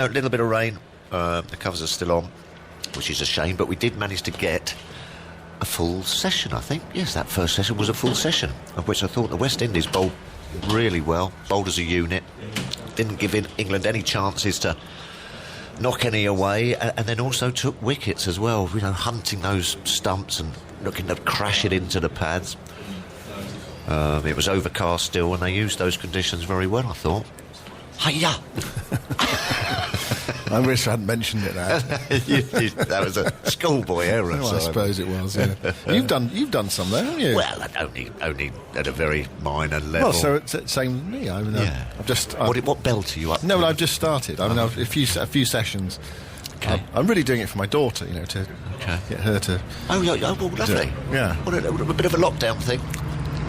A little bit of rain. The covers are still on, which is a shame, but we did manage to get a full session, I think. Yes, that first session was a full session, of which I thought the West Indies bowled really well, bowled as a unit, didn't give England any chances to knock any away, and then also took wickets as well, you know, hunting those stumps and looking to crash it into the pads. It was overcast still, and they used those conditions very well, I thought. Hiya! I wish I hadn't mentioned it now. That was a schoolboy error. Well, I suppose it was, yeah. You've done some there, haven't you? Well, only at a very minor level. Well, so it's the same with me. I mean, yeah. What belt are you up to? No, well, I've just started. I mean, I've a few sessions. Okay. I'm really doing it for my daughter, you know, to get her to... Oh, lovely. Yeah. What a bit of a lockdown thing.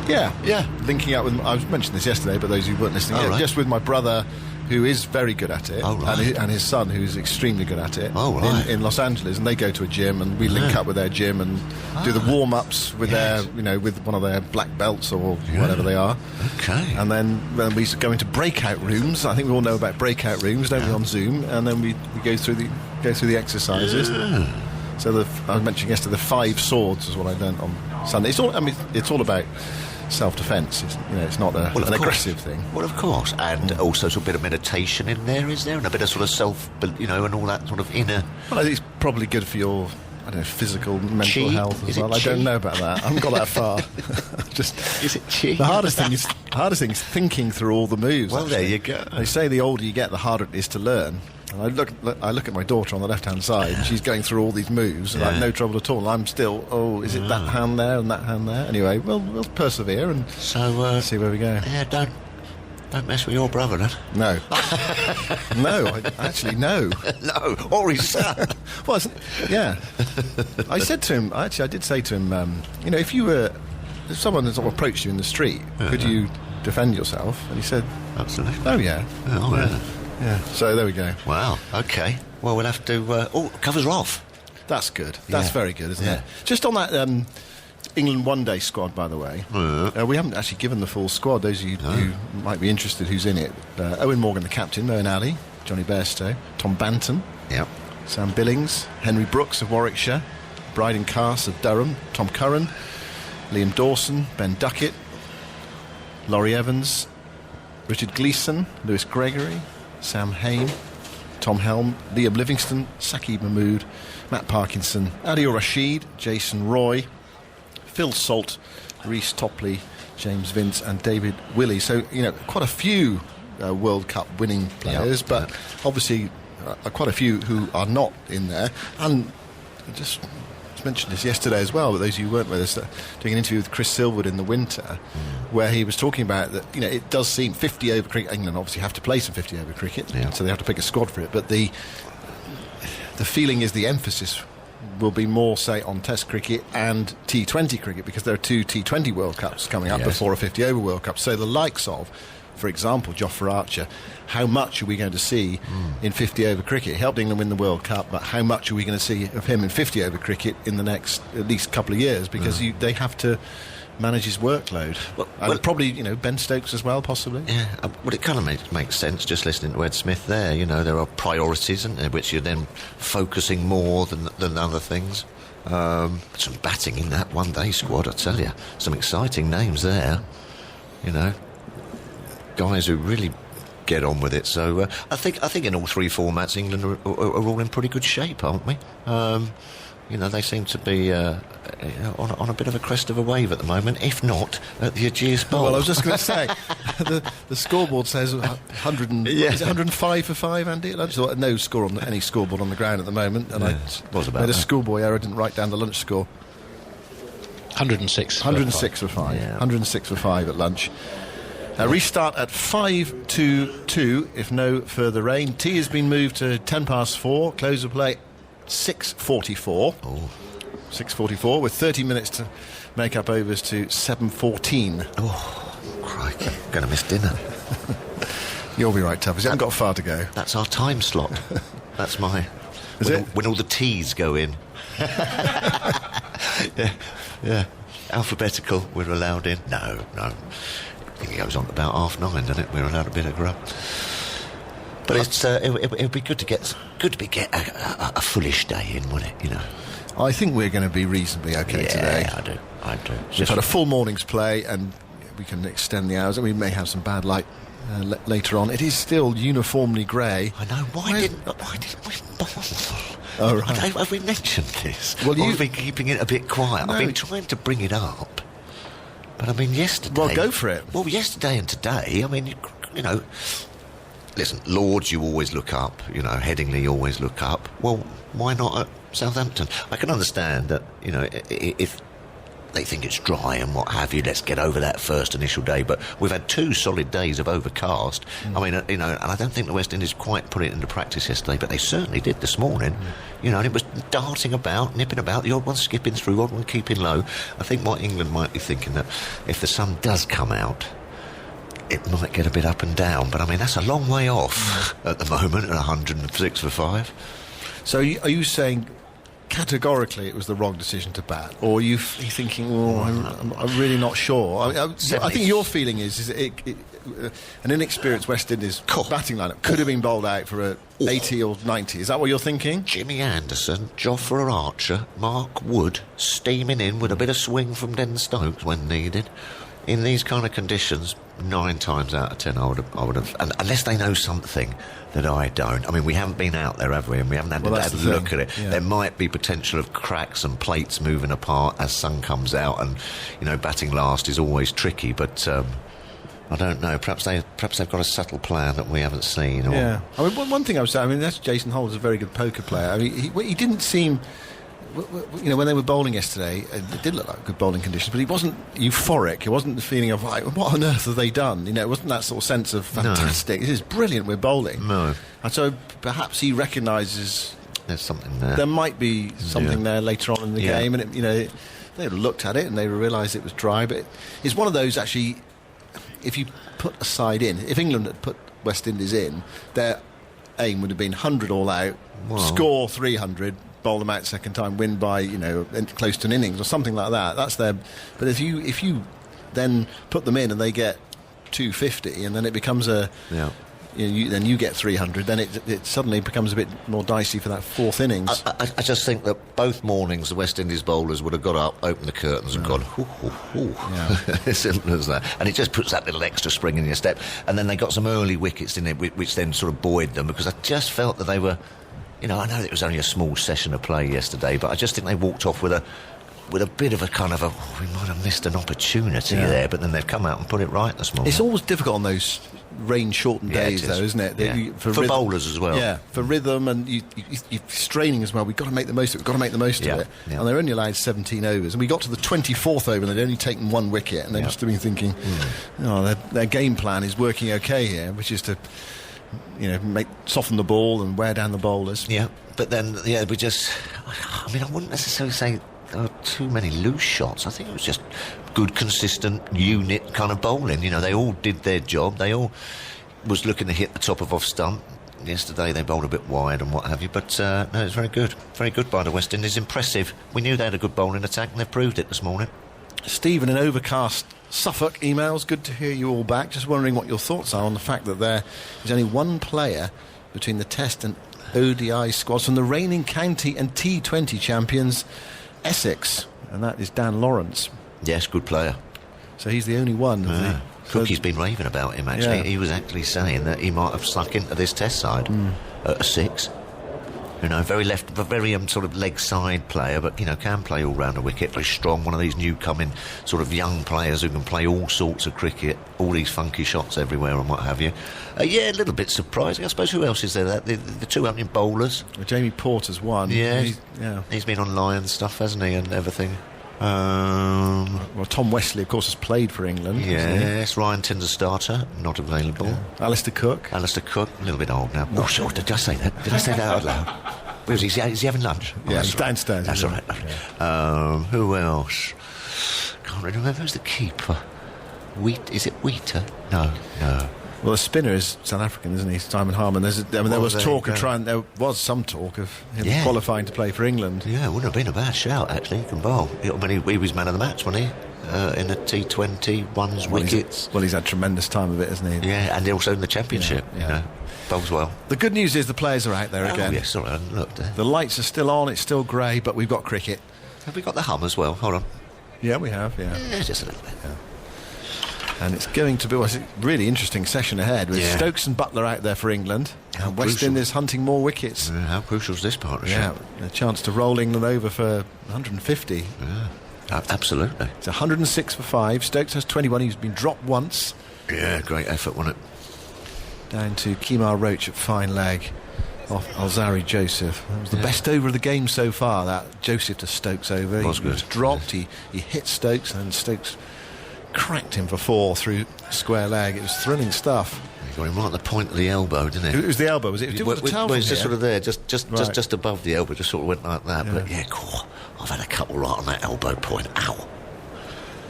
Yeah. Linking up with... I mentioned this yesterday, but those who weren't listening, right. Just with my brother, who is very good at it, right. and his son, who's extremely good at it, right. in Los Angeles, and they go to a gym, and we link up with their gym and do the warm-ups with their, you know, with one of their black belts or whatever they are. Okay. And then we go into breakout rooms. I think we all know about breakout rooms, don't we, on Zoom? And then we go through the exercises. Yeah. So I was mentioning yesterday, the 5 swords is what I learned on Sunday. It's all about self-defence. It's not an aggressive thing. Well, of course, and also a bit of meditation in there, is there, and a bit of sort of and all that sort of inner. Well, I think it's probably good for your, physical, mental health as well. I don't know about that. I haven't got that far. Is it chi? The hardest thing is thinking through all the moves. Well, actually. there you go. They say the older you get, the harder it is to learn. And I look at my daughter on the left-hand side, and she's going through all these moves, and I have no trouble at all. And I'm still, is it that hand there and that hand there? Anyway, we'll persevere and see where we go. Yeah, don't mess with your brother, then. No. No, no. No, or his son. Well, yeah. I said to him, I did say to him, if someone sort of approached you in the street, could you defend yourself? And he said, absolutely. Oh, yeah. Oh, yeah. Yeah, so there we go. Wow, okay. Well, we'll have to... covers are off. That's good. That's very good, isn't it? Just on that England one-day squad, by the way, we haven't actually given the full squad. Those of you who might be interested who's in it. Owen Morgan, the captain, Moeen Ali, Johnny Bairstow, Tom Banton, Sam Billings, Henry Brooks of Warwickshire, Bryden Cass of Durham, Tom Curran, Liam Dawson, Ben Duckett, Laurie Evans, Richard Gleeson, Lewis Gregory, Sam Hain, Tom Helm, Liam Livingston, Saqib Mahmood, Matt Parkinson, Adil Rashid, Jason Roy, Phil Salt, Reece Topley, James Vince and David Willey. So, quite a few World Cup winning players, but obviously quite a few who are not in there. And just mentioned this yesterday as well, but those of you who weren't with us, doing an interview with Chris Silverwood in the winter, where he was talking about that, it does seem 50 over cricket. England obviously have to play some 50 over cricket, so they have to pick a squad for it. But the feeling is the emphasis will be more, say, on Test cricket and T20 cricket, because there are 2 T20 World Cups coming up before a 50 over World Cup. So the likes of, for example, Jofra Archer, how much are we going to see in 50 over cricket? He helped England win the World Cup, but how much are we going to see of him in 50 over cricket in the next at least couple of years? Because they have to manage his workload. And probably, Ben Stokes as well, possibly. Yeah, well, it kind of makes sense just listening to Ed Smith there. There are priorities, isn't there, which you're then focusing more than other things. Some batting in that one-day squad, I tell you. Some exciting names there, guys who really get on with it. So I think in all 3 formats England are all in pretty good shape, aren't we? They seem to be on a bit of a crest of a wave at the moment, if not at the Aegeus Bowl. Well, I was just going to say, the scoreboard says 100 is it 105 for 5, Andy, at lunch? So no score on any scoreboard on the ground at the moment, and I made a schoolboy error, didn't write down the lunch score. 106 for 5. 106 for 5 at lunch. Restart at 5:22 if no further rain. Tea has been moved to 10 past 4. Close of play 6:44. 6:44 with 30 minutes to make up overs to 7:14. Oh, crikey. Going to miss dinner. You'll be right, Tubbs. You haven't got far to go. That's our time slot. That's my... when all the teas go in. Yeah. Alphabetical, we're allowed in. No. I think it goes on to about 9:30, doesn't it? We're allowed a bit of grub. But it'll be good to get a fullish day in, wouldn't it? You know. I think we're going to be reasonably okay today. Yeah, I do. We've had a full morning's play, and we can extend the hours, and we may have some bad light later on. It is still uniformly grey. I know. Why didn't we bowl? Oh, right. Have we mentioned this? Well, you've been keeping it a bit quiet. No. I've been trying to bring it up, but I mean, yesterday. Well, go for it. Well, yesterday and today. I mean, you know. Listen, Lords, you always look up. You know, Headingley, you always look up. Well, why not at Southampton? I can understand that. You know, if they think it's dry and what have you, let's get over that first initial day. But we've had 2 solid days of overcast. I mean, you know, and I don't think the West Indies quite put it into practice yesterday, but they certainly did this morning. You know, and it was darting about, nipping about, the odd one skipping through, the odd one keeping low. I think what England might be thinking that if the sun does come out, it might get a bit up and down. But I mean, that's a long way off at the moment at 106 for 5. So are you saying categorically it was the wrong decision to bat, or are you thinking, I'm really not sure? I think your feeling is an inexperienced West Indies batting lineup could have been bowled out for a 80 or 90. Is that what you're thinking? Jimmy Anderson, Jofra Archer, Mark Wood steaming in with a bit of swing from Den Stokes when needed. In these kind of conditions, 9 times out of 10 I would have, and unless they know something that I don't. I mean, we haven't been out there, have we? And we haven't had a look at it. Yeah. There might be potential of cracks and plates moving apart as sun comes out, and you know, batting last is always tricky. But I don't know. Perhaps they've got a subtle plan that we haven't seen. Or... Yeah. I mean, one thing I was saying. I mean, that's Jason Holt is a very good poker player. I mean, he didn't seem. You know, when they were bowling yesterday, it did look like good bowling conditions, but he wasn't euphoric. It wasn't the feeling of, like, what on earth have they done? You know, it wasn't that sort of sense of fantastic. No. This is brilliant, we're bowling. No. And so perhaps he recognises there's something there. There might be something there later on in the game, and you know, they looked at it and they realised it was dry. But it's one of those, actually, if you put a side in, if England had put West Indies in, their aim would have been 100 all out, score 300. Bowl them out second time, win by, you know, close to an innings or something like that. That's their. But if you then put them in and they get 250, and then it becomes a. Yeah. You know, then you get 300. Then it suddenly becomes a bit more dicey for that 4th innings. I just think that both mornings the West Indies bowlers would have got up, opened the curtains, and gone, hoo, hoo, hoo. Yeah. As simple as that. And it just puts that little extra spring in your step. And then they got some early wickets in it, which then sort of buoyed them, because I just felt that they were. You know, I know it was only a small session of play yesterday, but I just think they walked off with a bit of a kind of we might have missed an opportunity there, but then they've come out and put it right this morning. It's always difficult on those rain-shortened days, though, isn't it? Yeah. For bowlers as well. Yeah, for rhythm, and you're straining as well. We've got to make the most of it. We've got to make the most of it. Yeah. And they're only allowed 17 overs. And we got to the 24th over, and they'd only taken 1 wicket, and they must have been thinking, their game plan is working okay here, which is to... You know, soften the ball and wear down the bowlers. Yeah, but then, we just... I mean, I wouldn't necessarily say there were too many loose shots. I think it was just good, consistent, unit kind of bowling. You know, they all did their job. They all was looking to hit the top of off stump. Yesterday they bowled a bit wide and what have you, but no, it was very good. Very good by the West Indies. Impressive. We knew they had a good bowling attack, and they proved it this morning. Stephen in overcast Suffolk emails, good to hear you all back. Just wondering what your thoughts are on the fact that there is only one player between the Test and ODI squads from the reigning county and T20 champions, Essex, and that is Dan Lawrence. Yes, good player. So he's the only one. Cookie's been raving about him, actually. Yeah. He was actually saying that he might have snuck into this Test side at a 6. You know, very sort of leg side player, but, you know, can play all round the wicket, very strong, one of these new coming sort of young players who can play all sorts of cricket, all these funky shots everywhere and what have you. A little bit surprising. I suppose who else is there? The 2 opening bowlers. Jamie Porter's one. Yeah, he's been on Lions stuff, hasn't he, and everything. Well, Tom Wesley, of course, has played for England. Yes, Ryan Tinder's starter, not available. Yeah. Alistair Cook, a little bit old now. Oh, sure, did I say that? Did I say that out loud? Where is he? Is he having lunch? Yeah, he's downstairs. That's all right. Yeah. Who else? Can't remember. Who's the keeper? Is it Wheater? No. Well, the spinner is South African, isn't he? Simon Harman. There was some talk of him qualifying to play for England. Yeah, it wouldn't have been a bad shout, actually. He can bowl. I mean, he was man of the match, wasn't he? In the T20, one's wickets. He's had tremendous time of it, hasn't he? Yeah, and also in the Championship. Yeah. You know, bowls well. The good news is the players are out there again. Oh, yes, sorry, I hadn't looked there. The lights are still on, it's still grey, but we've got cricket. Have we got the hum as well? Hold on. Yeah, we have, yeah. Just a little bit. Yeah. And it's going to be a really interesting session ahead with Stokes and Butler out there for England. And West Indies hunting more wickets. How crucial is this partnership? Yeah, a chance to roll England over for 150. Yeah, absolutely. It's 106 for 5. Stokes has 21. He's been dropped once. Yeah, great effort, wasn't it? Down to Kemar Roach at fine leg off Alzari Joseph. That was the best over of the game so far, that Joseph to Stokes over. Was he good. was dropped, he hit Stokes, and Stokes cracked him for 4 through square leg. It was thrilling stuff. He got him right at the point of the elbow, didn't he? It was the elbow, was it? It was just sort of there, just above the elbow, just sort of went like that. Yeah. But yeah, cool. I've had a couple right on that elbow point. Ow.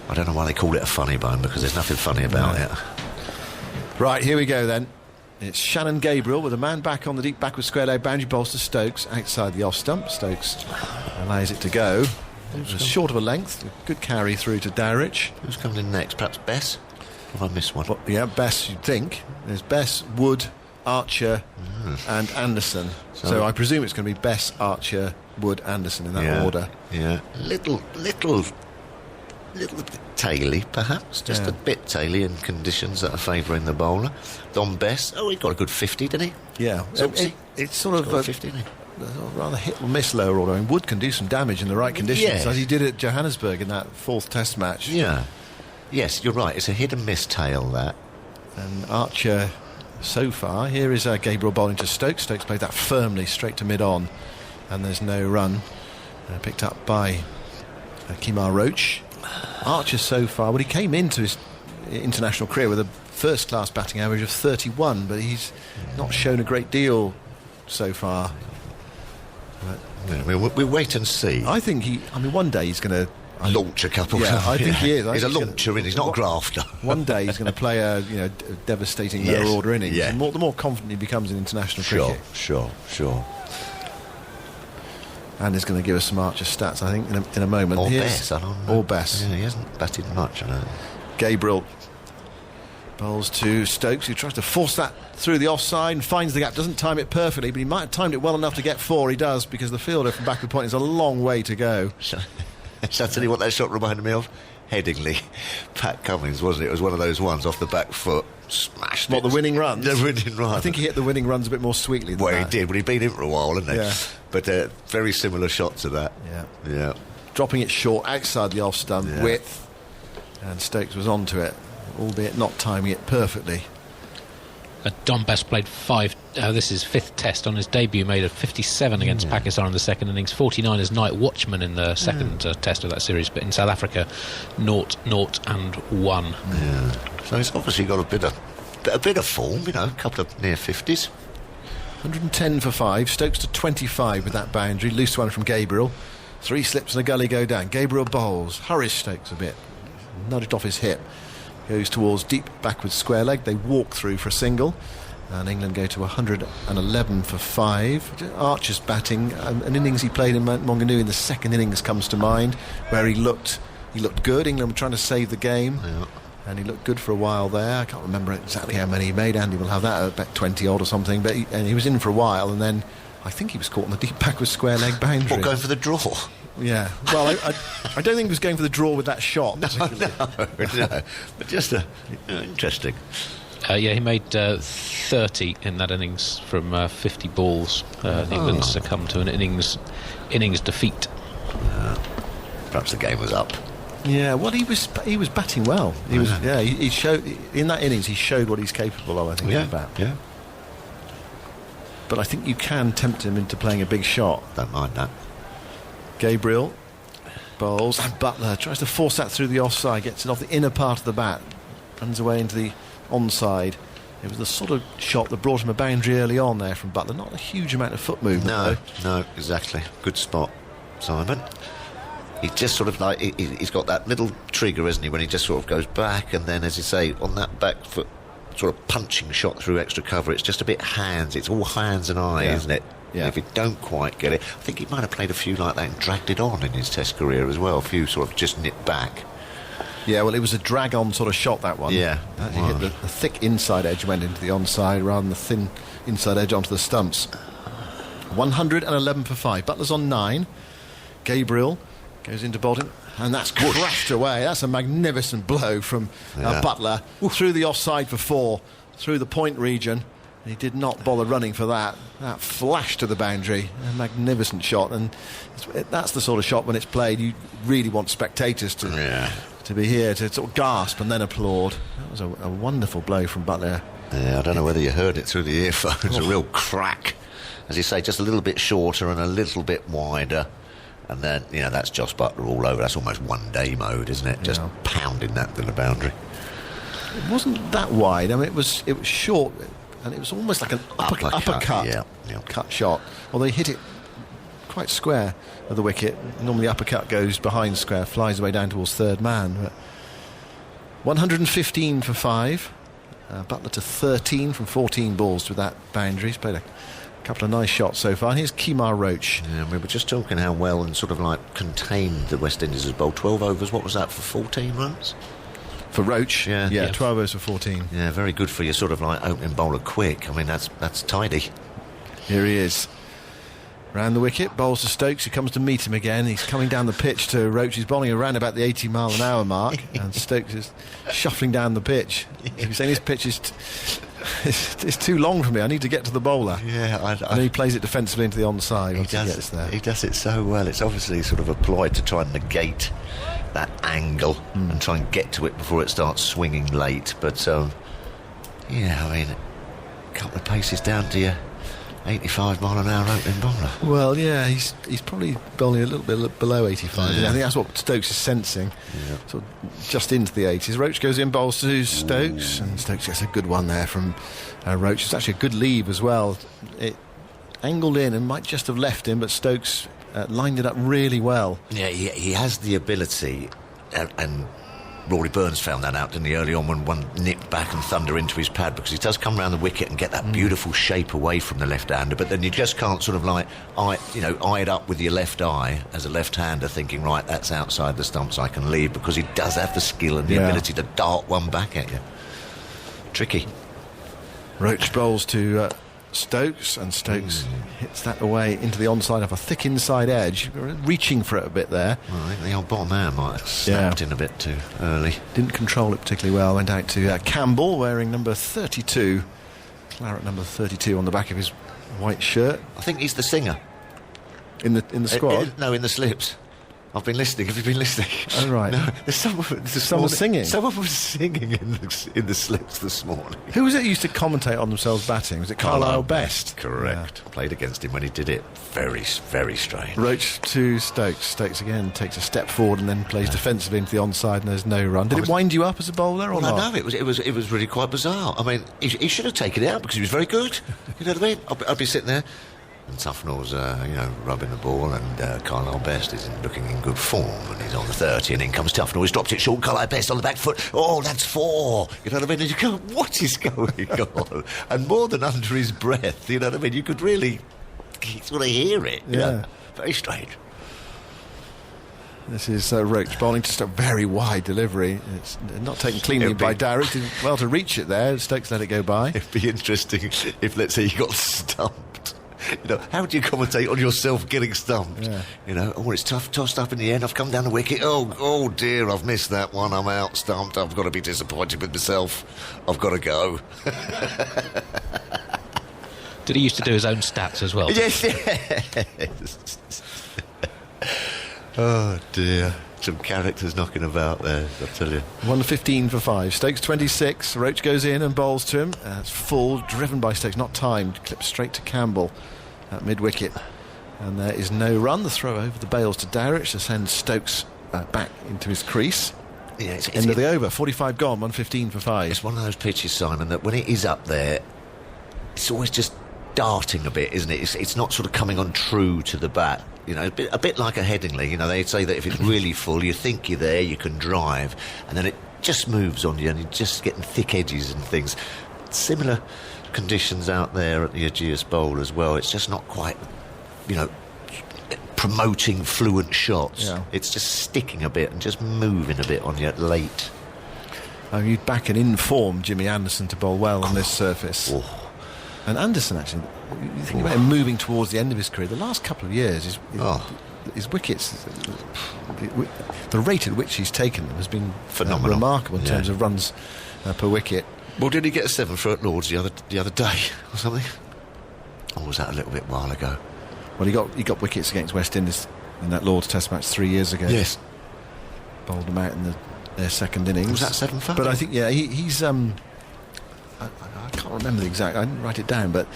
I don't know why they call it a funny bone, because there's nothing funny about it. Right, here we go then. It's Shannon Gabriel with a man back on the deep backward square leg boundary, bowls to Stokes outside the off stump. Stokes allows it to go. It was short of a length. A good carry through to Dowrich. Who's coming in next? Perhaps Bess? Have I missed one? Well, yeah, Bess, you'd think. There's Bess, Wood, Archer and Anderson. So I presume it's going to be Bess, Archer, Wood, Anderson in that order. Yeah. Little bit taily, perhaps. Just a bit taily in conditions that are favouring the bowler. Don Bess, he got a good 50, didn't he? Yeah. It's sort of a 50, didn't he? Rather hit or miss lower order. I mean, Wood can do some damage in the right conditions, as he did at Johannesburg in that 4th Test match. Yeah. Yes, you're right. It's a hit and miss tail, that. And Archer, so far, here is Gabriel bowling to Stokes. Stokes played that firmly straight to mid-on, and there's no run. Picked up by Kemar Roach. Archer so far, he came into his international career with a first-class batting average of 31, but he's not shown a great deal so far. Yeah, we'll wait and see. I think one day he's going to launch a couple. Yeah, I think he is. He's a launcher, he's not a grafter. One day he's going to play a devastating lower order innings. Yeah. And the more confident he becomes in international cricket. Sure. And he's going to give us some Archer stats, I think, in a moment. Or Bess, I don't know. Or Bess. Yeah, he hasn't batted much, I know. Gabriel bowls to Stokes, who tries to force that through the offside and finds the gap. Doesn't time it perfectly, but he might have timed it well enough to get 4. He does, because the fielder from backward point is a long way to go. Shall I tell you what that shot reminded me of? Headingley. Pat Cummins, wasn't it? It was one of those ones off the back foot. Smashed it. What, the winning runs? The winning run. I think he hit the winning runs a bit more sweetly than that. He did, but he'd been in for a while, hadn't he? Yeah. But very similar shot to that. Yeah. Dropping it short outside the off stump width, and Stokes was onto it, albeit not timing it perfectly. Don Bess played 5. This is 5th Test. On his debut, made a 57 against Pakistan in the second innings. 49 as night watchman in the second Test of that series. But in South Africa, 0-0 and 1. Yeah. So he's obviously got a bit of form. A couple of near 50s. 110 for 5. Stokes to 25 with that boundary. Loose one from Gabriel. 3 slips and a gully go down. Gabriel bowls, hurries Stokes a bit, nudged off his hip. Goes towards deep backward square leg. They walk through for a single, and England go to 111 for 5. Archer's batting, an innings he played in Monganoo in the second innings comes to mind, where he looked good. England were trying to save the game, and he looked good for a while there. I can't remember exactly how many he made. Andy will have that at about 20 odd or something, but he was in for a while, and then I think he was caught in the deep backward square leg boundary. Going for the draw? Yeah, well, I don't think he was going for the draw with that shot. No, but just interesting. He made 30 in that innings from 50 balls. England succumbed to an innings defeat. Perhaps the game was up. Yeah, well, he was batting well. He showed in that innings. He showed what he's capable of. I think. Yeah. But I think you can tempt him into playing a big shot. Don't mind that. Gabriel bowls, and Butler tries to force that through the offside, gets it off the inner part of the bat, runs away into the onside. It was the sort of shot that brought him a boundary early on there from Butler. Not a huge amount of foot movement. No, exactly. Good spot, Simon. He's just sort of he's got that little trigger, isn't he, when he just sort of goes back, and then, as you say, on that back foot sort of punching shot through extra cover. It's just a bit hands. It's all hands and eyes, isn't it? Yeah. If you don't quite get it, I think he might have played a few like that and dragged it on in his Test career as well. A few sort of just nipped back. Yeah, well, it was a drag-on sort of shot, that one. Yeah, He hit the thick inside edge, went into the onside, rather than the thin inside edge onto the stumps. 111 for 5. Butler's on 9. Gabriel goes into Bolton, and that's crashed away. That's a magnificent blow from Butler. Through the offside for 4, through the point region. He did not bother running for that. That flash to the boundary. A magnificent shot. And that's the sort of shot when it's played, you really want spectators to be here to sort of gasp and then applaud. That was a wonderful blow from Butler. Yeah, I don't know whether you heard it through the earphones. A real crack. As you say, just a little bit shorter and a little bit wider. And then, that's Joss Butler all over. That's almost one-day mode, isn't it? Just pounding that to the boundary. It wasn't that wide. I mean, it was short, and it was almost like an uppercut cut shot. Although he hit it quite square of the wicket. Normally uppercut goes behind square, flies away down towards third man. But 115 for 5. Butler to 13 from 14 balls with that boundary. He's played a couple of nice shots so far. Here's Kemar Roach. Yeah, we were just talking how well and sort of like contained the West Indies as bowled. 12 overs, what was that, for 14 runs? For Roach? Yeah, 12 overs for 14. Yeah, very good for your sort of like opening bowler quick. I mean, that's tidy. Here he is. Round the wicket, bowls to Stokes, who comes to meet him again. He's coming down the pitch to Roach. He's bowling around about the 80-mile-an-hour mark, and Stokes is shuffling down the pitch. He's saying this pitch is it's too long for me. I need to get to the bowler. Yeah, and he plays it defensively into the onside once he gets there. He does it so well. It's obviously sort of a ploy to try and negate that angle and try and get to it before it starts swinging late. But, I mean, a couple of paces down to your 85-mile-an-hour opening bowler. Well, yeah, he's probably bowling a little bit below 85. Yeah. I think that's what Stokes is sensing. Yeah. Sort of just into the 80s. Roach goes in, bowls to Stokes, and Stokes gets a good one there from Roach. It's actually a good leave as well. It angled in and might just have left him, but Stokes lined it up really well. Yeah, he has the ability, and Rory Burns found that out, didn't he, early on when one nipped back and thunder into his pad, because he does come around the wicket and get that beautiful shape away from the left-hander, but then you just can't sort of like eye it up with your left eye as a left-hander, thinking, right, that's outside the stumps, I can leave, because he does have the skill and the ability to dart one back at you. Tricky. Roach bowls to Stokes, and Stokes hits that away into the onside of a thick inside edge, reaching for it a bit there. Well, I think the old bottom man might have snapped in a bit too early. Didn't control it particularly well. Went out to Campbell, wearing number 32, claret number 32 on the back of his white shirt. I think he's the singer in the squad. No, in the slips. I've been listening. Have you been listening? Oh, right. No, there's someone singing. Someone was singing in the slips this morning. Who was it who used to commentate on themselves batting? Was it Carlisle Best? Correct. Yeah. Played against him when he did it. Very, very strange. Roach to Stokes. Stokes again takes a step forward and then plays defensively into the onside, and there's no run. Did it wind you up as a bowler or not? No, it was really quite bizarre. I mean, he should have taken it out because he was very good. You know what I mean? I'd be sitting there. And Tufnell's, rubbing the ball, and Carlisle Best is looking in good form, and he's on the 30, and in comes Tufnell. He's dropped it short. Carlisle Best on the back foot. Oh, that's 4. You know what I mean? And you go, what is going on? And more than under his breath, you know what I mean? You could really sort of hear it. You know? Very strange. This is Roach bowling, just a very wide delivery. It's not taken cleanly by Darrick. Did well to reach it there. Stokes let it go by. It'd be interesting if, let's say, you got stumped. How do you commentate on yourself getting stumped? Yeah. It's tough, tossed up in the end. I've come down the wicket. Oh dear, I've missed that one. I'm out, stumped. I've got to be disappointed with myself. I've got to go. Did he used to do his own stats as well? Yes. Oh dear. Some characters knocking about there, I'll tell you. 115 for 5. Stokes 26. Roach goes in and bowls to him. It's full, driven by Stokes, not timed. Clipped straight to Campbell at mid-wicket. And there is no run. The throw over the bails to Darrick to send Stokes back into his crease. Yeah, end of the over. 45 gone, 115 for 5. It's one of those pitches, Simon, that when it is up there, it's always just darting a bit, isn't it? It's not sort of coming on true to the bat. A bit like a Headingley. They say that if it's really full, you think you're there, you can drive, and then it just moves on you, and you're just getting thick edges and things. Similar conditions out there at the Ageas Bowl as well. It's just not quite, promoting fluent shots. Yeah. It's just sticking a bit and just moving a bit on you late. You'd back an in-form Jimmy Anderson to bowl well on this surface. Oh. And Anderson, actually, you think about him moving towards the end of his career. The last couple of years, his wickets, the rate at which he's taken them has been phenomenal, remarkable in terms of runs per wicket. Well, did he get a 7 for at Lords the other day or something? Or was that a little bit while ago? Well, he got wickets against West Indies in that Lords Test match 3 years ago. Yes. Bowled them out in their second innings. Was that 7 for? But I think, he's... I can't remember the exact... I didn't write it down, but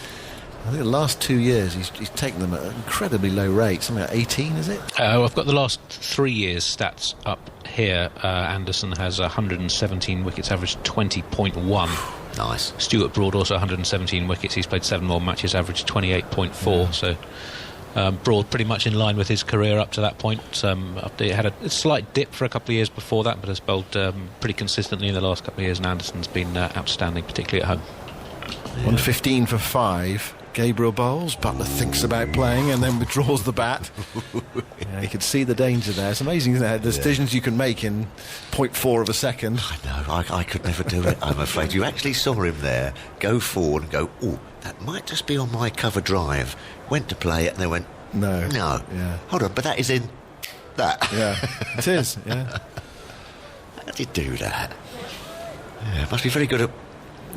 I think the last 2 years he's taken them at an incredibly low rate. Something like 18, is it? I've got the last 3 years stats up here. Anderson has 117 wickets, averaged 20.1. Nice. Stuart Broad also 117 wickets. He's played 7 more matches, averaged 28.4. So Broad pretty much in line with his career up to that point. He had a slight dip for a couple of years before that, but has bowled pretty consistently in the last couple of years, and Anderson's been outstanding, particularly at home. 115 for 5. Gabriel bowls. Butler thinks about playing and then withdraws the bat. You could see the danger there. It's amazing, isn't it? The decisions you can make in 0.4 of a second. I know, I could never do it, I'm afraid. You actually saw him there go forward and go, oh, that might just be on my cover drive. Went to play it and they went, no. Yeah. Hold on, but that is in that. Yeah, it is, yeah. How did he do that? Yeah, must be very good at...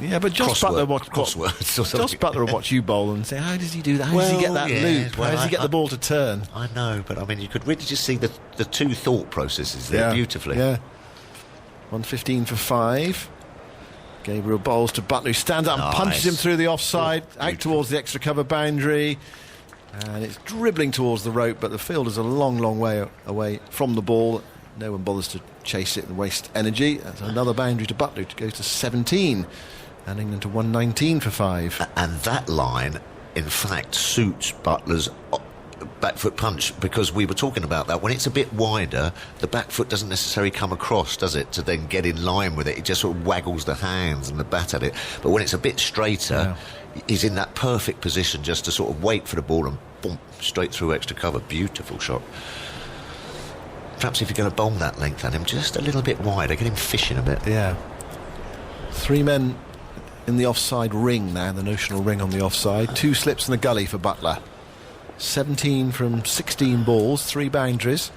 Yeah, but Josh Butler will watch you bowl and say, how does he do that? How does he get that loop? How does he get the ball to turn? I know, but I mean, you could really just see the two thought processes there beautifully. Yeah. 115 for 5. Gabriel bowls to Butler, who stands up and punches him through the offside, out towards the extra cover boundary. And it's dribbling towards the rope, but the field is a long, long way away from the ball. No one bothers to chase it and waste energy. That's another boundary to Butler, to go to 17. And England to 119 for 5. And that line, in fact, suits Butler's back foot punch, because we were talking about that. When it's a bit wider, the back foot doesn't necessarily come across, does it, to then get in line with it. It just sort of waggles the hands and the bat at it. But when it's a bit straighter, he's in that perfect position just to sort of wait for the ball and boom, straight through extra cover. Beautiful shot. Perhaps if you're going to bowl that length at him, just a little bit wider, get him fishing a bit. Yeah. 3 men in the offside ring now, the notional ring on the offside. 2 slips in the gully for Butler. 17 from 16 balls, 3 boundaries.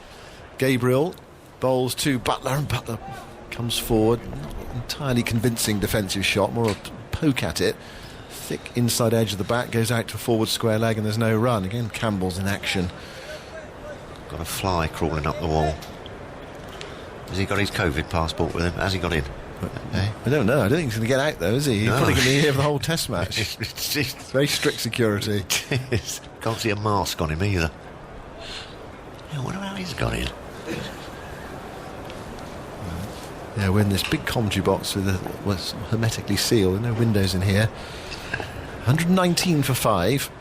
Gabriel bowls to Butler, and Butler comes forward. Not entirely convincing defensive shot, more a poke at it. Thick inside edge of the bat, goes out to forward square leg, and there's no run. Again, Campbell's in action. Got a fly crawling up the wall. Has he got his COVID passport with him? Has he got in? I don't know. I don't think he's going to get out, though, is he? He's probably going to be here for the whole Test match. Very strict security. Can't see a mask on him either. Yeah, I wonder how he's got in. Yeah, we're in this big commentary box was hermetically sealed. No windows in here. 119 for 5.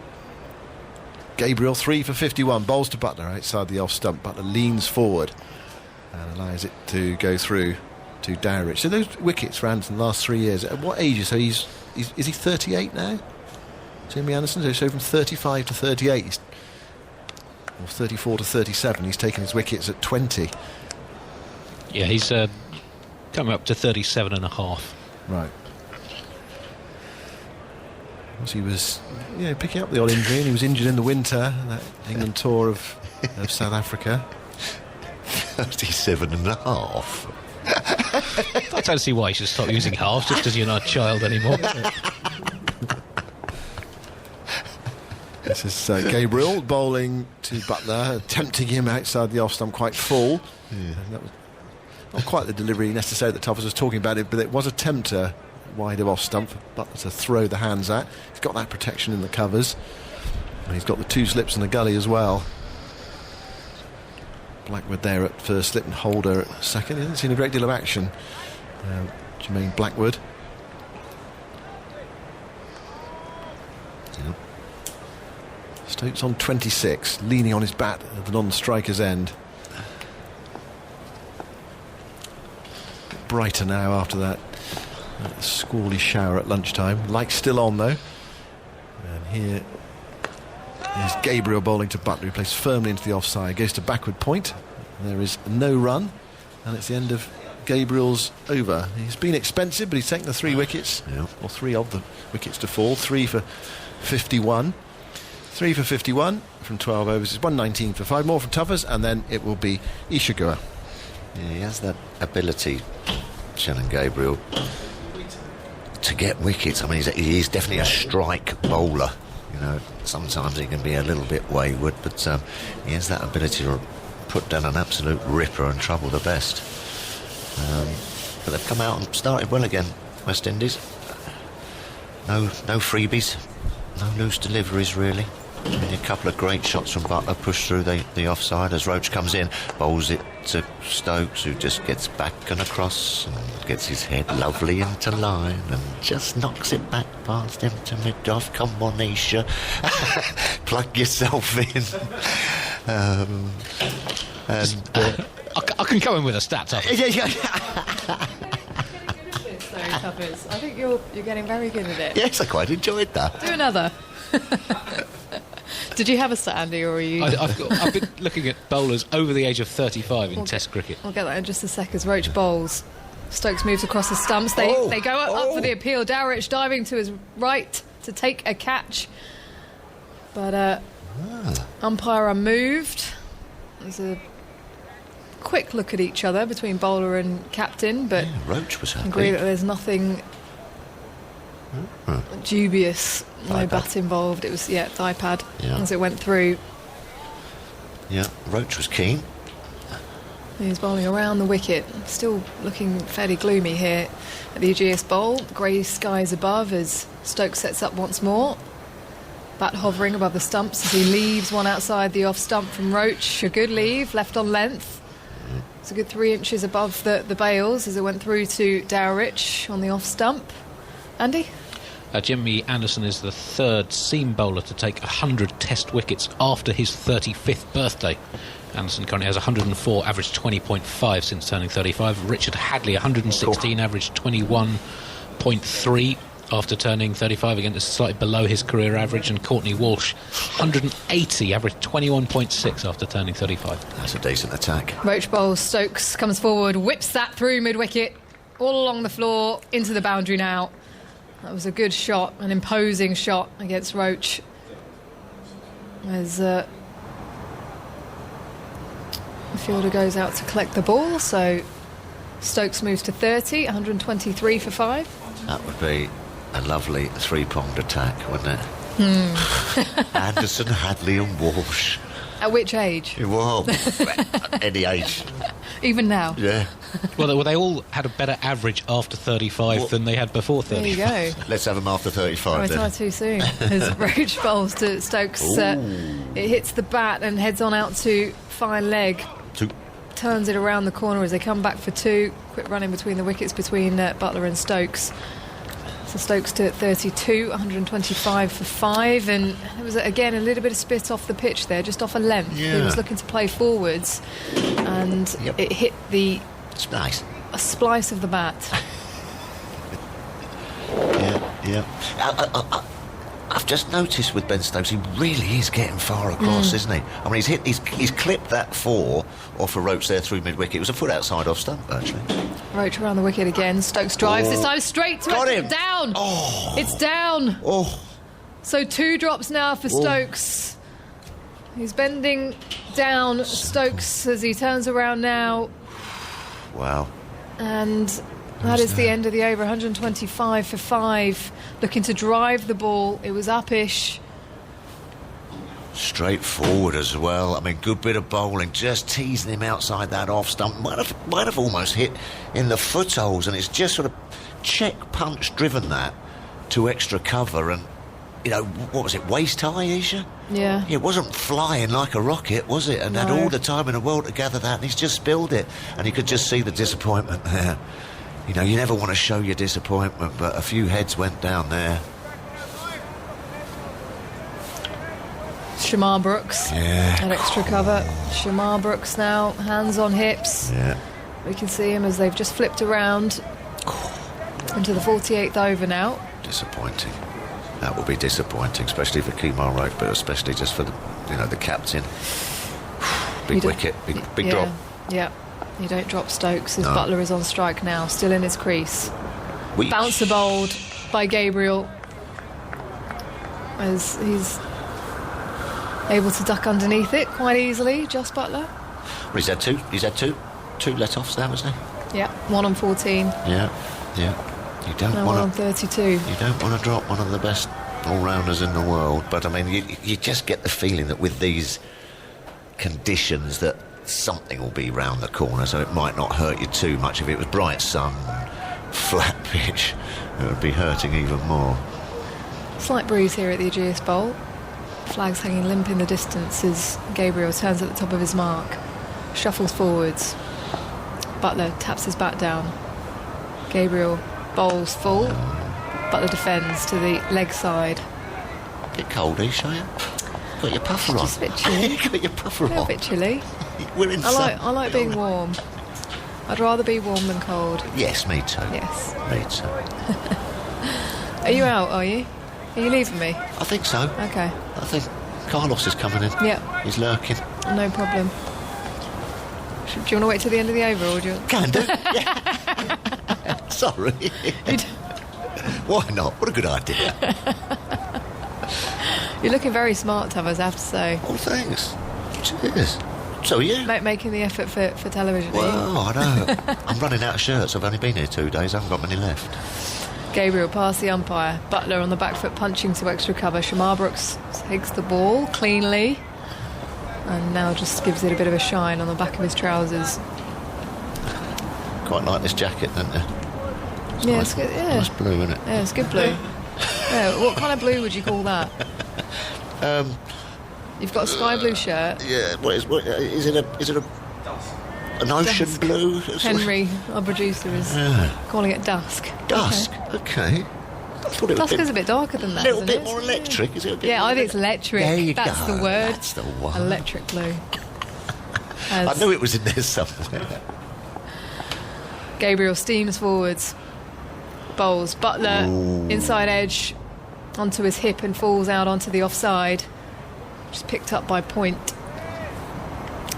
Gabriel 3 for 51. Bowls to Butler outside the off stump. Butler leans forward and allows it to go through to Dowrich. So those wickets for Anderson the last 3 years. At what age? So is he 38 now? Jimmy Anderson. So from 35 to 38, or 34 to 37, he's taken his wickets at 20. Yeah, he's coming up to 37 and a half. Right. He was picking up the odd injury, and he was injured in the winter, that England tour of South Africa. 37 and a half. I don't see why you should stop using half just because you're not a child anymore. This is Gabriel bowling to Butler, tempting him outside the off stump quite full. Yeah. That was not quite the delivery necessary that Toffers was talking about it, but it was a tempter wide of off stump for Butler to throw the hands at. He's got that protection in the covers, and he's got the 2 slips in the gully as well. Blackwood there at first slip and Holder at second. He hasn't seen a great deal of action. Jermaine Blackwood. Yep. Stokes on 26, leaning on his bat at the non-striker's end. brighter now after that squally shower at lunchtime. Light's still on though. And here is Gabriel bowling to Butler, who plays firmly into the offside, goes to backward point. There is no run, and it's the end of Gabriel's over. He's been expensive, but he's taken the 3 wickets, or 3 of the wickets to fall. 3 for 51. 3 for 51 from 12 overs. It's 119 for 5 more from Tuffers, and then it will be Ishiguro. Yeah, he has that ability, Shannon Gabriel, to get wickets. I mean, he's definitely a strike bowler. You know, sometimes he can be a little bit wayward, but he has that ability to put down an absolute ripper and trouble the best. But they've come out and started well again, West Indies. No freebies, no loose deliveries really. A couple of great shots from Butler, pushed through the offside as Roach comes in, bowls it to Stokes, who just gets back and across and gets his head lovely into line and just knocks it back past him to mid-off. Come on, Isha, plug yourself in. I can go in with a stat, Tuffers. I think you're getting very good at it. Yes, I quite enjoyed that. Do another. Did you have a stat, Andy, or are you... I've been looking at bowlers over the age of 35 in Test cricket. I'll get that in just a sec as Roach bowls. Stokes moves across the stumps. They go up for the appeal. Dowrich diving to his right to take a catch. But umpire unmoved. There's a quick look at each other between bowler and captain, but Roach was happy. agree that there's nothing dubious. No bat involved. It was thigh pad as it went through. Yeah, Roach was keen. He's bowling around the wicket, still looking fairly gloomy here at the Aegeus Bowl. Grey skies above as Stokes sets up once more. Bat hovering above the stumps as he leaves one outside the off stump from Roach. A good leave, left on length. It's a good 3 inches above the bails as it went through to Dowrich on the off stump. Andy? Jimmy Anderson is the 3rd seam bowler to take 100 Test wickets after his 35th birthday. Anderson currently has 104, averaged 20.5 since turning 35. Richard Hadley, 116, averaged 21.3 after turning 35, again it's slightly below his career average. And Courtney Walsh, 180, averaged 21.6 after turning 35. That's a decent attack. Roach bowls, Stokes comes forward, whips that through mid-wicket, all along the floor, into the boundary now. That was a good shot, an imposing shot against Roach. As the fielder goes out to collect the ball, so Stokes moves to 30, 123 for 5. That would be a lovely 3-pronged attack, wouldn't it? Anderson, Hadley and Walsh. At which age? Well, any age. Even now? Yeah. Well, they all had a better average after 35 than they had before 35. There you go. Let's have them after 35 then. Retire too soon. As Roach bowls to Stokes, it hits the bat and heads on out to fine leg. 2. Turns it around the corner as they come back for 2. Quick run in between the wickets between Butler and Stokes. So Stokes to 32, 125 for 5, and it was again a little bit of spit off the pitch there, just off a length. Yeah. He was looking to play forwards, and it hit Splice. a splice of the bat. Yeah. I've just noticed with Ben Stokes, he really is getting far across, isn't he? I mean, he's clipped that 4 off a Roach there through mid-wicket. It was a foot outside off stump, actually. Roach around the wicket again. Stokes drives this time straight to Got it. him. Down. Oh. It's down. Oh. So 2 drops now for Stokes. He's bending down, Stokes, as he turns around now. Wow. And that is the end of the over. 125 for 5. Looking to drive the ball. It was uppish. Straightforward as well. I mean, good bit of bowling, just teasing him outside that off stump. Might have almost hit in the footholes, and it's just sort of check punch driven that to extra cover. And you know, what was it, waist high, Isha? Yeah. It wasn't flying like a rocket, was it? And had all the time in the world to gather that, and he's just spilled it. And you could just see the disappointment there. You know, you never want to show your disappointment, but a few heads went down there. Shamar Brooks at extra cover. Shamar Brooks now, hands on hips. Yeah. We can see him as they've just flipped around into the 48th over now. Disappointing. That will be disappointing, especially for Kemar Roach, but especially just for the captain. Big wicket, big drop. Yeah, you don't drop Stokes as Butler is on strike now, still in his crease. Bouncer bowled by Gabriel as he's able to duck underneath it quite easily. Jos Buttler. Well, he's had two let-offs there, hasn't he? Yeah, 1 on 14. Yeah. You don't now want 1 on 32. You don't want to drop one of the best all-rounders in the world, but I mean, you just get the feeling that with these conditions that something will be round the corner, so it might not hurt you too much. If it was bright sun, flat pitch, it would be hurting even more. Slight breeze here at the Ageas Bowl. Flags hanging limp in the distance as Gabriel turns at the top of his mark, shuffles forwards. Butler taps his bat down. Gabriel bowls full. Butler defends to the leg side. Bit cold, are you? Got your puffer on. Just a bit chilly. Got your puffer on. A bit chilly. We're in I like being warm. I'd rather be warm than cold. Yes, me too. Yes. Me too. Are you out, are you? Are you leaving me? I think so. Okay. I think Carlos is coming in. Yeah. He's lurking. No problem. Do you want to wait till the end of the over, or do you... Can do. Yeah. Sorry. Why not? What a good idea. You're looking very smart, Tavers, I have to say. Oh, thanks. Cheers. So are you? Making the effort for television, well, I know. I'm running out of shirts. I've only been here 2 days. I haven't got many left. Gabriel past the umpire. Butler on the back foot punching to extra cover. Shamar Brooks takes the ball cleanly and now just gives it a bit of a shine on the back of his trousers. Quite like this jacket, don't you? It's yeah, nice, it's good. Yeah. Nice blue, isn't it? Yeah, it's good blue. Yeah, what kind of blue would you call that? You've got a sky blue shirt. Yeah. Is it an ocean Dusk. blue? Henry, our producer, is calling it dusk. Dusk. Okay. I thought it was Dusk is a bit darker than that. a little isn't bit it? more electric. Is it? A bit Yeah, more I think it's electric. There you That's go. the word. That's the one. Electric blue. I knew it was in there somewhere. Gabriel steams forwards. Bowls. Butler inside edge onto his hip and falls out onto the offside. Just picked up by point.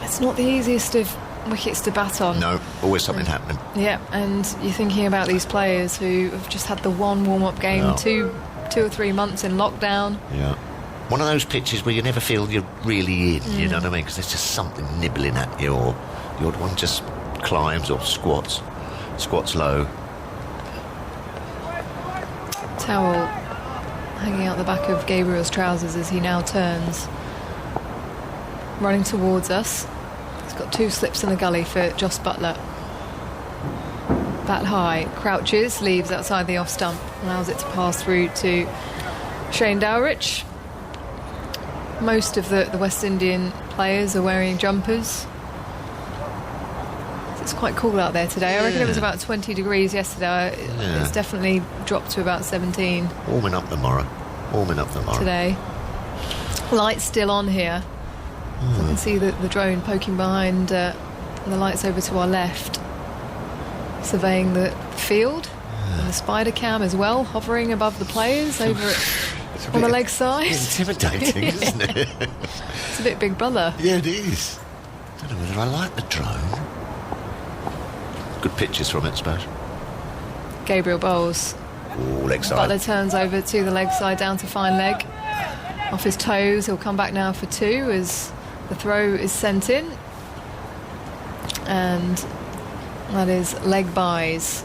It's not the easiest of wickets to bat on. No, always something happening. Yeah, and you're thinking about these players who have just had the one warm-up game, No. two or 3 months in lockdown. Yeah. One of those pitches where you never feel you're really in, you know what I mean? Because there's just something nibbling at you, or the odd one just climbs or squats low. Towel hanging out the back of Gabriel's trousers as he now turns. Running towards us. He's got 2 slips in the gully for Jos Buttler. Bat high, crouches, leaves outside the off stump, allows it to pass through to Shane Dowrich. Most of the West Indian players are wearing jumpers. It's quite cool out there today. I reckon it was about 20 degrees yesterday. Yeah. It's definitely dropped to about 17 Warming up tomorrow. today. Lights still on here. I can see the drone poking behind the lights over to our left, surveying the field, and the spider cam as well, hovering above the players over on the leg side. It's intimidating, isn't it? It's a bit Big Brother. Yeah, it is. I don't know whether I like the drone. Good pictures from it, I suppose. Gabriel bowls. Oh, leg side. Butler turns over to the leg side, down to fine leg. Off his toes, he'll come back now for 2 as the throw is sent in. And that is leg buys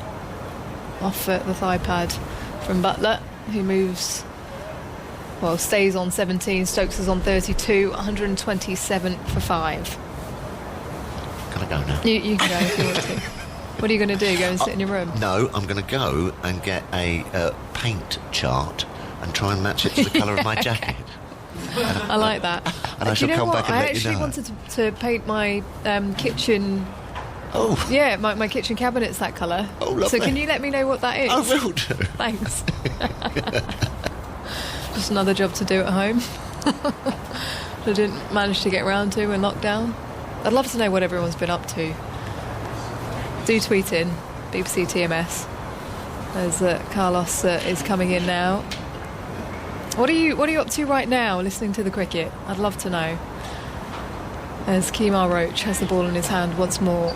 off at the thigh pad from Butler, who moves, stays on 17. Stokes is on 32, 127 for 5. Can I go now? You can go if you want to. What are you going to do? Go and sit in your room? No, I'm going to go and get a paint chart and try and match it to the colour of my jacket. I like that. And I shall come back and I let you actually know. wanted to paint my kitchen. Oh. Yeah, my kitchen cabinet's that colour. Oh, lovely. So can you let me know what that is? I will do. Thanks. Just another job to do at home. I didn't manage to get round to in lockdown. I'd love to know what everyone's been up to. Do tweet in BBC TMS as Carlos is coming in now. What are you up to right now, listening to the cricket? I'd love to know. As Kemar Roach has the ball in his hand once more.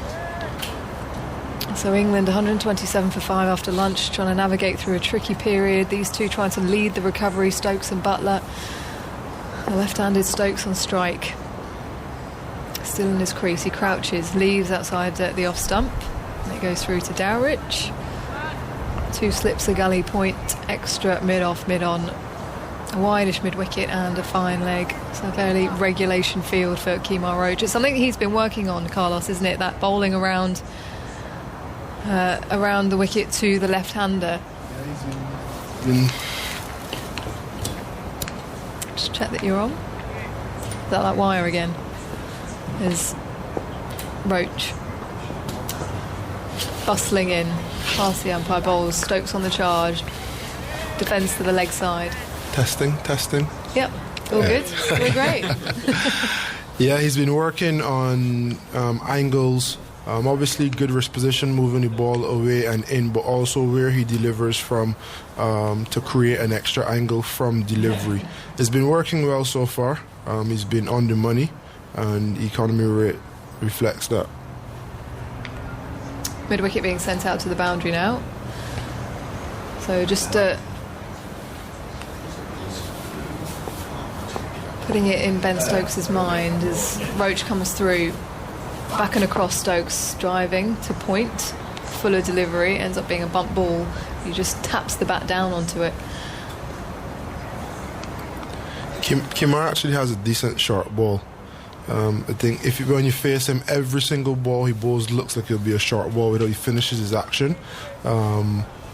So England 127 for 5 after lunch, trying to navigate through a tricky period. These two trying to lead the recovery, Stokes and Buttler. The left-handed Stokes on strike. Still in his crease, he crouches, leaves outside the off stump. And it goes through to Dowrich. 2 slips a gully point, extra mid-off, mid-on. A wideish mid-wicket and a fine leg. It's a fairly regulation field for Kemar Roach. It's something he's been working on, Carlos, isn't it? That bowling around the wicket to the left-hander. Just check that you're on. Is that wire again? Is Roach bustling in past the umpire, bowls. Stokes on the charge. Defends to the leg side. Testing. Yep, all good. We're great. Yeah, he's been working on angles. Obviously, good wrist position, moving the ball away and in, but also where he delivers from to create an extra angle from delivery. It's been working well so far. He's been on the money, and economy rate reflects that. Mid-wicket being sent out to the boundary now. So just putting it in Ben Stokes' mind as Roach comes through. Back and across Stokes, driving to point. Fuller delivery, ends up being a bump ball. He just taps the bat down onto it. Kemar actually has a decent short ball. I think when you face him, every single ball he bowls looks like it'll be a short ball without he finishes his action.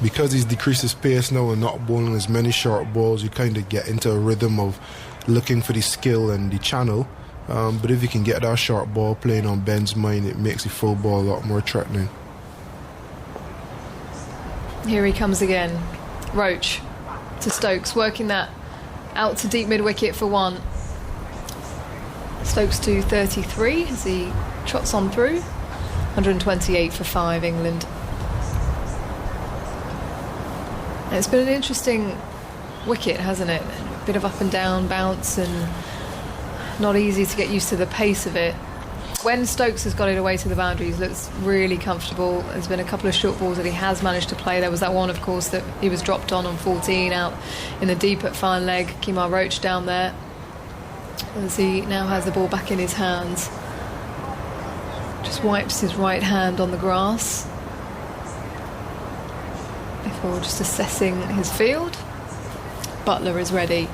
Because he's decreased his pace now and not bowling as many short balls, you kind of get into a rhythm of looking for the skill and the channel. But if you can get that short ball playing on Ben's mind, it makes the full ball a lot more threatening. Here he comes again. Roach to Stokes, working that out to deep mid-wicket for 1. Stokes to 33 as he trots on through. 128 for 5, England. It's been an interesting wicket, hasn't it? A bit of up and down bounce and not easy to get used to the pace of it. When Stokes has got it away to the boundaries, looks really comfortable. There's been a couple of short balls that he has managed to play. There was that one, of course, that he was dropped on 14 out in the deep at fine leg. Kemar Roach down there as he now has the ball back in his hands. Just wipes his right hand on the grass before just assessing his field. Buttler is ready.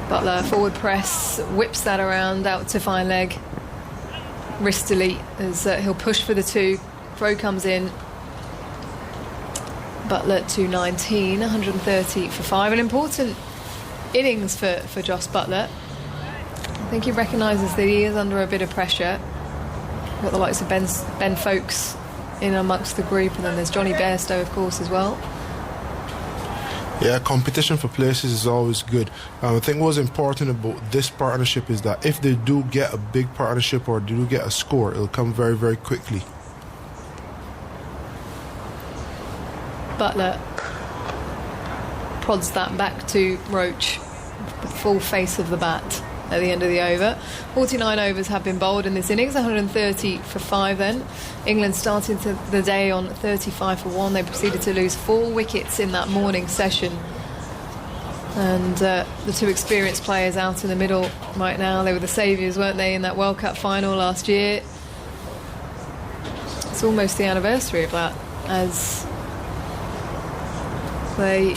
Buttler forward press, whips that around out to fine leg. Wrist delete as he'll push for the 2. Throw comes in. Buttler to 19, 130 for 5. An important innings for Jos Buttler. I think he recognises that he is under a bit of pressure. Got the likes of Ben Folkes in amongst the group, and then there's Johnny Bairstow, of course, as well. Yeah, competition for places is always good. I think what's important about this partnership is that if they do get a big partnership or they do get a score, it'll come very, very quickly. Buttler prods that back to Roach, the full face of the bat at the end of the over. 49 overs have been bowled in this innings, 130 for 5 then. England started the day on 35 for 1. They proceeded to lose 4 wickets in that morning session. And the 2 experienced players out in the middle right now, they were the saviours, weren't they, in that World Cup final last year. It's almost the anniversary of that, as they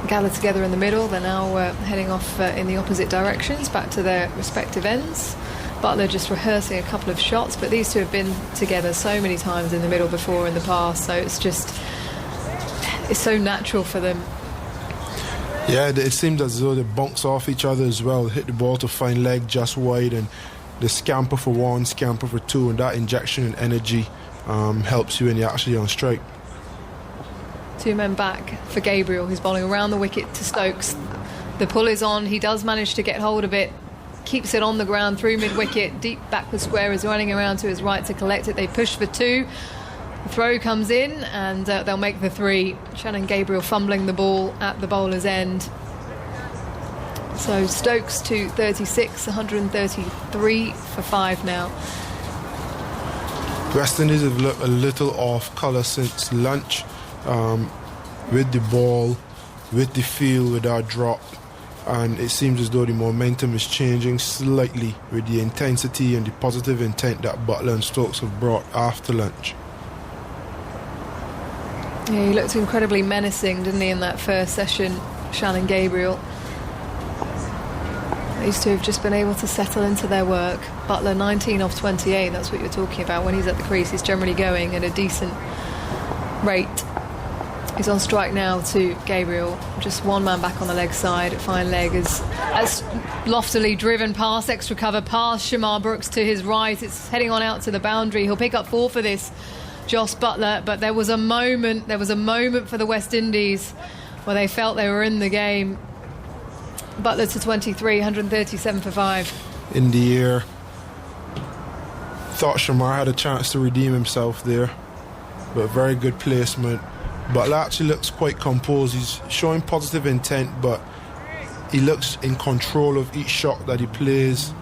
gather together in the middle. They're now heading off in the opposite directions, back to their respective ends. Buttler just rehearsing a couple of shots, but these two have been together so many times in the middle before in the past, so it's so natural for them. Yeah, it seemed as though they bounce off each other as well, hit the ball to fine leg just wide, and they scamper for 1, scamper for 2, and that injection in energy helps you when you're actually on strike. 2 men back for Gabriel, who's bowling around the wicket to Stokes. The pull is on. He does manage to get hold of it keeps it on the ground through mid-wicket. Deep backward square is running around to his right to collect it. They push for 2. The throw comes in and they'll make the 3. Shannon Gabriel fumbling the ball at the bowler's end. So Stokes to 36, 133 for 5 now. West Indies have looked a little off colour since lunch, with the ball, with the field, with our drop, and it seems as though the momentum is changing slightly with the intensity and the positive intent that Buttler and Stokes have brought after lunch. Yeah, he looked incredibly menacing, didn't he, in that first session, Shannon Gabriel. These two have just been able to settle into their work. Buttler 19 off 28, that's what you're talking about. When he's at the crease, he's generally going at a decent rate. He's on strike now to Gabriel. Just one man back on the leg side. Fine leg as loftily driven past, extra cover past Shamar Brooks to his right. It's heading on out to the boundary. He'll pick up 4 for this, Jos Buttler. But there was a moment for the West Indies where they felt they were in the game. Buttler to 23, 137 for 5. In the air. Thought Shamar had a chance to redeem himself there, but very good placement. Butler actually looks quite composed. He's showing positive intent, but he looks in control of each shot that he plays.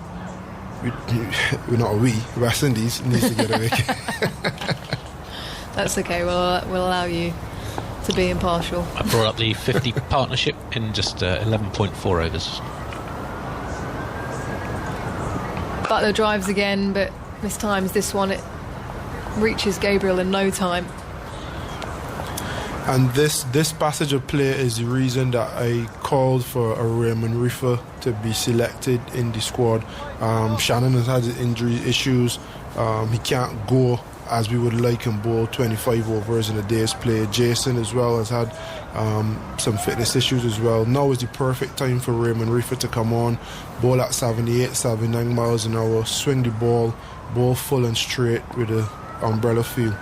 West Indies needs to get a wicket. That's okay, we'll allow you to be impartial. I brought up the 50 partnership in just 11.4 overs. Buttler drives again, but mistimes this one. It reaches Gabriel in no time. And this passage of play is the reason that I called for a Raymond Reefer to be selected in the squad. Shannon has had injury issues. He can't go as we would like him bowl 25 overs in a day's play. Jason as well has had some fitness issues as well. Now is the perfect time for Raymond Reefer to come on, bowl at 78, 79 miles an hour, swing the ball full and straight with an umbrella feel.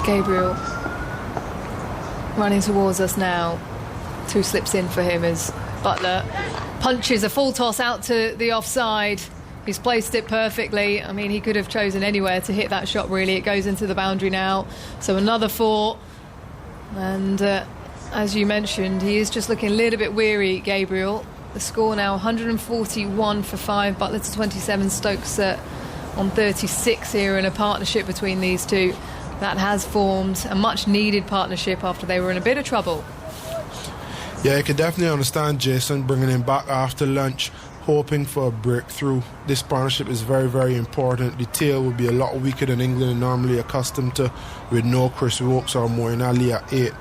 Gabriel running towards us now. 2 slips in for him as Buttler punches a full toss out to the offside. He's placed it perfectly. I mean, he could have chosen anywhere to hit that shot, really. It goes into the boundary now. So another 4. And as you mentioned, he is just looking a little bit weary, Gabriel. The score now 141 for 5. Buttler to 27. Stokes on 36 here in a partnership between these two. That has formed a much-needed partnership after they were in a bit of trouble. Yeah, I could definitely understand Jason bringing him back after lunch, hoping for a breakthrough. This partnership is very, very important. The tail will be a lot weaker than England are normally accustomed to, with no Chris Woakes or Moeen Ali at 8.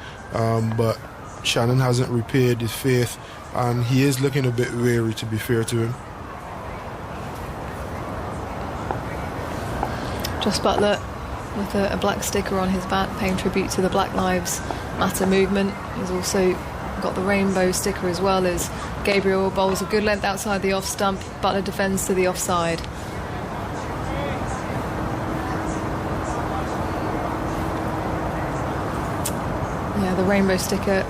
But Shannon hasn't repaid his faith, and he is looking a bit weary, to be fair to him. Jos Buttler with a black sticker on his bat, paying tribute to the Black Lives Matter movement. He's also got the rainbow sticker as well, as Gabriel bowls a good length outside the off stump. Buttler defends to the offside. Yeah, the rainbow sticker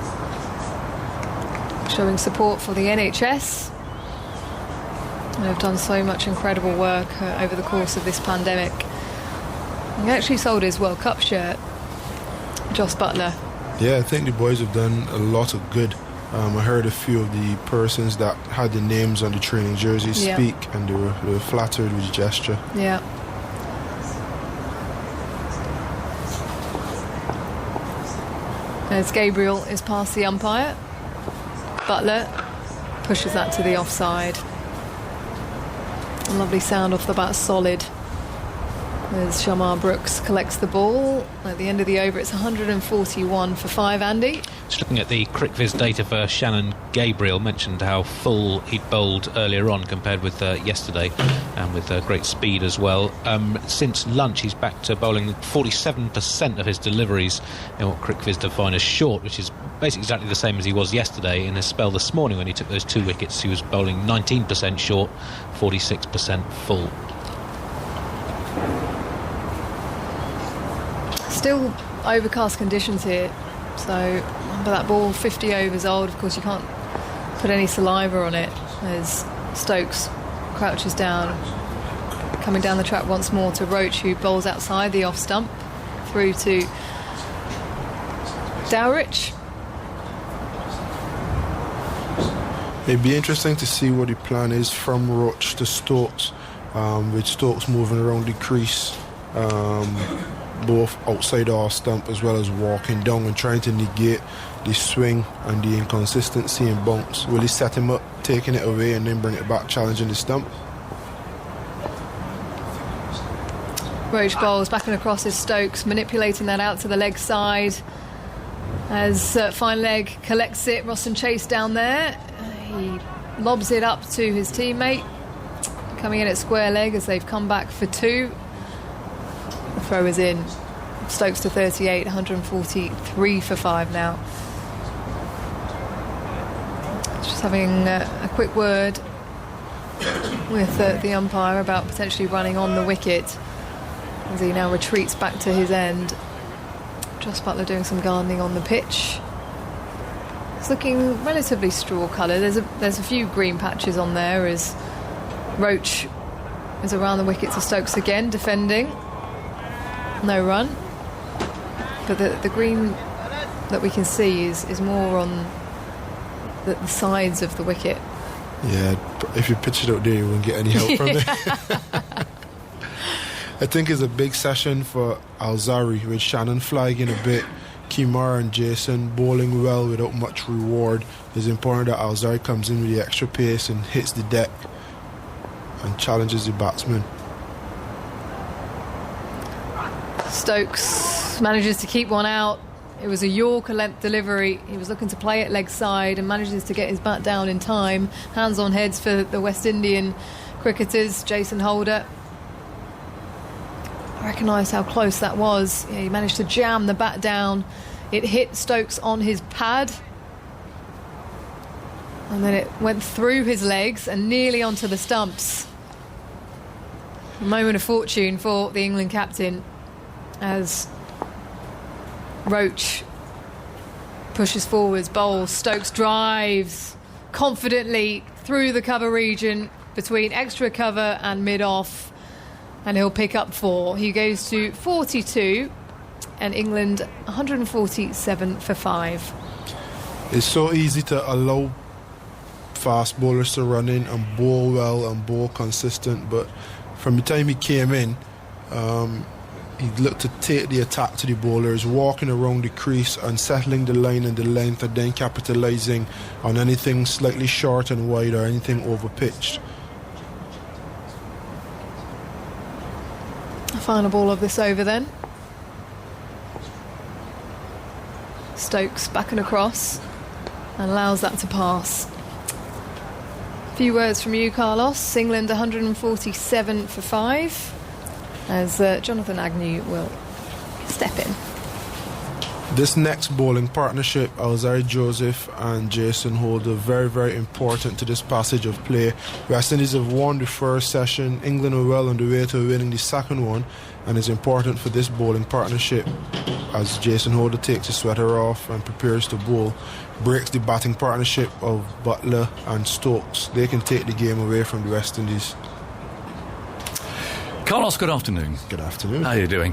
showing support for the NHS. They've done so much incredible work over the course of this pandemic. He actually sold his World Cup shirt, Jos Buttler. Yeah, I think the boys have done a lot of good. I heard a few of the persons that had the names on the training jerseys speak, and they were flattered with the gesture. Yeah. As Gabriel is past the umpire, Buttler pushes that to the offside. A lovely sound off the bat, solid. As Shamar Brooks collects the ball. At the end of the over, it's 141 for 5, Andy. Just looking at the CricViz data for Shannon Gabriel, mentioned how full he'd bowled earlier on compared with yesterday, and with great speed as well. Since lunch, he's back to bowling 47% of his deliveries in what CricViz define as short, which is basically exactly the same as he was yesterday. In his spell this morning when he took those 2 wickets, he was bowling 19% short, 46% full. Still overcast conditions here, so remember that ball 50 overs old. Of course you can't put any saliva on it as Stokes crouches down, coming down the track once more to Roach, who bowls outside the off stump through to Dowrich. It'd be interesting to see what the plan is from Roach to Stokes, with Stokes moving around the crease, both outside our stump as well as walking down and trying to negate the swing and the inconsistency in bounce. Will he set him up, taking it away and then bring it back, challenging the stump? Roach bowls back and across his Stokes, manipulating that out to the leg side as fine leg collects it. Roston Chase down there. He lobs it up to his teammate, coming in at square leg as they've come back for 2. The throw is in. Stokes to 38, 143 for 5 now. Just having a quick word with the umpire about potentially running on the wicket as he now retreats back to his end. Joss Buttler doing some gardening on the pitch. It's looking relatively straw coloured. There's a few green patches on there as Roach is around the wicket to Stokes again, defending. No run. But the green that we can see is more on the sides of the wicket. Yeah, if you pitch it out there, you won't get any help from it. I think it's a big session for Alzari, with Shannon flagging a bit, Kimar and Jason bowling well without much reward. It's important that Alzari comes in with the extra pace and hits the deck and challenges the batsman. Stokes manages to keep one out. It was a Yorker length delivery. He was looking to play it leg side and manages to get his bat down in time. Hands on heads for the West Indian cricketers. Jason Holder. I recognise how close that was. Yeah, he managed to jam the bat down. It hit Stokes on his pad. And then it went through his legs and nearly onto the stumps. A moment of fortune for the England captain as Roach pushes forwards, bowls. Stokes drives confidently through the cover region between extra cover and mid-off, and he'll pick up 4. He goes to 42 and England 147 for 5. It's so easy to allow fast bowlers to run in and bowl well and bowl consistent, but from the time he came in, he looked to take the attack to the bowlers, walking around the crease and settling the line and the length, and then capitalising on anything slightly short and wide or anything over pitched. The final ball of this over then. Stokes back and across and allows that to pass. A few words from you, Carlos. England 147 for 5 as Jonathan Agnew will step in. This next bowling partnership, Alzari Joseph and Jason Holder, very, very important to this passage of play. West Indies have won the first session. England are well on the way to winning the second one, and it's important for this bowling partnership as Jason Holder takes his sweater off and prepares to bowl. Breaks the batting partnership of Buttler and Stokes. They can take the game away from the West Indies. Carlos, good afternoon. Good afternoon. How are you doing?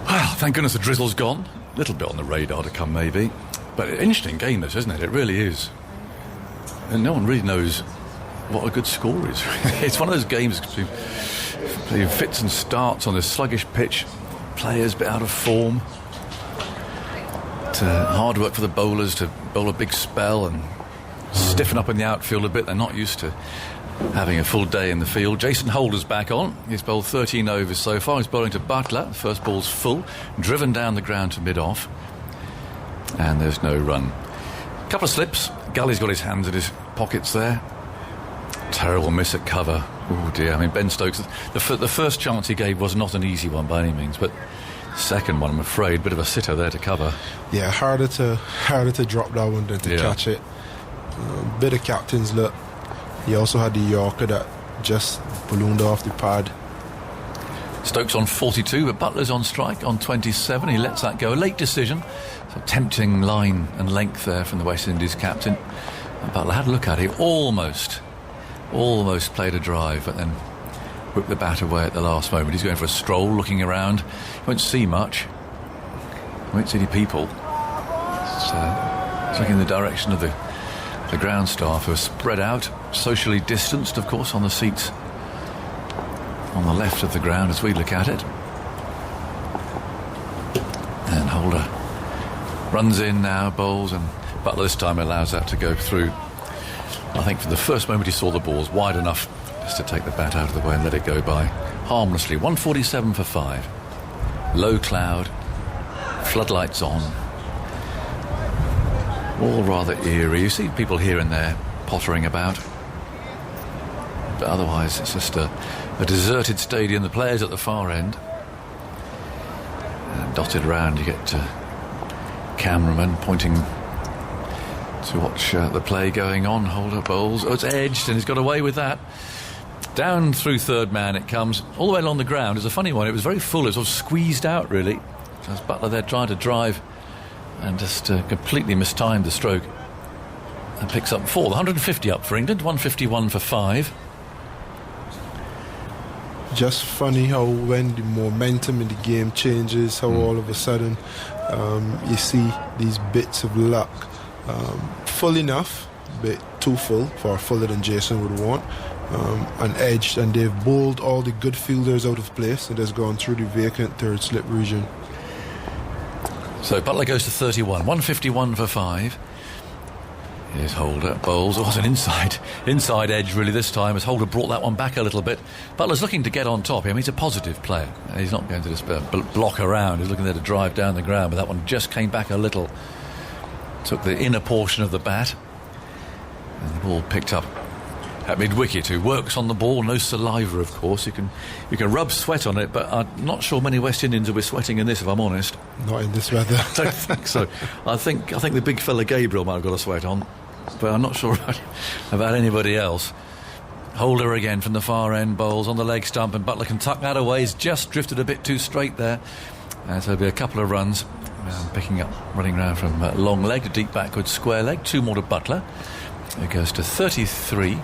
Well, thank goodness the drizzle's gone. A little bit on the radar to come, maybe. But an interesting game, this, isn't it? It really is. And no one really knows what a good score is. It's one of those games between fits and starts on this sluggish pitch. Players a bit out of form. Hard work for the bowlers to bowl a big spell and stiffen up in the outfield a bit. They're not used to having a full day in the field. Jason Holder's back on. He's bowled 13 overs so far. He's bowling to Buttler. First ball's full, driven down the ground to mid-off. And there's no run. Couple of slips. Gully's got his hands in his pockets there. Terrible miss at cover. Oh dear. I mean, Ben Stokes, the first chance he gave was not an easy one by any means, but second one, I'm afraid, bit of a sitter there to cover. Yeah, harder to drop that one than to catch it. Bit of captain's luck. He also had the Yorker that just ballooned off the pad. Stokes on 42, but Butler's on strike on 27. He lets that go. A late decision. So tempting line and length there from the West Indies captain. And Butler had a look at it, almost played a drive, but then whipped the bat away at the last moment. He's going for a stroll, looking around. He won't see much. He won't see any people. He's looking in the direction of the ground staff, who are spread out, socially distanced, of course, on the seats on the left of the ground as we look at it. And Holder runs in now, bowls, and Butler this time allows that to go through. I think for the first moment he saw the balls wide enough just to take the bat out of the way and let it go by harmlessly. 147 for 5. Low cloud, floodlights on. All rather eerie. You see people here and there pottering about. But otherwise it's just a deserted stadium. The players at the far end. And dotted around you get cameramen pointing to watch the play going on. Holder bowls. Oh, it's edged, and he's got away with that. Down through third man it comes. All the way along the ground. It's a funny one. It was very full. It was sort of squeezed out, really. As Butler there trying to drive and just completely mistimed the stroke. And picks up 4. 150 up for England. 151 for 5. Just funny how when the momentum in the game changes, how all of a sudden you see these bits of luck. Full enough, but too full, far fuller than Jason would want, and edged, and they've bowled all the good fielders out of place and has gone through the vacant third slip region. So Butler goes to 31, 151 for 5. Here's Holder, bowls. Oh, it's an inside edge really this time, as Holder brought that one back a little bit. Butler's looking to get on top. I mean, he's a positive player. He's not going to just block around. He's looking there to drive down the ground, but that one just came back a little. Took the inner portion of the bat, and the ball picked up at mid-wicket. Who works on the ball, no saliva, of course. You can rub sweat on it, but I'm not sure many West Indians will be sweating in this, if I'm honest. Not in this weather. I don't think so. I think the big fella Gabriel might have got a sweat on, but I'm not sure about anybody else. Holder again from the far end, bowls on the leg stump, and Butler can tuck that away. He's just drifted a bit too straight there, and so there'll be a couple of runs. Picking up, running around from long leg to deep backward square leg. 2 more to Butler. It goes to 33.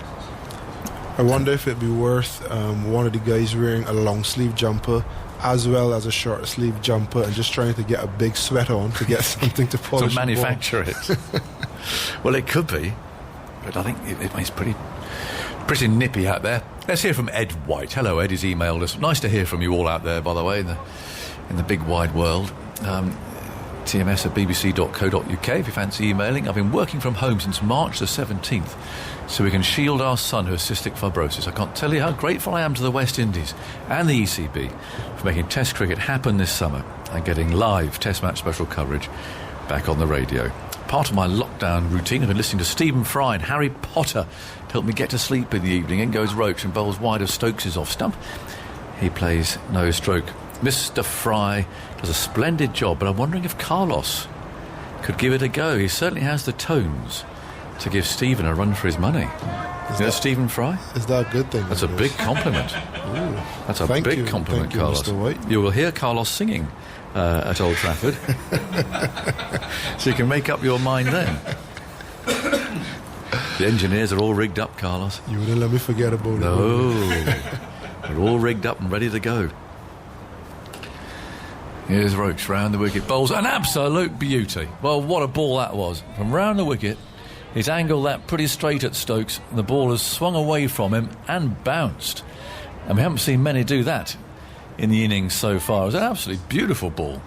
I wonder if it'd be worth one of the guys wearing a long sleeve jumper as well as a short sleeve jumper and just trying to get a big sweat on to get something to polish to manufacture it. Well, it could be, but I think it's pretty nippy out there. Let's hear from Ed White. Hello, Ed. He's emailed us. Nice to hear from you all out there, by the way, in the big wide world. TMS@bbc.co.uk if you fancy emailing. I've been working from home since March the 17th so we can shield our son who has cystic fibrosis. I can't tell you how grateful I am to the West Indies and the ECB for making Test cricket happen this summer and getting live Test match special coverage back on the radio. Part of my lockdown routine, I've been listening to Stephen Fry and Harry Potter to help me get to sleep in the evening. In goes Roach and bowls wide of Stokes' off stump. He plays no stroke. Mr. Fry does a splendid job, but I'm wondering if Carlos could give it a go. He certainly has the tones to give Stephen a run for his money. You know Stephen Fry? Is that a good thing? That's a big compliment. Ooh. That's a big compliment, Carlos. Mr. White. You will hear Carlos singing at Old Trafford. So you can make up your mind then. The engineers are all rigged up, Carlos. You wouldn't let me forget about it. No. They're all rigged up and ready to go. Here's Roach round the wicket, bowls an absolute beauty. Well, what a ball that was. From round the wicket, he's angled that pretty straight at Stokes, and the ball has swung away from him and bounced. And we haven't seen many do that in the innings so far. It was an absolutely beautiful ball.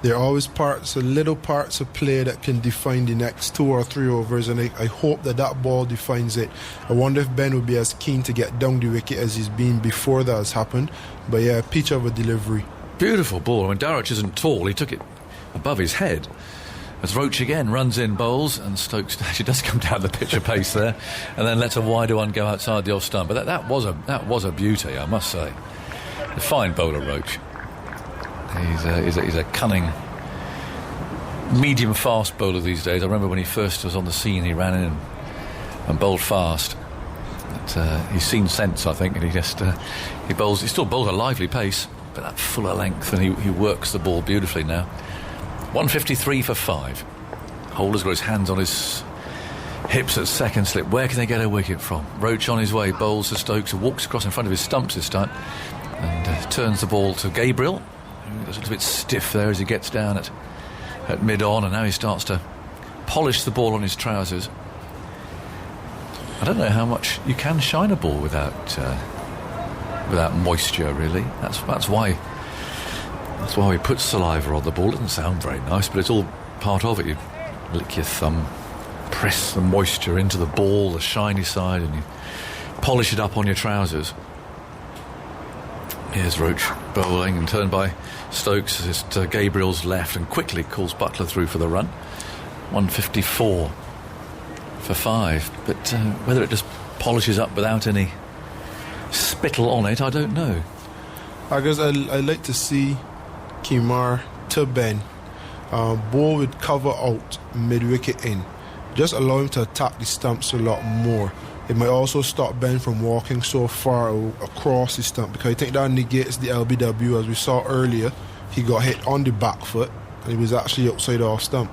There are always little parts of play that can define the next 2 or 3 overs, and I hope that ball defines it. I wonder if Ben will be as keen to get down the wicket as he's been before that has happened. But yeah, pitch of a delivery. Beautiful ball. I mean, Darrach isn't tall. He took it above his head. As Roach again runs in, bowls, and Stokes actually does come down the pitch of pace there, and then lets a wider one go outside the off stump. But that was a beauty, I must say. A fine bowler, Roach. He's a cunning, medium fast bowler these days. I remember when he first was on the scene, he ran in and bowled fast. But he's seen sense, I think, and he still bowls a lively pace. But that fuller length, and he works the ball beautifully now. 153 for 5. Holder's got his hands on his Hips at second slip. Where can they get a wicket from? Roach on his way, bowls to Stokes, who walks across in front of his stumps this time, and turns the ball to Gabriel, who looks a little bit stiff there as he gets down at mid-on, and now he starts to polish the ball on his trousers. I don't know how much you can shine a ball without moisture, really. That's why we put saliva on the ball. It doesn't sound very nice, but it's all part of it. You lick your thumb, press the moisture into the ball, the shiny side, and you polish it up on your trousers. Here's Roach bowling and turned by Stokes as to Gabriel's left and quickly calls Butler through for the run. 154 for 5, but whether it just polishes up without any spittle on it, I don't know. I guess I'd like to see Kimar to Ben. Ball would cover out mid-wicket in. Just allow him to attack the stumps a lot more. It might also stop Ben from walking so far across the stump, because I think that negates the LBW. As we saw earlier, he got hit on the back foot and he was actually outside off stump.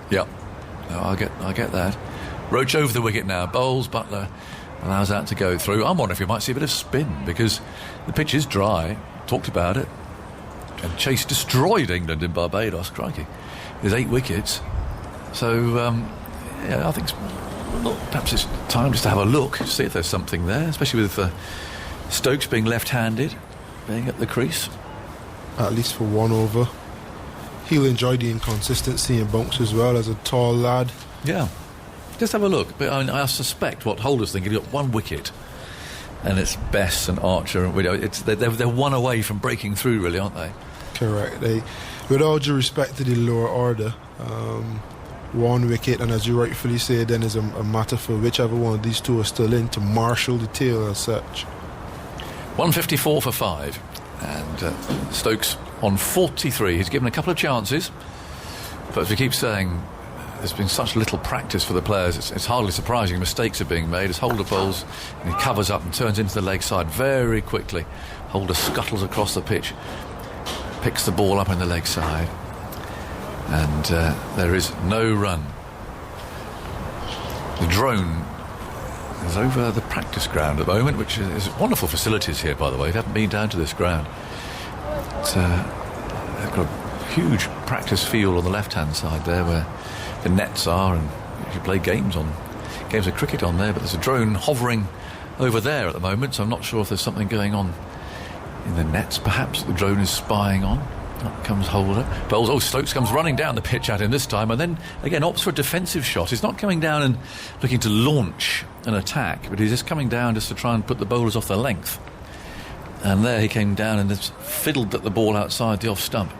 Yeah, no, I get that. Roach over the wicket now, bowls, Butler allows that to go through. I'm wondering if we might see a bit of spin, because the pitch is dry, talked about it, and Chase destroyed England in Barbados, crikey. There's 8 wickets. So, yeah, I think perhaps it's time just to have a look, see if there's something there, especially with Stokes being left-handed, being at the crease. At least for 1 over. He'll enjoy the inconsistency and bunks as well as a tall lad. Yeah. Just have a look. But I suspect what Holder's thinking, he's got 1 wicket, and it's Bess and Archer, and they're 1 away from breaking through, really, aren't they? Correct. With all due respect to the lower order, 1 wicket, and as you rightfully say, then is a matter for whichever one of these two are still in to marshal the tail as such. 154 for 5, and Stokes on 43. He's given a couple of chances, but as we keep saying, there's been such little practice for the players. It's hardly surprising mistakes are being made as Holder bowls and he covers up and turns into the leg side very quickly. Holder scuttles across the pitch, picks the ball up in the leg side, and there is no run. The drone is over the practice ground at the moment, which is wonderful facilities here, by the way. If you haven't been down to this ground, they've got a huge practice field on the left-hand side there where the nets are, and you play games of cricket on there, but there's a drone hovering over there at the moment, so I'm not sure if there's something going on in the nets perhaps that the drone is spying on. Up comes Holder. But Stokes comes running down the pitch at him this time, and then again opts for a defensive shot. He's not coming down and looking to launch an attack, but he's just coming down just to try and put the bowlers off their length. And there he came down and just fiddled at the ball outside the off stump.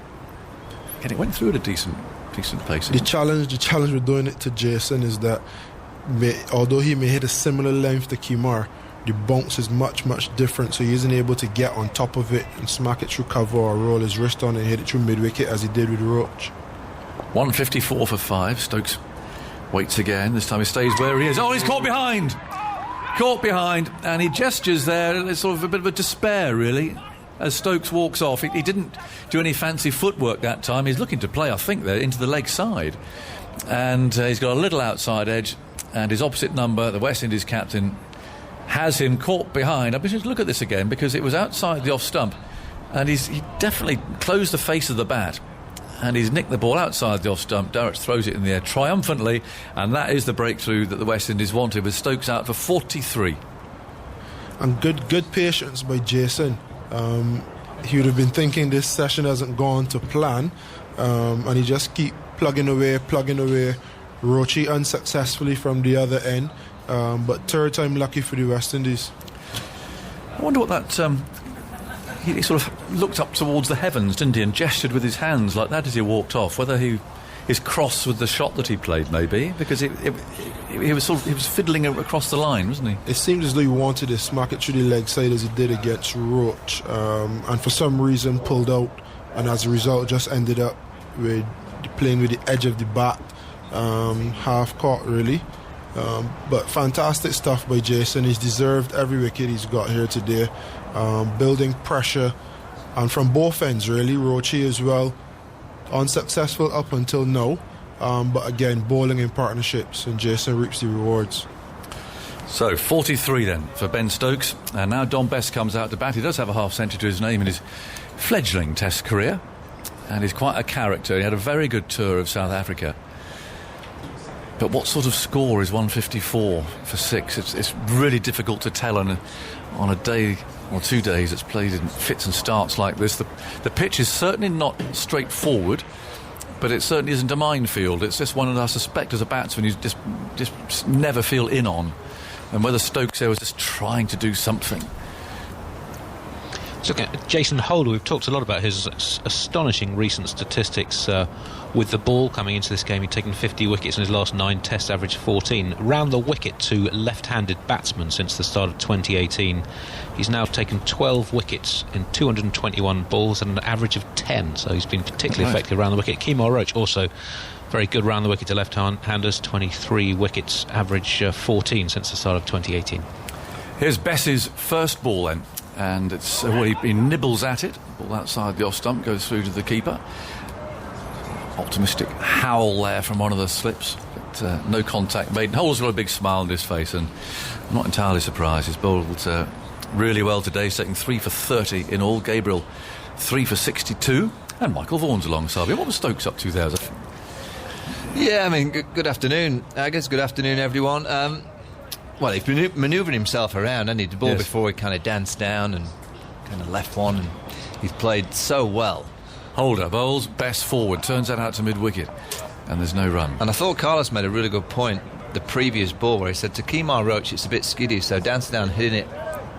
And it went through at a decent pace. The challenge with doing it to Jason is that although he may hit a similar length to Kimar, the bounce is much different, so he isn't able to get on top of it and smack it through cover or roll his wrist on and hit it through mid-wicket as he did with Roach. 154 for 5. Stokes waits again. This time he stays where he is. Oh, he's caught behind, and he gestures there. It's sort of a bit of a despair, really, as Stokes walks off. He didn't do any fancy footwork that time. He's looking to play, I think, there into the leg side, and he's got a little outside edge, and his opposite number, the West Indies captain, has him caught behind. I wish you'd look at this again, because it was outside the off stump, and he definitely closed the face of the bat, and he's nicked the ball outside the off stump. Durrett throws it in the air triumphantly, and that is the breakthrough that the West Indies wanted, with Stokes out for 43. And good patience by Jason. He would have been thinking this session hasn't gone to plan, and he just keep plugging away. Roachy unsuccessfully from the other end, but third time lucky for the West Indies. I wonder what that... He sort of looked up towards the heavens, didn't he, and gestured with his hands like that as he walked off. Whether he is cross with the shot that he played, maybe, because he was fiddling across the line, wasn't he? It seemed as though he wanted to smack it through the leg side as he did against Roach, and for some reason pulled out, and as a result just ended up with playing with the edge of the bat, half caught really. But fantastic stuff by Jason. He's deserved every wicket he's got here today, building pressure, and from both ends really. Roachy as well, unsuccessful up until now, but again, bowling in partnerships, and Jason reaps the rewards. So 43 then for Ben Stokes, and now Don Best comes out to bat. He does have a half century to his name in his fledgling Test career, and he's quite a character. He had a very good tour of South Africa. But what sort of score is 154 for 6? It's really difficult to tell on a day or 2 days it's played in fits and starts like this. The pitch is certainly not straightforward, but it certainly isn't a minefield. It's just one that I suspect as a batsman you just never feel in on. And whether Stokes there was just trying to do something. Look at Jason Holder. We've talked a lot about his astonishing recent statistics with the ball coming into this game. He'd taken 50 wickets in his last 9 tests, average 14. Round the wicket to left-handed batsmen since the start of 2018. He's now taken 12 wickets in 221 balls and an average of 10, so he's been particularly effective around the wicket. Kemar Roach also very good round the wicket to left-handers, 23 wickets, average 14 since the start of 2018. Here's Bess's first ball then. And it's he nibbles at it. Ball outside the off stump goes through to the keeper. Optimistic howl there from one of the slips, but no contact made. Holder's got a big smile on his face, and I'm not entirely surprised. He's bowled really well today. He's taken 3 for 30 in all. Gabriel 3 for 62, and Michael Vaughan's alongside him. What was Stokes up to there? Yeah, I mean, good afternoon. I guess good afternoon, everyone. Well, he's manoeuvred himself around, and the ball before he kind of danced down and kind of left one, and he's played so well. Holder bowls Best forward, turns that out to mid-wicket, and there's no run. And I thought Carlos made a really good point the previous ball where he said to Kemar Roach it's a bit skiddy, so dancing down, hitting it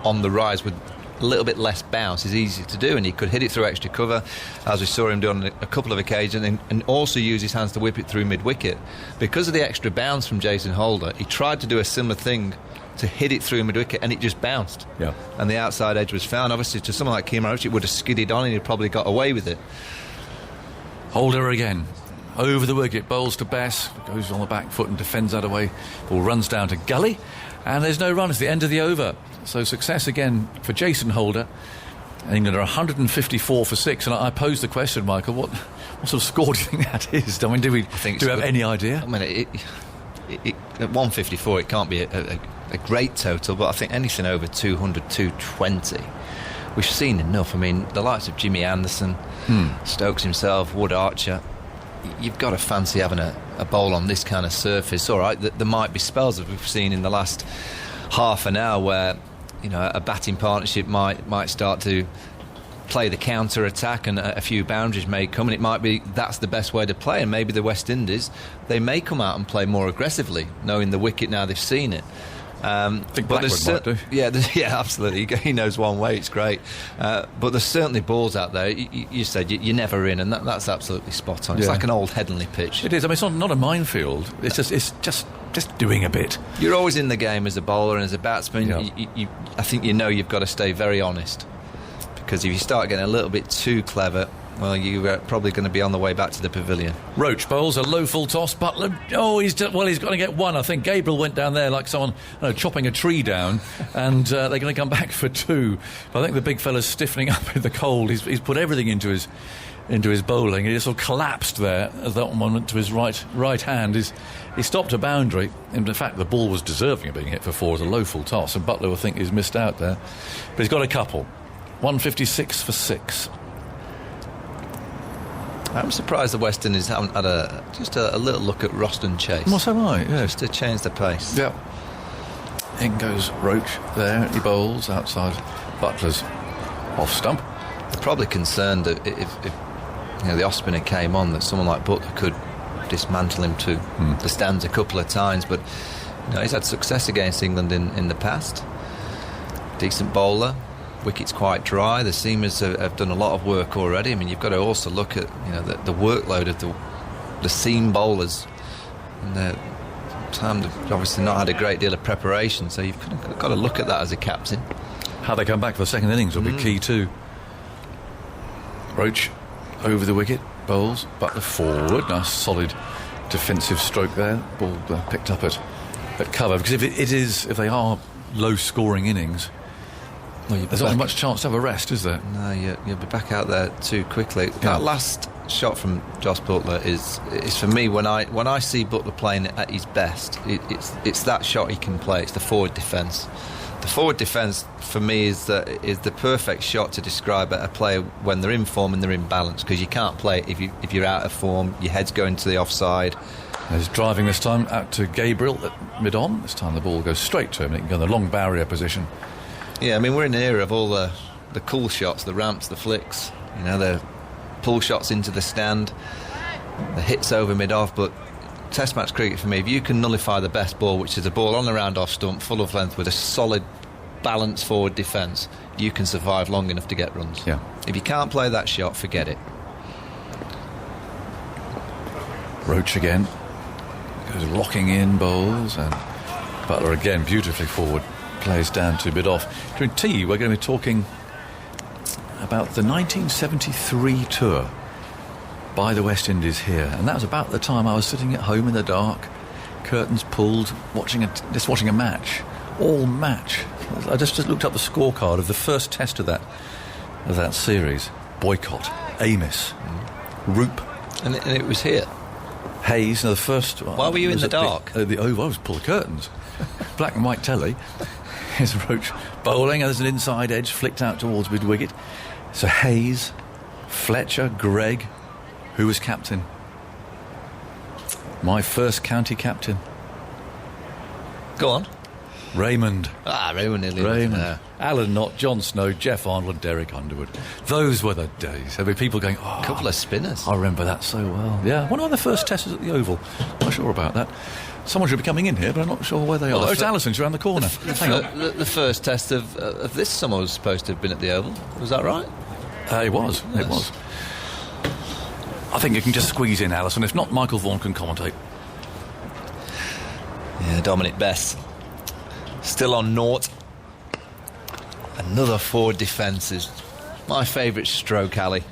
on the rise with a little bit less bounce is easy to do, and he could hit it through extra cover, as we saw him do on a couple of occasions, and also use his hands to whip it through mid-wicket. Because of the extra bounce from Jason Holder, he tried to do a similar thing to hit it through mid-wicket, and it just bounced. Yeah. And the outside edge was found. Obviously, to someone like Kemar Roach, it would have skidded on, and he'd probably got away with it. Holder again. Over the wicket, bowls to Bess, goes on the back foot and defends that away. Ball runs down to Gully, and there's no run. It's the end of the over. So success again for Jason Holder. England are 154 for 6, and I posed the question, Michael, what sort of score do you think that is? I mean, do we have any idea? I mean, at 154, it can't be a great total, but I think anything over 200, 220, we've seen enough. I mean, the likes of Jimmy Anderson, Stokes himself, Wood Archer, you've got to fancy having a bowl on this kind of surface. All right, there might be spells that we've seen in the last half an hour where, you know, a batting partnership might start to play the counter attack, and a few boundaries may come, and it might be that's the best way to play. And maybe the West Indies, they may come out and play more aggressively, knowing the wicket now they've seen it. I think Blackwood might do. Yeah, absolutely. He knows one way. It's great, but there's certainly balls out there. You said you're never in, and that's absolutely spot on. It's like an old Headingley pitch. It is. I mean, it's not a minefield. It's just doing a bit. You're always in the game as a bowler and as a batsman. Yeah. I think you've got to stay very honest, because if you start getting a little bit too clever, well, you're probably going to be on the way back to the pavilion. Roach bowls a low full toss. Butler, he's got to get one. I think Gabriel went down there like someone chopping a tree down, and they're going to come back for 2. But I think the big fella's stiffening up in the cold. He's put everything into his bowling. He sort of collapsed there as that one went to his right hand. He stopped a boundary. In fact, the ball was deserving of being hit for 4 as a low full toss, and Butler will think he's missed out there. But he's got a couple. 156 for 6. I'm surprised the West Indies haven't had a little look at Roston Chase. Well, so am I, yeah. Just to change the pace. Yeah. In goes Roach there. He bowls outside Butler's off stump. They're probably concerned that if the off spinner came on, that someone like Butler could dismantle him to the stands a couple of times. But he's had success against England in the past. Decent bowler. Wicket's quite dry. The seamers have done a lot of work already. I mean, you've got to also look at the workload of the seam bowlers, and they've obviously not had a great deal of preparation. So you've got to look at that as a captain. How they come back for the second innings will be key too. Roach over the wicket, bowls Butler forward. Nice solid defensive stroke there. Ball picked up at cover, because if they are low scoring innings, there's not much chance to have a rest, is there? No, you'll be back out there too quickly. Yeah. That last shot from Joss Butler is for me, when I see Butler playing at his best, it's that shot he can play. It's the forward defence. The forward defence for me is the perfect shot to describe a player when they're in form and they're in balance, because you can't play it if you're out of form. Your head's going to the offside. He's driving this time out to Gabriel at mid-on. This time the ball goes straight to him. It can go in the long barrier position. Yeah, I mean, we're in an era of all the cool shots, the ramps, the flicks, you know, the pull shots into the stand, the hits over mid-off. But Test match cricket for me, if you can nullify the best ball, which is a ball on the round-off stump, full of length with a solid, balanced forward defence, you can survive long enough to get runs. Yeah. If you can't play that shot, forget it. Roach again goes locking in bowls, and Butler again beautifully forward, plays down to mid-off. During tea, we're going to be talking about the 1973 tour by the West Indies here, and that was about the time I was sitting at home in the dark, curtains pulled, watching a match, all match. I just looked up the scorecard of the first test of that series. Boycott, Amos, Roop, And it was here. Hayes. The first. Why were you in the dark? The Oval. I was pull the curtains. Black and white telly. Here's Roach bowling. There's an inside edge flicked out towards mid wicket. So Hayes, Fletcher, Gregg. Who was captain? My first county captain. Go on. Raymond. Raymond nearly. Raymond. Yeah. Alan Knott, John Snow, Jeff Arnold and Derek Underwood. Those were the days. There'll be people going, A couple of spinners. I remember that so well. Yeah, one of the first tests at the Oval. Not sure about that. Someone should be coming in here, but I'm not sure where they are. It's Allison's around the corner. Hang on. The first test of this summer was supposed to have been at the Oval. Was that right? It was. Yes. It was. I think you can just squeeze in Allison. If not, Michael Vaughan can commentate. Yeah, Dominic Bess. Still on naught. Another forward defence is my favourite stroke, Ali.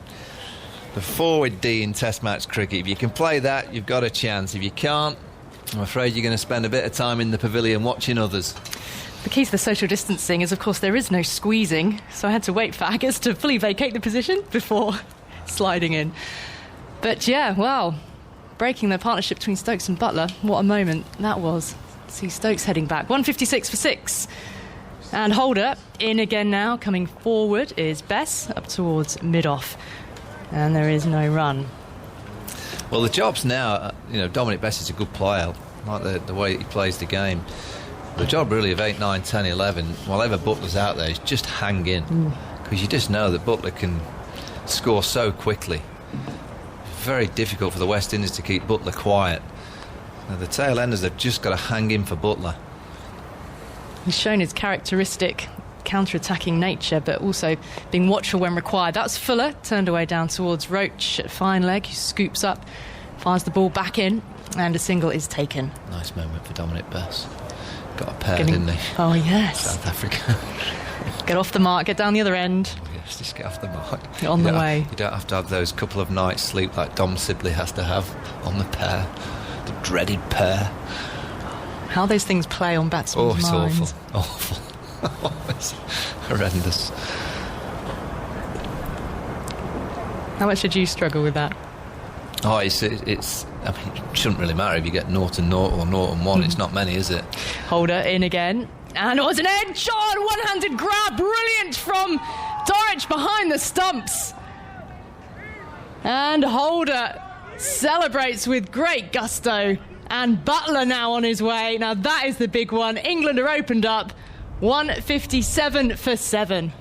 The forward D in Test match cricket. If you can play that, you've got a chance. If you can't, I'm afraid you're going to spend a bit of time in the pavilion watching others. The key to the social distancing is, of course, there is no squeezing, so I had to wait for Agus to fully vacate the position before sliding in. But yeah, well, breaking the partnership between Stokes and Butler, what a moment that was. See Stokes heading back, 156 for 6. And Holder in again now, coming forward is Bess, up towards mid-off. And there is no run. Well, the job's now, Dominic Bess is a good player, like the way he plays the game. The job really of 8, 9, 10, 11, while Butler's out there, is just hang in. Because you just know that Butler can score so quickly. Very difficult for the West Indies to keep Butler quiet. Now, the tail enders have just got to hang in for Butler. He's shown his characteristic counter-attacking nature, but also being watchful when required. That's Fuller, turned away down towards Roach at fine leg, who scoops up, fires the ball back in, and a single is taken. Nice moment for Dominic Bess. Got a pair, didn't he? Oh, yes. South Africa. Get off the mark, get down the other end. Yes, just get off the mark. On the way. You don't have to have those couple of nights sleep like Dom Sibley has to have on the pair. The dreaded pair. How those things play on batsmen's minds. Awful. It's horrendous. How much did you struggle with that? Oh, it's. I mean, it shouldn't really matter if you get 0 and 0 or 0 and 1. It's not many, is it? Holder in again. And it was an edge on, one-handed grab. Brilliant from Dorich behind the stumps. And Holder celebrates with great gusto. And Butler now on his way. Now that is the big one. England are opened up. 157 for 7.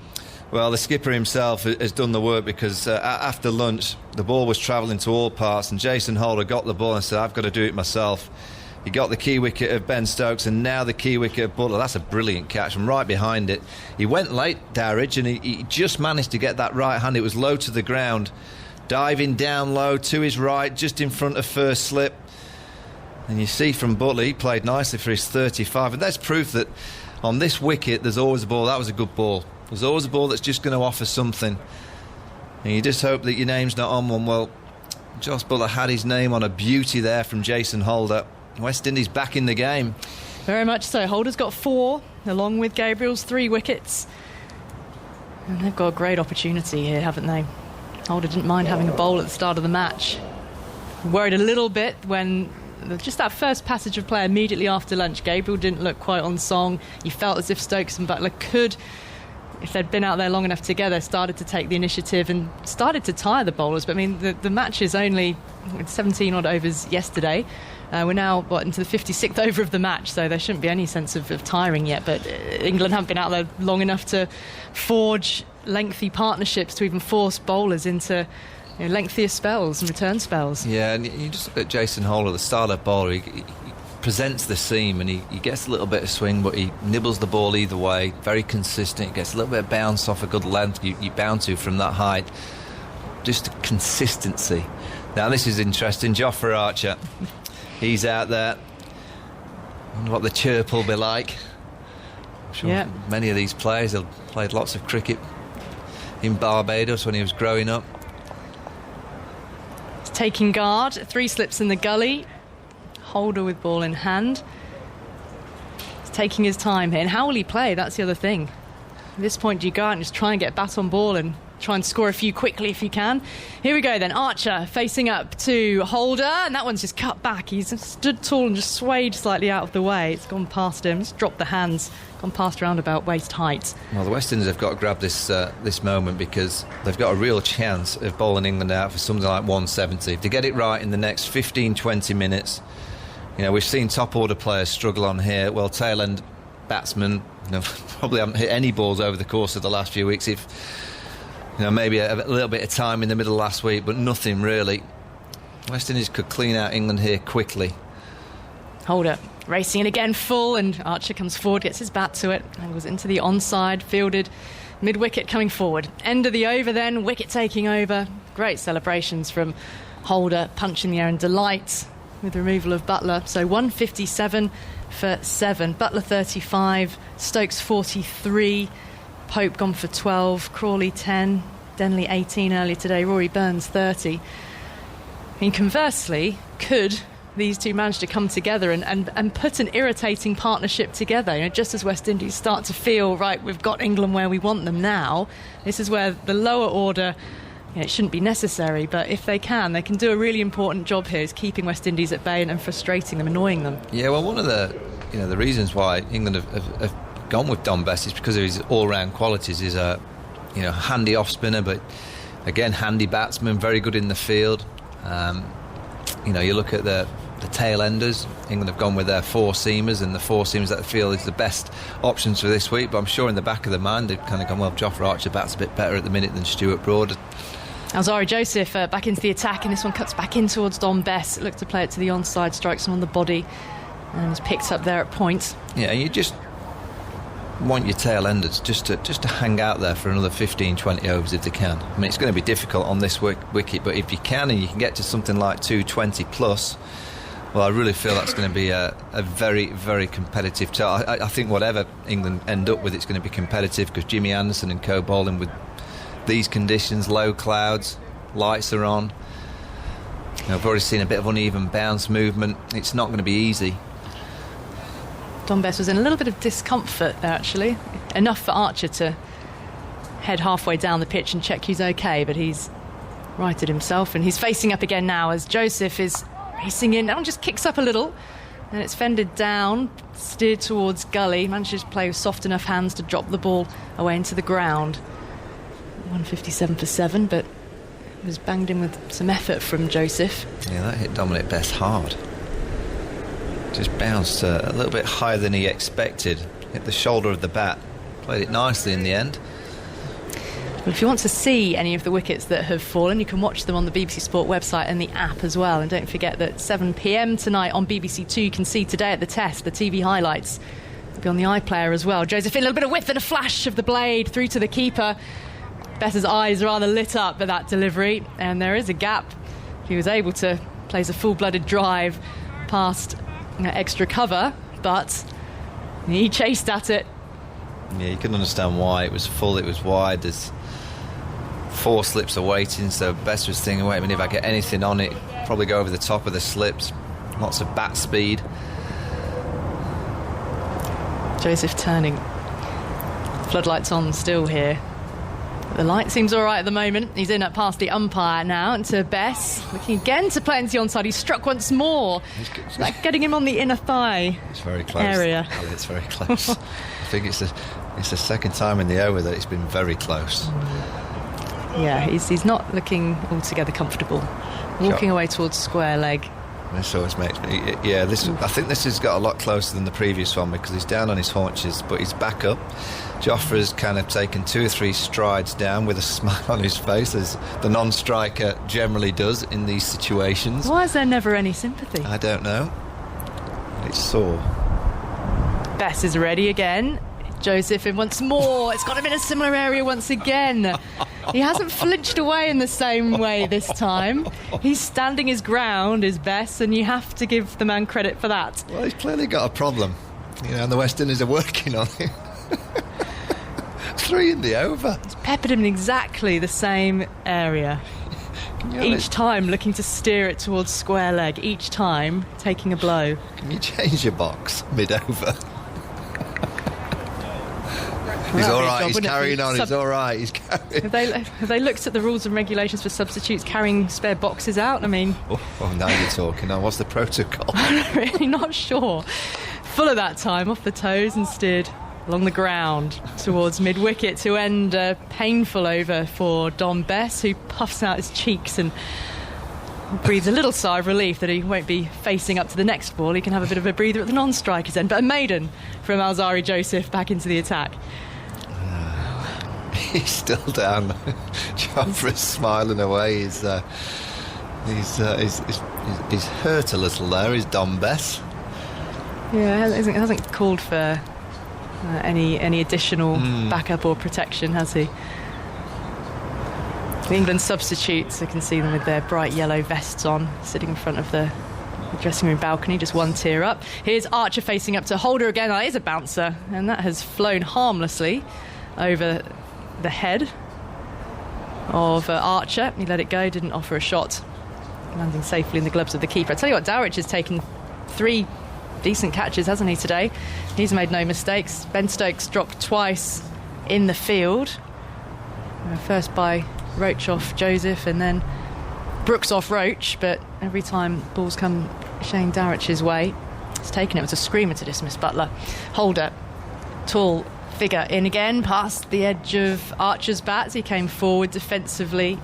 Well, the skipper himself has done the work, because after lunch the ball was travelling to all parts, and Jason Holder got the ball and said, I've got to do it myself. He got the key wicket of Ben Stokes and now the key wicket of Butler. That's a brilliant catch from right behind it. He went late, Dowridge, and he just managed to get that right hand. It was low to the ground, diving down low to his right, just in front of first slip. And you see from Butler, he played nicely for his 35, and that's proof that on this wicket there's always a ball. That was a good ball. There's always a ball that's just going to offer something, and you just hope that your name's not on one. Well, Joss Butler had his name on a beauty there from Jason Holder. West Indies back in the game. Very much so. Holder's got 4, along with Gabriel's 3 wickets. And they've got a great opportunity here, haven't they? Holder didn't mind having a bowl at the start of the match. Worried a little bit when just that first passage of play immediately after lunch, Gabriel didn't look quite on song. You felt as if Stokes and Butler could, if they'd been out there long enough together, started to take the initiative and started to tire the bowlers. But I mean, the match is only 17 odd overs yesterday. We're now into the 56th over of the match, so there shouldn't be any sense of tiring yet. But England haven't been out there long enough to forge lengthy partnerships to even force bowlers into lengthier spells and return spells. Yeah, and you just look at Jason Holder, the style of bowler. He presents the seam and he gets a little bit of swing, but he nibbles the ball either way. Very consistent. He gets a little bit of bounce off a good length you bound to from that height. Just consistency. Now this is interesting. Jofra Archer, he's out there. I wonder what the chirp will be like. I'm sure many of these players have played lots of cricket in Barbados when he was growing up. Taking guard, 3 slips in the gully. Holder with ball in hand. He's taking his time here. And how will he play? That's the other thing. At this point, do you go out and just try and get a bat on ball and try and score a few quickly if you can? Here we go then. Archer facing up to Holder, and that one's just cut back. He's stood tall and just swayed slightly out of the way. It's gone past him. Just dropped the hands. Gone past around about waist height. Well, the West Indies have got to grab this moment because they've got a real chance of bowling England out for something like 170. If they get it right in the next 15-20 minutes, we've seen top order players struggle on here. Well, tail end batsmen probably haven't hit any balls over the course of the last few weeks. If maybe a little bit of time in the middle of last week, but nothing really. West Indies could clean out England here quickly. Holder racing it again full, and Archer comes forward, gets his bat to it, and goes into the onside, fielded mid-wicket coming forward. End of the over then, wicket taking over. Great celebrations from Holder, punching the air in delight with the removal of Butler. So 157 for 7. Butler 35, Stokes 43, Pope gone for 12, Crawley 10, Denley 18 earlier today, Rory Burns 30. I mean, conversely, could these two manage to come together and put an irritating partnership together? Just as West Indies start to feel, right, we've got England where we want them now, this is where the lower order, it shouldn't be necessary, but if they can do a really important job here, is keeping West Indies at bay and frustrating them, annoying them. Yeah, well, one of the the reasons why England have gone with Dom Bess is because of his all-round qualities. He's a handy off-spinner, but again, handy batsman, very good in the field. You look at the tail enders. England have gone with their 4-seamers, and the 4-seamers that they feel is the best options for this week. But I'm sure in the back of their mind they've kind of gone, well, Jofra Archer bats a bit better at the minute than Stuart Broad. Alzari Joseph back into the attack, and this one cuts back in towards Dom Bess. Looked to play it to the onside, strikes him on the body, and is picked up there at point. Yeah, you just want your tail enders just to hang out there for another 15-20 overs if they can. I mean, it's going to be difficult on this wicket, but if you can and you can get to something like 220 plus, well, I really feel that's going to be a very, very competitive I think whatever England end up with, it's going to be competitive, because Jimmy Anderson and co bowling with these conditions, low clouds, lights are on. I've already seen a bit of uneven bounce movement. It's not going to be easy. Dom Bess was in a little bit of discomfort there, actually. Enough for Archer to head halfway down the pitch and check he's okay, but he's righted himself, and he's facing up again now as Joseph is racing in. That one just kicks up a little, and it's fended down, steered towards gully, manages to play with soft enough hands to drop the ball away into the ground. 157 for 7, but it was banged in with some effort from Joseph. Yeah, that hit Dominic Bess hard. Just bounced a little bit higher than he expected. Hit the shoulder of the bat. Played it nicely in the end. Well, if you want to see any of the wickets that have fallen, you can watch them on the BBC Sport website and the app as well. And don't forget that 7 p.m. tonight on BBC Two, you can see Today at the Test, the TV highlights. They'll be on the iPlayer as well. Joseph in a little bit of whiff and a flash of the blade through to the keeper. Bess's eyes rather lit up at that delivery, and there is a gap. He was able to place a full-blooded drive past extra cover, but he chased at it. Yeah, you can understand why. It was full, it was wide. There's 4 slips are waiting, so Bess was thinking, wait a minute, if I get anything on it, probably go over the top of the slips. Lots of bat speed. Joseph turning. Floodlights on still here at The light seems all right at the moment. He's in at past the umpire now, and to Bess, looking again to play into the onside. He's struck once more. Like getting him on the inner thigh. It's very close. Area. It's very close. I think it's the second time in the over that it's been very close. Yeah, he's not looking altogether comfortable. Walking away towards square leg. This always makes me... Yeah, I think this has got a lot closer than the previous one because he's down on his haunches, but he's back up. Joffre's kind of taken 2 or 3 strides down with a smile on his face, as the non-striker generally does in these situations. Why is there never any sympathy? I don't know. It's sore. Bess is ready again. Joseph in once more. It's got him in a similar area once again. He hasn't flinched away in the same way this time. He's standing his ground, is Bess, and you have to give the man credit for that. Well, he's clearly got a problem. And the West Indies are working on him. 3 in the over. He's peppered him in exactly the same area. Each time looking to steer it towards square leg. Each time taking a blow. Can you change your box mid-over? He's all right, he's carrying on, he's all right, he's carrying... Have they looked at the rules and regulations for substitutes carrying spare boxes out? I mean... Oh, now you're talking. Now, what's the protocol? I'm really not sure. Full of that time, off the toes and steered along the ground towards mid-wicket to end a painful over for Dom Bess, who puffs out his cheeks and breathes a little sigh of relief that he won't be facing up to the next ball. He can have a bit of a breather at the non-striker's end. But a maiden from Alzari Joseph back into the attack. He's still down. Joffrey's smiling away. He's hurt a little there. He's Dom Bess. Yeah, it hasn't called for any additional backup or protection, has he? The England substitutes, I can see them with their bright yellow vests on, sitting in front of the dressing room balcony, just 1 tier up. Here's Archer facing up to Holder again. That is a bouncer, and that has flown harmlessly over the head of Archer. He let it go, didn't offer a shot, landing safely in the gloves of the keeper. I tell you what, Dowrich has taken 3 decent catches, hasn't he, today? He's made no mistakes. Ben Stokes dropped twice in the field, first by Roach off Joseph and then Brooks off Roach, but every time balls come Shane Dowrich's way, he's taken it. It was a screamer to dismiss Butler. Holder, tall figure in again, past the edge of Archer's bat. He came forward defensively.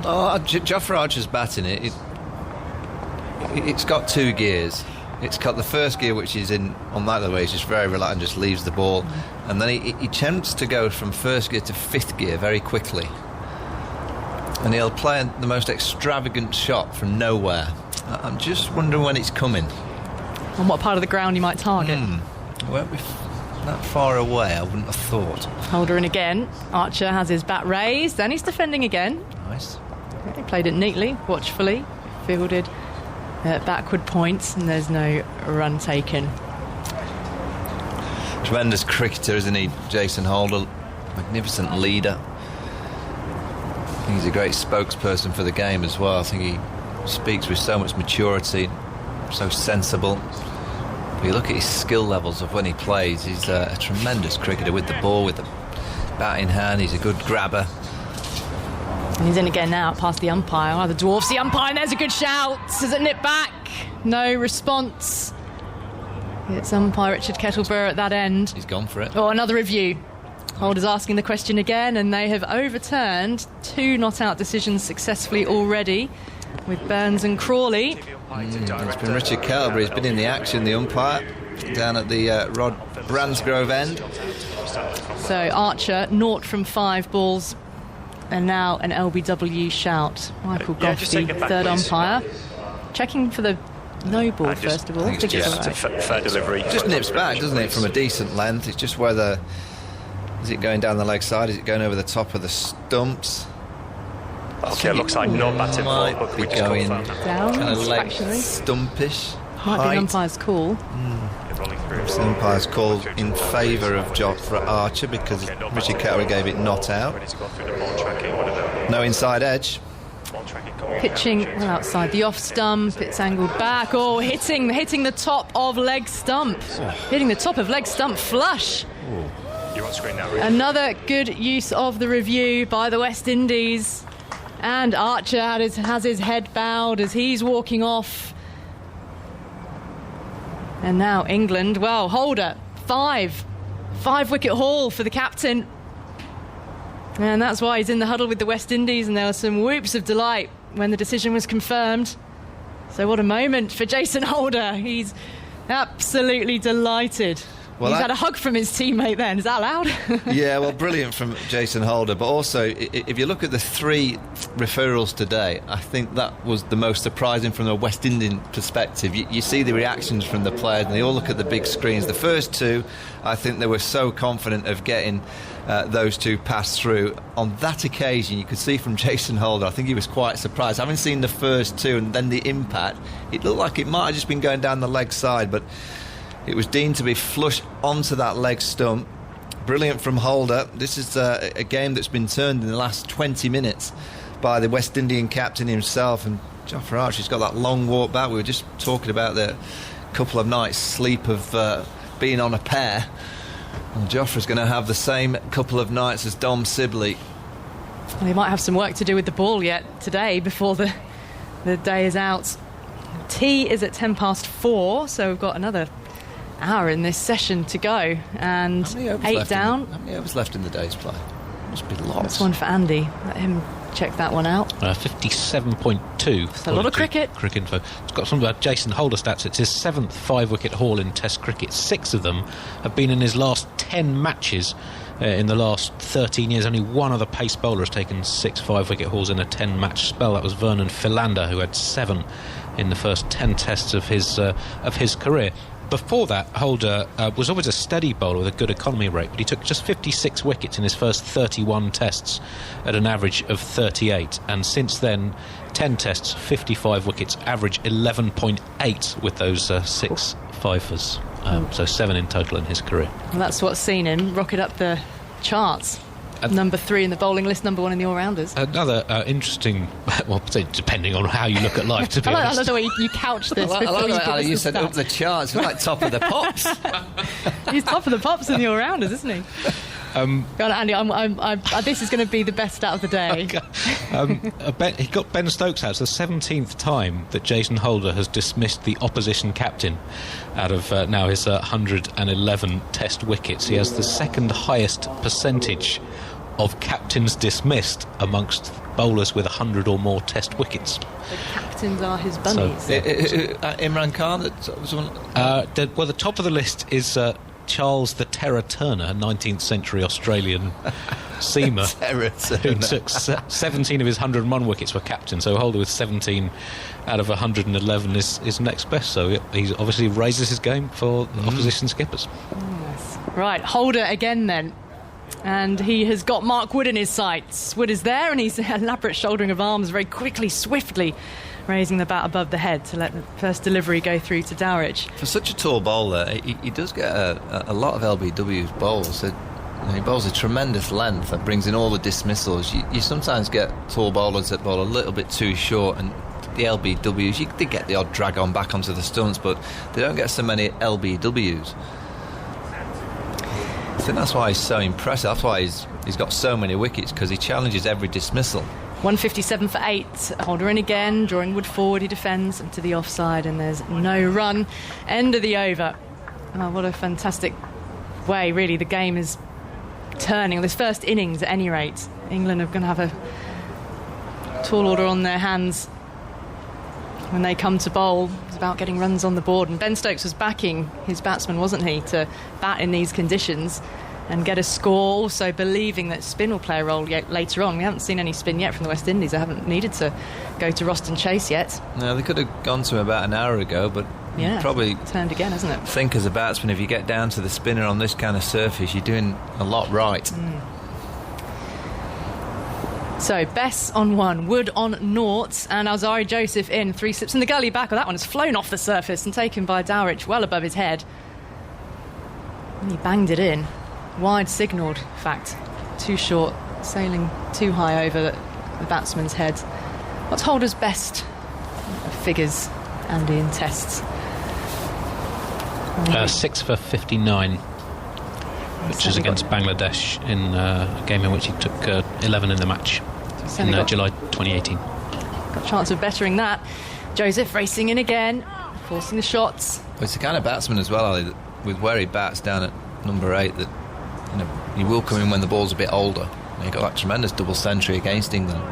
Joffrey Archer's bat in it. It's got 2 gears. It's got the first gear, which is in on that way. He's just very relaxed and just leaves the ball, and then he attempts to go from first gear to 5th gear very quickly, and he'll play the most extravagant shot from nowhere. I'm just wondering when it's coming. On what part of the ground he might target. It won't be that far away, I wouldn't have thought. Holder in again. Archer has his bat raised, then he's defending again. Nice. He played it neatly, watchfully, fielded backward points, and there's no run taken. Tremendous cricketer, isn't he, Jason Holder? Magnificent leader. I think he's a great spokesperson for the game as well. I think he speaks with so much maturity, so sensible. If you look at his skill levels of when he plays, he's a tremendous cricketer with the ball, with the bat in hand. He's a good grabber. And he's in again now, past the umpire. Oh, the dwarfs the umpire, and there's a good shout. Does it nip back? No response. It's umpire Richard Kettleborough at that end. He's gone for it. Oh, another review. Holder's asking the question again, and they have overturned 2 not-out decisions successfully already with Burns and Crawley. It's been Richard Kettleborough. He's been in the action, the umpire, down at the Rod Bransgrove end. So Archer, 0 from 5 balls, and now an LBW shout. Michael Goff, the third umpire, checking for the no ball first of all. I think it's just a fair delivery. Just nips back, doesn't it, from a decent length. It's just whether is it going down the leg side, is it going over the top of the stumps? Okay, it looks like not batting ball, but we just going confirmed that. Down, kind of leg actually. stumpish. Might be height. an umpire's call. Rolling through. The umpire's called in favour of Joffrey Archer because Richard Kettleborough gave it not out. Ready to go through the ball tracking. What are the No inside edge. ball tracking coming Pitching well outside the off stump. It's angled back. Oh, hitting the top of leg stump. Hitting the top of leg stump flush. on screen now, really. Another good use of the review by the West Indies. And Archer has his head bowed as he's walking off. And now England, well, Holder, 5-wicket haul for the captain. And that's why he's in the huddle with the West Indies, and there were some whoops of delight when the decision was confirmed. So what a moment for Jason Holder. He's absolutely delighted. Well, he's had a hug from his teammate then. Is that allowed? Yeah, well, brilliant from Jason Holder. But also, if you look at the 3 referrals today, I think that was the most surprising from the West Indian perspective. You see the reactions from the players, and they all look at the big screens. The first 2, I think they were so confident of getting those 2 passed through. On that occasion, you could see from Jason Holder, I think he was quite surprised. Having seen the first 2 and then the impact, it looked like it might have just been going down the leg side, but it was deemed to be flush onto that leg stump. Brilliant from Holder. This is a game that's been turned in the last 20 minutes by the West Indian captain himself. And Jofra Archer's got that long walk back. We were just talking about the couple of nights' sleep of being on a pair. And Jofra's going to have the same couple of nights as Dom Sibley. Well, he might have some work to do with the ball yet today before the day is out. Tea is at 4:10, so we've got another hour in this session to go, and 8 down. How many overs left in the day's play? Must be lots. That's one for Andy. Let him check that one out. 57.2. It's a lot of cricket. Cricket info. It's got some Jason Holder stats. It's his 7th 5-wicket haul in Test cricket. 6 of them have been in his last 10 matches. In the last 13 years, only one other pace bowler has taken 6 5-wicket hauls in a 10-match spell. That was Vernon Philander, who had 7 in the first 10 tests of his career. Before that, Holder was always a steady bowler with a good economy rate, but he took just 56 wickets in his first 31 tests at an average of 38. And since then, 10 tests, 55 wickets, average 11.8 with those 6 fifers. So 7 in total in his career. Well, that's what's seen him rocket up the charts. Number 3 in the bowling list, number 1 in the all-rounders. Another interesting, well, depending on how you look at life, to be honest. I love the way you couch this. I like that, Ali, you said stats. up the charts. It's like top of the pops. He's top of the pops in the all-rounders, isn't he? Go on, Andy, this is going to be the best stat of the day. He got Ben Stokes out. It's the 17th time that Jason Holder has dismissed the opposition captain out of now his 111 test wickets. He has the 2nd highest percentage of captains dismissed amongst bowlers with 100 or more test wickets. The captains are his bunnies. Imran Khan? The top of the list is Charles the Terror Turner, a 19th century Australian seamer who took 17 of his 101 wickets were captain. So Holder with 17 out of 111 is next best. So he obviously raises his game for opposition skippers. Yes. Right, Holder again then. And he has got Mark Wood in his sights. Wood is there, and he's an elaborate shouldering of arms, very quickly, swiftly raising the bat above the head to let the first delivery go through to Dowrich. For such a tall bowler, he does get a lot of LBW's bowls. So, he bowls a tremendous length that brings in all the dismissals. You sometimes get tall bowlers that bowl a little bit too short, and the LBWs, you did get the odd drag on back onto the stumps, but they don't get so many LBWs. I think that's why he's so impressive. That's why he's got so many wickets, because he challenges every dismissal. 157 for 8. Holder in again, drawing Wood forward. He defends to the offside, and there's no run. End of the over. Oh, what a fantastic way, really. The game is turning. This first innings, at any rate, England are going to have a tall order on their hands when they come to bowl. It's about getting runs on the board, and Ben Stokes was backing his batsman, wasn't he, to bat in these conditions and get a score, also believing that spin will play a role later on. We haven't seen any spin yet from the West Indies. They haven't needed to go to Roston Chase yet. No, they could have gone to him about an hour ago, but probably turned again, hasn't it? Think as a batsman, if you get down to the spinner on this kind of surface, you're doing a lot right. So Bess on 1, Wood on 0, and Alzari Joseph in. 3 slips in the gully back. That one has flown off the surface and taken by Dowrich well above his head. And he banged it in. Wide signalled, in fact. Too short, sailing too high over the batsman's head. What's Holder's best figures, Andy, in tests? 6 for 59. which is against Bangladesh in a game in which he took 11 in the match in July 2018. Got a chance of bettering that. Joseph racing in again, forcing the shots. Well, it's the kind of batsman as well, Ali, that with where he bats down at number 8, that he will come in when the ball's a bit older. He got that tremendous double century against England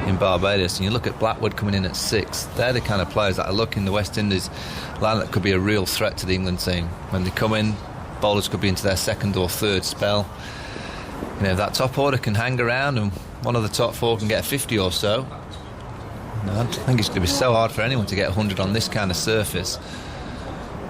in Barbados, and you look at Blackwood coming in at 6. They're the kind of players that are looking the West Indies line that could be a real threat to the England team. When they come in, bowlers could be into their second or third spell. That top order can hang around, and one of the top 4 can get a 50 or so. I think it's going to be so hard for anyone to get 100 on this kind of surface.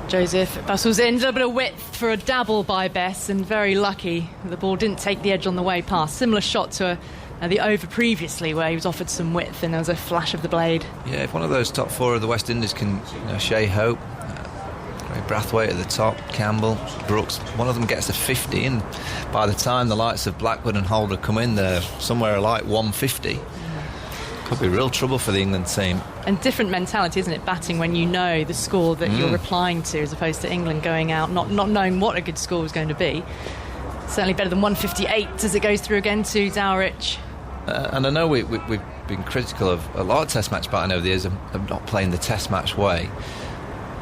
Joseph bustles in, a little bit of width for a dabble by Bess, and very lucky the ball didn't take the edge on the way past. Similar shot to the over previously, where he was offered some width and there was a flash of the blade. Yeah, if one of those top 4 of the West Indies can, Shea Hope, Brathwaite at the top, Campbell, Brooks, one of them gets a 50, and by the time the likes of Blackwood and Holder come in, they're somewhere like 150. Could be real trouble for the England team. And different mentality, isn't it, batting when you know the score that you're replying to, as opposed to England going out not knowing what a good score was going to be. Certainly better than 158 as it goes through again to Dowrich. And I know we've been critical of a lot of Test match batting over the years of not playing the Test match way.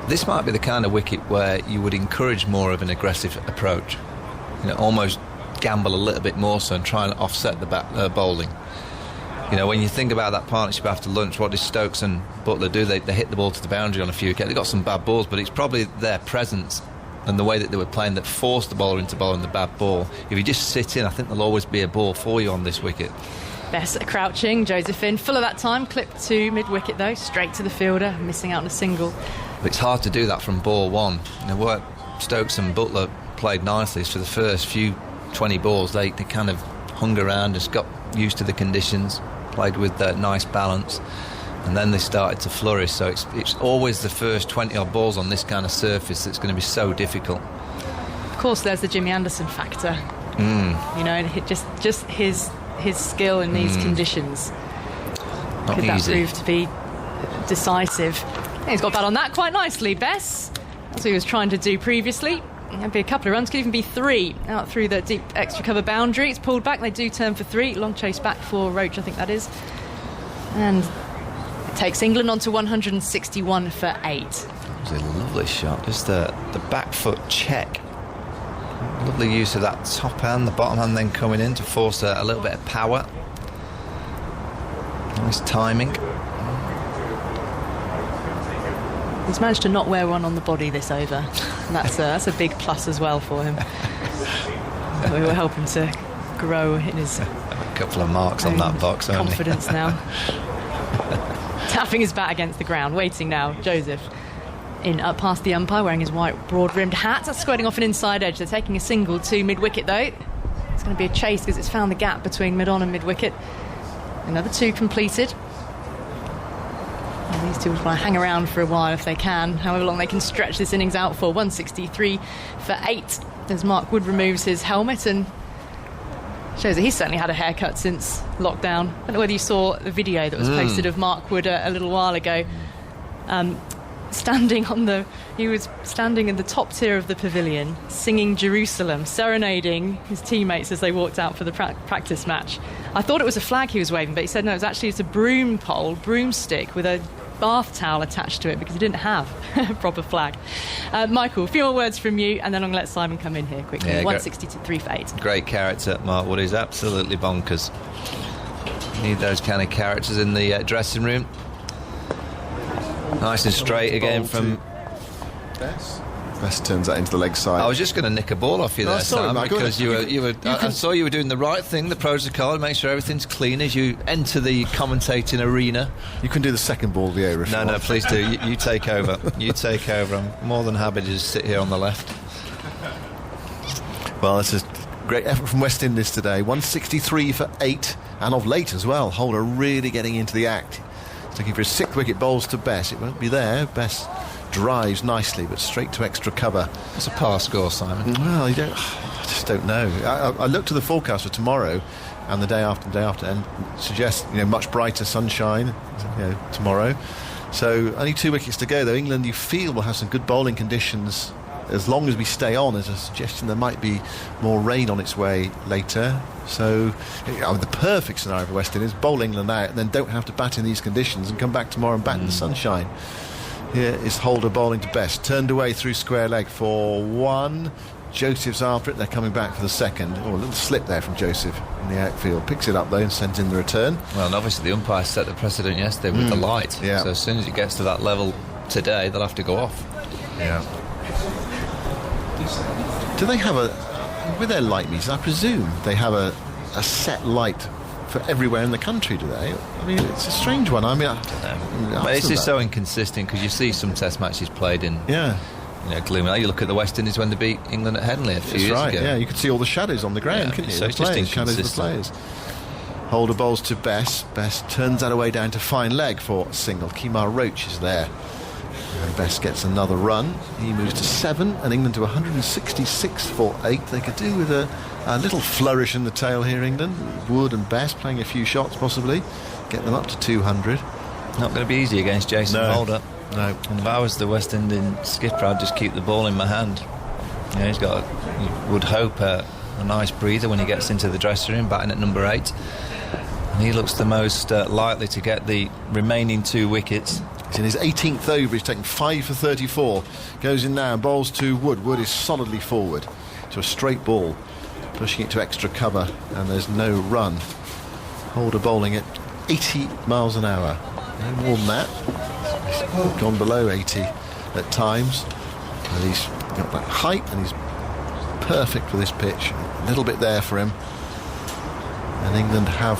This might be the kind of wicket where you would encourage more of an aggressive approach. Almost gamble a little bit more so and try and offset the bowling. When you think about that partnership after lunch, what did Stokes and Butler do? They hit the ball to the boundary on a few wickets. They got some bad balls, but it's probably their presence and the way that they were playing that forced the bowler into bowling the bad ball. If you just sit in, I think there'll always be a ball for you on this wicket. Bess crouching, Josephine full of that time, clipped to mid-wicket though, straight to the fielder, missing out on a single. But it's hard to do that from ball 1. What Stokes and Butler played nicely is for the first few 20 balls, they kind of hung around, just got used to the conditions, played with nice balance, and then they started to flourish. So it's always the first 20 odd balls on this kind of surface that's going to be so difficult. Of course, there's the Jimmy Anderson factor. And just his skill in these conditions. Not Could that easy. prove to be decisive? He's got bat on that quite nicely, Bess. That's what he was trying to do previously. It'd be a couple of runs, could even be 3 out through the deep extra cover boundary. It's pulled back, they do turn for 3. Long chase back for Roach, I think that is. And it takes England on to 161 for 8. It was a lovely shot, just the back foot check. Lovely use of that top hand, the bottom hand then coming in to force a little bit of power. Nice timing. He's managed to not wear one on the body this over. And that's a big plus as well for him. We were helping to grow in his A couple of marks on that box only. confidence now. Tapping his bat against the ground, waiting now. Joseph in up past the umpire, wearing his white broad-rimmed hat. That's squirting off an inside edge. They're taking a single to mid-wicket though. It's going to be a chase because it's found the gap between mid-on and mid-wicket. Another 2 completed. And these two will try to hang around for a while if they can, however long they can stretch this innings out for. 163 for 8 as Mark Wood removes his helmet and shows that he's certainly had a haircut since lockdown. I don't know whether you saw the video that was posted of Mark Wood a little while ago. He was standing in the top tier of the pavilion, singing Jerusalem, serenading his teammates as they walked out for the practice match. I thought it was a flag he was waving, but he said no, it's a broomstick with a bath towel attached to it because he didn't have a proper flag. Michael, a few more words from you, and then I'm going to let Simon come in here quickly. 163 for 8. Great character, Mark Wood. He's absolutely bonkers. Need those kind of characters in the dressing room. Nice and straight again from Bess turns that into the leg side. I was just going to nick a ball off you there, sorry, Sam, Michael. because I saw you were doing the right thing, the protocol, make sure everything's clean as you enter the commentating arena. You can do the second ball of the over if you want. No, please do. You take over. You take over. I'm more than happy to just sit here on the left. Well, this is great effort from West Indies today. 163 for 8, and of late as well. Holder really getting into the act. He's looking for his 6th wicket, bowls to Bess. It won't be there. Bess drives nicely, but straight to extra cover. It's a par score, Simon. Well, I just don't know. I looked at the forecast for tomorrow and the day after, and suggests much brighter sunshine tomorrow. So only 2 wickets to go, though. England, you feel, will have some good bowling conditions as long as we stay on, there's a suggestion there might be more rain on its way later. So the perfect scenario for West Indies, bowl England out and then don't have to bat in these conditions and come back tomorrow and bat in the sunshine. Here is Holder bowling to Best, turned away through square leg for one. Joseph's after it, they're coming back for the second. A little slip there from Joseph in the outfield. Picks it up though and sends in the return. Well, and obviously the umpire set the precedent yesterday with the light. Yeah. So as soon as it gets to that level today, they'll have to go off. Yeah. Do they have with their light meters, I presume they have a set light for everywhere in the country, do they? I mean, it's a strange one. I mean, I don't know. But it's just so inconsistent because you see some test matches played in gloomy. You look at the West Indies when they beat England at Henley a few years ago. Yeah, you could see all the shadows on the ground, couldn't you? So it's just shadows of the players. Holder bowls to Best. Best turns that away down to fine leg for a single. Kemar Roach is there. And Best gets another run. He moves to 7 and England to 166 for 8. They could do with a little flourish in the tail here, England. Wood and Best playing a few shots possibly. Get them up to 200. Not going to be easy against Jason Holder. No. And if I was the West Indian skipper, I'd just keep the ball in my hand. You would hope a nice breather when he gets into the dressing room, batting at number 8. And he looks the most likely to get the remaining 2 wickets. He's in his 18th over. He's taken 5 for 34. Goes in now and bowls to Wood. Wood is solidly forward to a straight ball, pushing it to extra cover, and there's no run. Holder bowling at 80 miles an hour. No more than that. He's gone below 80 at times. And he's got that height and he's perfect for this pitch. A little bit there for him. And England have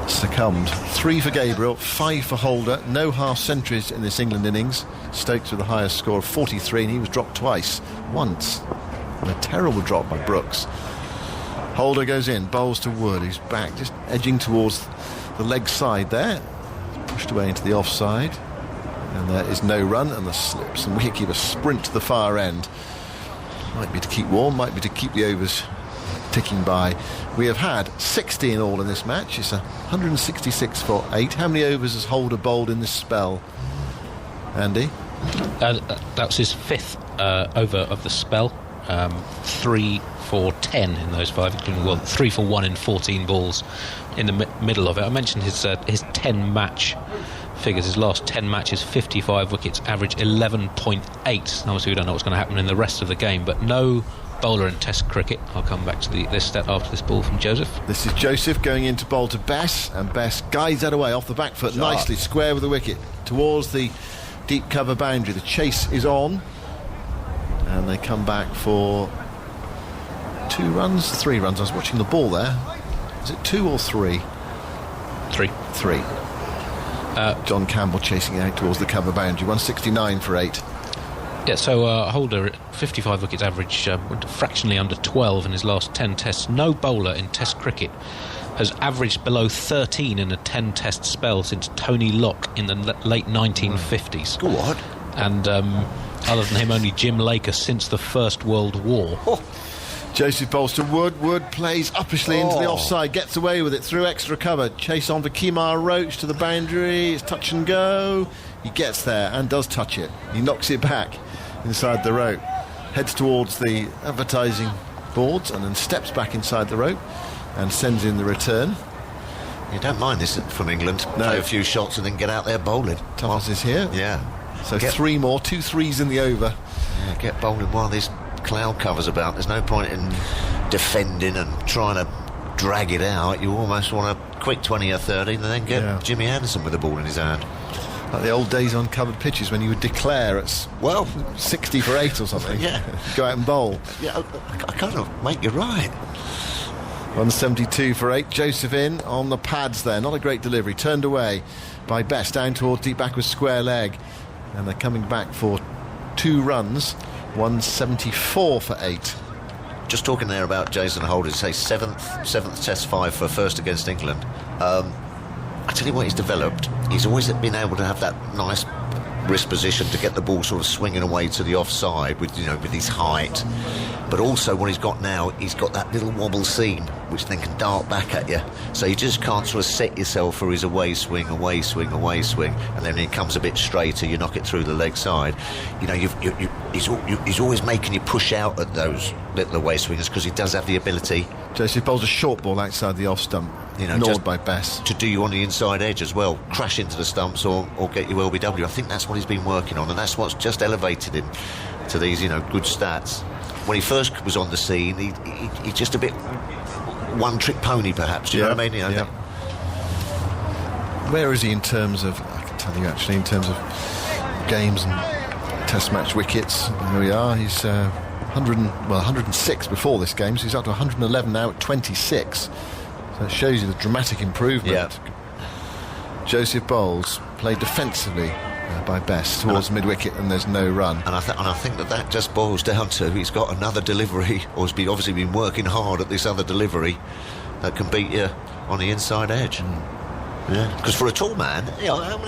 succumbed. 3 for Gabriel, 5 for Holder. No half centuries in this England innings. Stokes with the highest score of 43, and he was dropped twice. Once. And a terrible drop by Brooks. Holder goes in, bowls to Wood, who's back, just edging towards the leg side there. Pushed away into the offside. And there is no run, and the slips. And wicketkeeper sprint to the far end. Might be to keep warm, might be to keep the overs ticking by. We have had 60 in all in this match. It's 166 for 8. How many overs has Holder bowled in this spell, Andy? That was his 5th over of the spell. 3 for 10 in those 5, including 3 for 1 in 14 balls in the middle of it. I mentioned his 10 match figures. His last 10 matches, 55 wickets, average 11.8. Obviously we don't know what's going to happen in the rest of the game, but no bowler in Test cricket. I'll come back to this stat after this ball from Joseph. This is Joseph going in to bowl to Bess, and Bess guides that away off the back foot nicely, square with the wicket towards the deep cover boundary. The chase is on, and they come back for 3 runs. I was watching the ball there. Is it 2 or 3? 3. John Campbell chasing out towards the cover boundary. 169 for 8. Yeah, so Holder, 55 wickets average, fractionally under 12 in his last 10 tests. No bowler in Test cricket has averaged below 13 in a 10-test spell since Tony Locke in the late 1950s. What? And other than him, only Jim Laker since the First World War. Joseph bowls to Wood. Wood plays uppishly into the offside, gets away with it through extra cover. Chase on for Kemar Roach to the boundary. It's touch and go. He gets there and does touch it. He knocks it back inside the rope, heads towards the advertising boards and then steps back inside the rope and sends in the return. You don't mind this from England. No. Play a few shots and then get out there bowling. Thomas is here. Yeah. So 3 more, 2 threes in the over. Yeah, get bowling while there's cloud covers about. There's no point in defending and trying to drag it out. You almost want a quick 20 or 30 and then get Jimmy Anderson with the ball in his hand. Like the old days on covered pitches when you would declare it's 60 for 8 or something. Yeah. Go out and bowl. Yeah, I kind of make you right. 172 for 8. Joseph in on the pads there. Not a great delivery. Turned away by Best down towards deep back with square leg. And they're coming back for 2 runs. 174 for 8. Just talking there about Jason Holder, say 7th Test 5 for first against England. I tell you what he's developed. He's always been able to have that nice wrist position to get the ball sort of swinging away to the offside with his height. But also what he's got now, he's got that little wobble seam which then can dart back at you. So you just can't sort of set yourself for his away swing, and then he comes a bit straighter, you knock it through the leg side. You know, he's always making you push out at those little away swingers because he does have the ability. Joseph bowls a short ball outside the off stump, you know, ignored by Bess. To do you on the inside edge as well, crash into the stumps or get you LBW. I think that's what he's been working on, and that's what's just elevated him to these, you know, good stats. When he first was on the scene, he's just a bit one-trick pony, perhaps. Do you know what I mean? You know, yeah. Where is he in terms of? I can tell you actually in terms of games and Test match wickets. There we are. He's 106 before this game, so he's up to 111 now at 26. So it shows you the dramatic improvement. Yeah. Joseph bowls, played defensively by Bess towards mid-wicket, and there's no run. And I think that just boils down to he's got another delivery, or has obviously been working hard at this other delivery that can beat you on the inside edge. Yeah, because for a tall man, you know,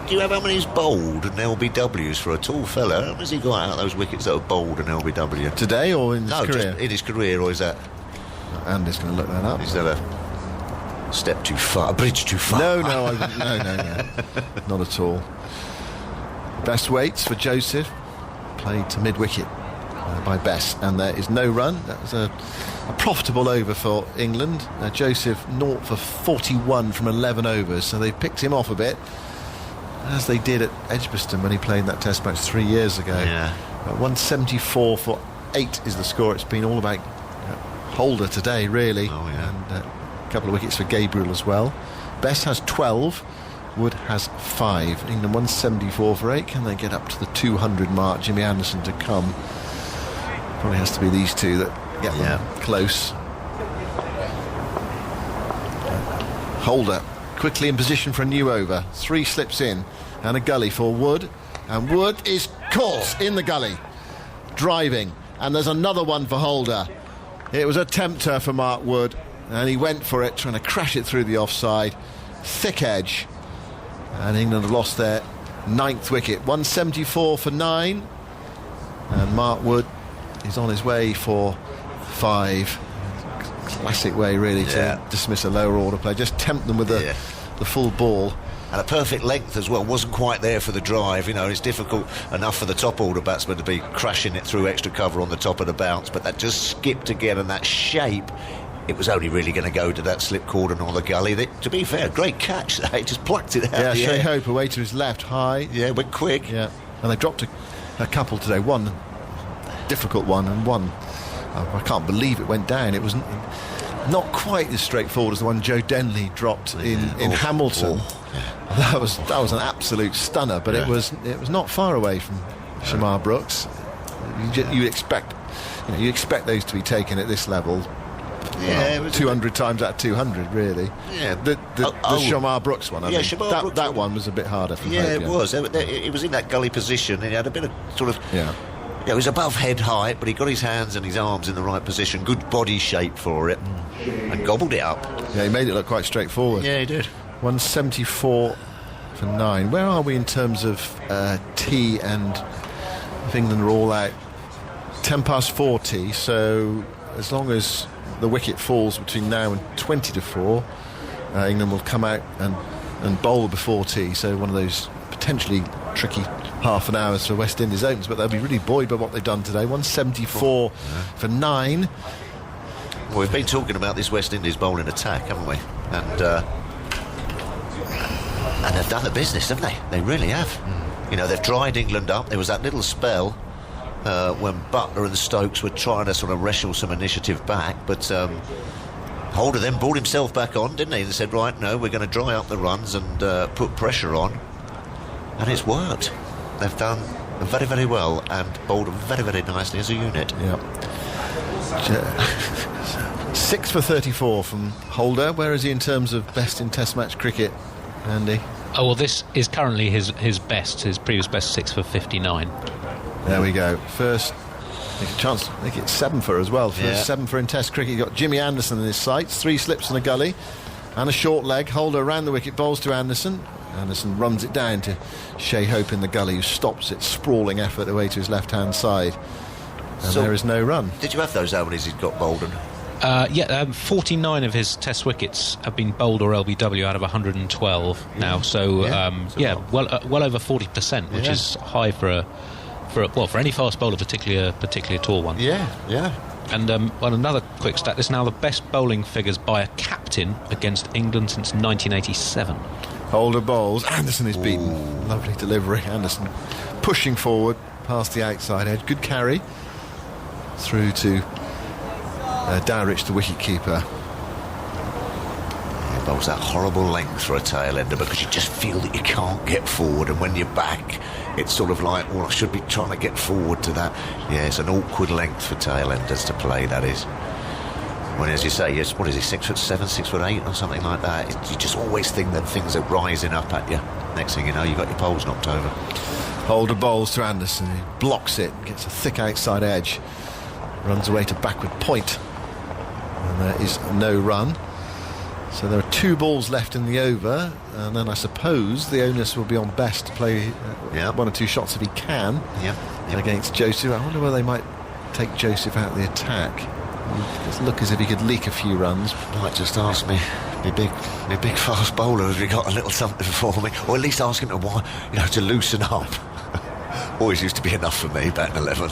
do you have how many he's bowled and LBWs for a tall fella? How many's he got out of those wickets that are bowled and LBW? Today or in his career? Just in his career, or is that? Andy's going to look that up. Is that a step too far, a bridge too far? No, no, not at all. Best weights for Joseph, played to mid-wicket by Bess, and there is no run. That was a profitable over for England. Joseph 0 for 41 from 11 overs, so they've picked him off a bit, as they did at Edgbaston when he played in that Test match 3 years ago. Yeah. 174 for 8 is the score. It's been all about Holder today, really. Oh, yeah. And a couple of wickets for Gabriel as well. Bess has 12. Wood has 5. England 174 for 8. Can they get up to the 200 mark? Jimmy Anderson to come. Probably has to be these two that get them close. Holder quickly in position for a new over. 3 slips in and a gully for Wood, and Wood is caught in the gully, driving, and there's another one for Holder. It was a tempter for Mark Wood, and he went for it, trying to crash it through the offside. Thick edge, and England have lost their 9th wicket. 174 for 9, and Mark Wood is on his way for 5. Classic way, really, to dismiss a lower order play. Just tempt them with the full ball. And a perfect length as well. Wasn't quite there for the drive. You know, it's difficult enough for the top order batsman to be crashing it through extra cover on the top of the bounce, but that just skipped again, and that shape, it was only really going to go to that slip cordon or the gully. To be fair, great catch. They just plucked it out. Yeah, Shea Hope away to his left, high. Yeah, went quick. Yeah, and they dropped a couple today. One difficult one, and one I can't believe it went down. It was not quite as straightforward as the one Joe Denley dropped in Hamilton. That was an absolute stunner, but it was not far away from Shamar Brooks. You expect those to be taken at this level. Yeah, well, 200 times out of 200, really. Yeah, the Shamar Brooks one. I mean, that one was a bit harder for Hope, it was. It was in that gully position, and he had a bit of sort of. Yeah. Yeah, it was above head height, but he got his hands and his arms in the right position. Good body shape for it, and gobbled it up. Yeah, he made it look quite straightforward. Yeah, he did. 174 for 9. Where are we in terms of tea, and if England are all out? 10 past 4 tea, so as long as the wicket falls between now and 20 to 4, England will come out and bowl before tea, so one of those potentially tricky half an hour for West Indies opens, but they'll be really buoyed by what they've done today. 174 for 9. Well, we've been talking about this West Indies bowling attack, haven't we? And they've done the business, haven't they? They really have. You know, they've dried England up. There was that little spell when Butler and Stokes were trying to sort of wrestle some initiative back, but Holder then brought himself back on, didn't he? And said, right, no, we're going to dry up the runs and put pressure on. And it's worked. They've done very, very well and bowled very, very nicely as a unit. Yeah. 6 for 34 from Holder. Where is he in terms of best in Test match cricket, Andy? Oh, well, this is currently his best. His previous best, 6 for 59. There we go. First, there's a chance to make it 7 for as well. First 7 for in Test cricket. You've got Jimmy Anderson in his sights. 3 slips in a gully and a short leg. Holder around the wicket, bowls to Anderson. Anderson runs it down to Shea Hope in the gully, who stops it, sprawling effort away to his left-hand side. And so there is no run. Did you have those overs he'd got bowled? 49 of his Test wickets have been bowled or LBW out of 112 now. So well over 40%, which is high for any fast bowler, particularly a tall one. Yeah. And another quick stat: this is now the best bowling figures by a captain against England since 1987. Holder bowls. Anderson is beaten. Ooh. Lovely delivery. Anderson pushing forward past the outside edge. Good carry through to Dowrich, the wicketkeeper. He bowls that horrible length for a tail ender because you just feel that you can't get forward, and when you're back, it's sort of like, well, I should be trying to get forward to that. Yeah, it's an awkward length for tail enders to play, that is. When, as you say, what is he, 6'7", 6'8", or something like that? You just always think that things are rising up at you. Next thing you know, you've got your poles knocked over. Holder bowls to Anderson. He blocks it, gets a thick outside edge, runs away to backward point, and there is no run. So there are 2 balls left in the over, and then I suppose the onus will be on Best to play 1 or 2 shots if he can against Joseph. I wonder whether they might take Joseph out of the attack. It does look as if he could leak a few runs. Might just ask me, my big fast bowler, has he got a little something for me? Or at least ask him to loosen up. Always used to be enough for me back in 11.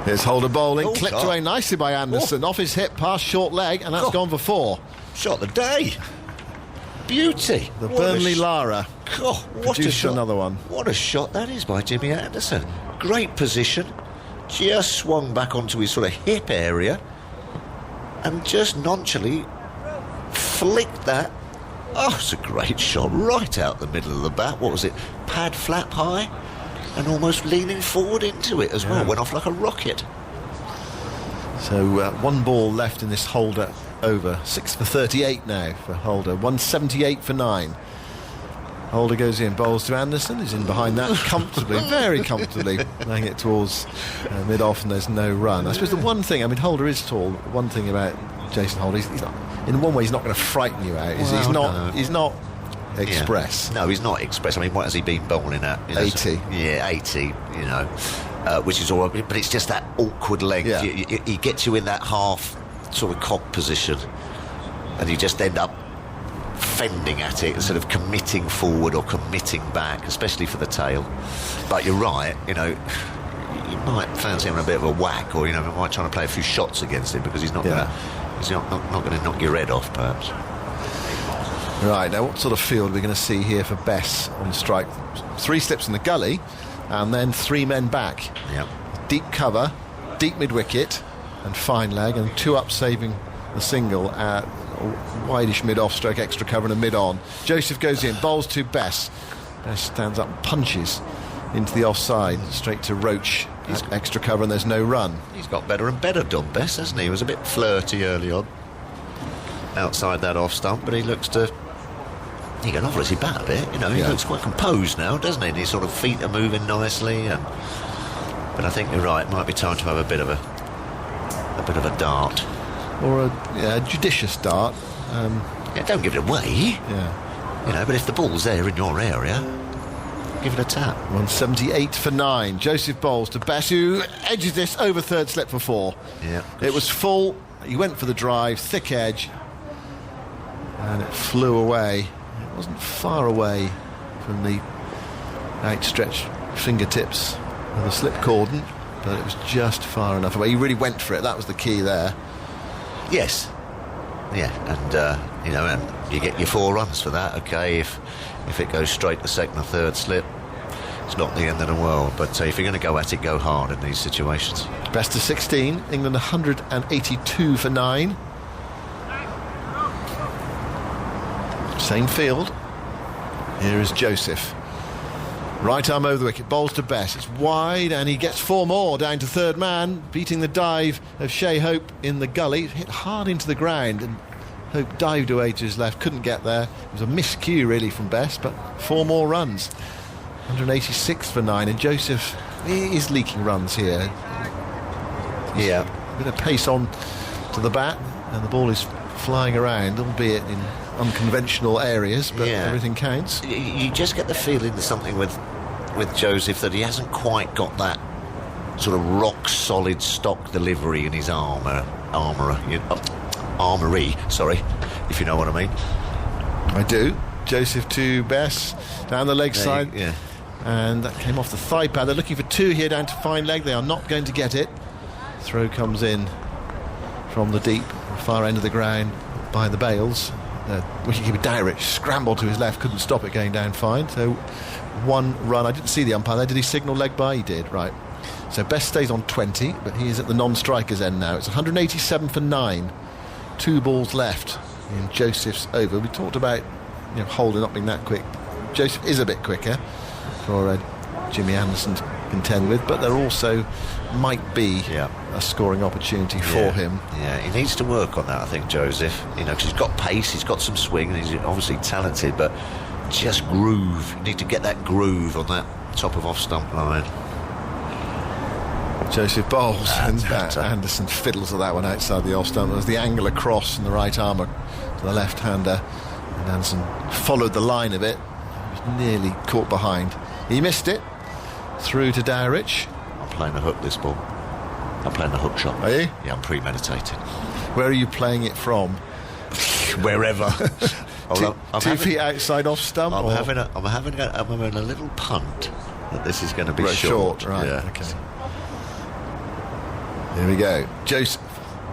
Here's Holder bowling, clipped away nicely by Anderson, off his hip, past short leg, and that's gone for 4. Shot of the day. Beauty. The Burnley Lara. What a shot. Another one. What a shot that is by Jimmy Anderson. Great position. Just swung back onto his sort of hip area and just nonchalantly flicked that. Oh, it's a great shot right out the middle of the bat. What was it? Pad flap high and almost leaning forward into it as well. Went off like a rocket. So 1 ball left in this Holder over. 6 for 38 now for Holder. 178 for 9. Holder goes in, bowls to Anderson. He's in behind that comfortably, very comfortably, laying it towards mid-off, and there's no run. I suppose the one thing, Holder is tall. One thing about Jason Holder, he's not, in one way, he's not going to frighten you out. He's not express. No, he's not express. What has he been bowling at? 80. 80. Which is all right, but it's just that awkward length. Yeah. He gets you in that half sort of cock position, and you just end up fending at it instead of committing forward or committing back, especially for the tail. But you're right, you might fancy having a bit of a whack, or might try to play a few shots against him because he's not going to knock your head off, perhaps. Right, now what sort of field are we going to see here for Bess on strike? 3 slips in the gully, and then 3 men back. Deep cover, deep mid-wicket, and fine leg, and 2 up saving the single at wideish mid-off stroke, extra cover and a mid-on. Joseph goes in, bowls to Bess. Bess stands up and punches into the offside, straight to Roach. He's extra cover and there's no run. He's got better and better done, Bess, hasn't he? He was a bit flirty early on outside that off stump, but he looks to... He can obviously bat a bit, he looks quite composed now, doesn't he? And his sort of feet are moving nicely, but I think you're right, it might be time to have a bit of a dart. Or a judicious dart. Don't give it away. But if the ball's there in your area, give it a tap. 178 for 9. Joseph bowls to Bess, who edges this over third slip for 4. It was full. He went for the drive, thick edge, and it flew away. It wasn't far away from the outstretched fingertips of the slip cordon, but it was just far enough away. He really went for it. That was the key there. Yes. And and you get your 4 runs for that. Okay, if it goes straight to second or third slip, it's not the end of the world. But if you're going to go at it, go hard in these situations. Best of 16. England 182 for 9. Same field. Here is Joseph. Right arm over the wicket, bowls to Bess. It's wide, and he gets 4 more down to third man, beating the dive of Shea Hope in the gully. Hit hard into the ground, and Hope dived away to his left, couldn't get there. It was a miscue, really, from Bess, but 4 more runs. 186 for 9, and Joseph is leaking runs here. A bit of pace on to the bat, and the ball is flying around, albeit in unconventional areas, but everything counts. You just get the feeling there's something with Joseph that he hasn't quite got that sort of rock-solid stock delivery in his armoury, sorry, if you know what I mean. I do. Joseph to Bess, down the leg side. Yeah. And that came off the thigh pad. They're looking for two here down to fine leg. They are not going to get it. Throw comes in from the deep, far end of the ground by the bails. Wicketkeeper Dyrich scrambled to his left, couldn't stop it going down fine. So one run. I didn't see the umpire there. Did he signal leg by? He did, right. So Best stays on 20, but he is at the non-striker's end now. It's 187 for 9. 2 balls left in Joseph's over. We talked about Holder not being that quick. Joseph is a bit quicker for Jimmy Anderson to contend with, but there also might be a scoring opportunity for him. Yeah, he needs to work on that, I think, Joseph. Because he's got pace, he's got some swing, and he's obviously talented, but just groove. You need to get that groove on that top of off-stump line. Joseph bowls and Anderson fiddles with that one outside the off-stump. There's the angle across and the right arm to the left-hander, and Anderson followed the line of it. He was nearly caught behind. He missed it. Through to Dyrich. I'm playing the hook this ball. I'm playing the hook shot. Are you? Yeah, I'm premeditating. Where are you playing it from? Wherever. 2 feet outside off stump. I'm having a little punt that this is going to be short. Right. Yeah. Okay. Here we go. Joseph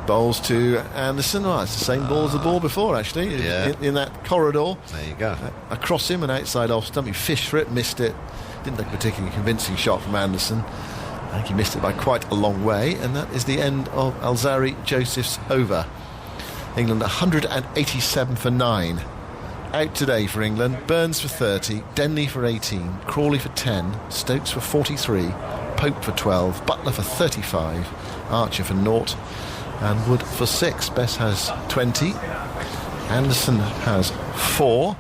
bowls to Anderson. Well, it's the same ball as the ball before, actually. Yeah. In that corridor. There you go. Across him and outside off stump. He fished for it, missed it. Didn't look a particularly convincing shot from Anderson. I think he missed it by quite a long way, and that is the end of Alzari Joseph's over. England 187 for 9. Out today for England. Burns for 30, Denley for 18, Crawley for 10, Stokes for 43, Pope for 12, Butler for 35, Archer for 0, and Wood for 6. Bess has 20, Anderson has 4,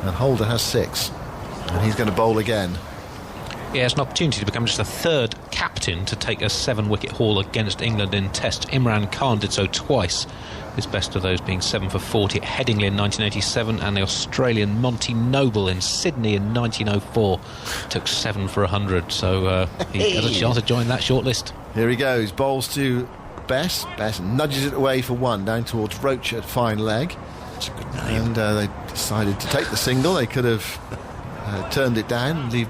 and Holder has 6. And he's going to bowl again. Yeah, it's an opportunity to become just the third captain to take a 7-wicket haul against England in Test. Imran Khan did so twice, his best of those being 7 for 40 at Headingley in 1987, and the Australian Monty Noble in Sydney in 1904 took 7 for 100, so he has a chance to join that short list. Here he goes, bowls to Bess. Bess nudges it away for 1 down towards Roach at fine leg. That's a good name. And they decided to take the single. They could have turned it down and leave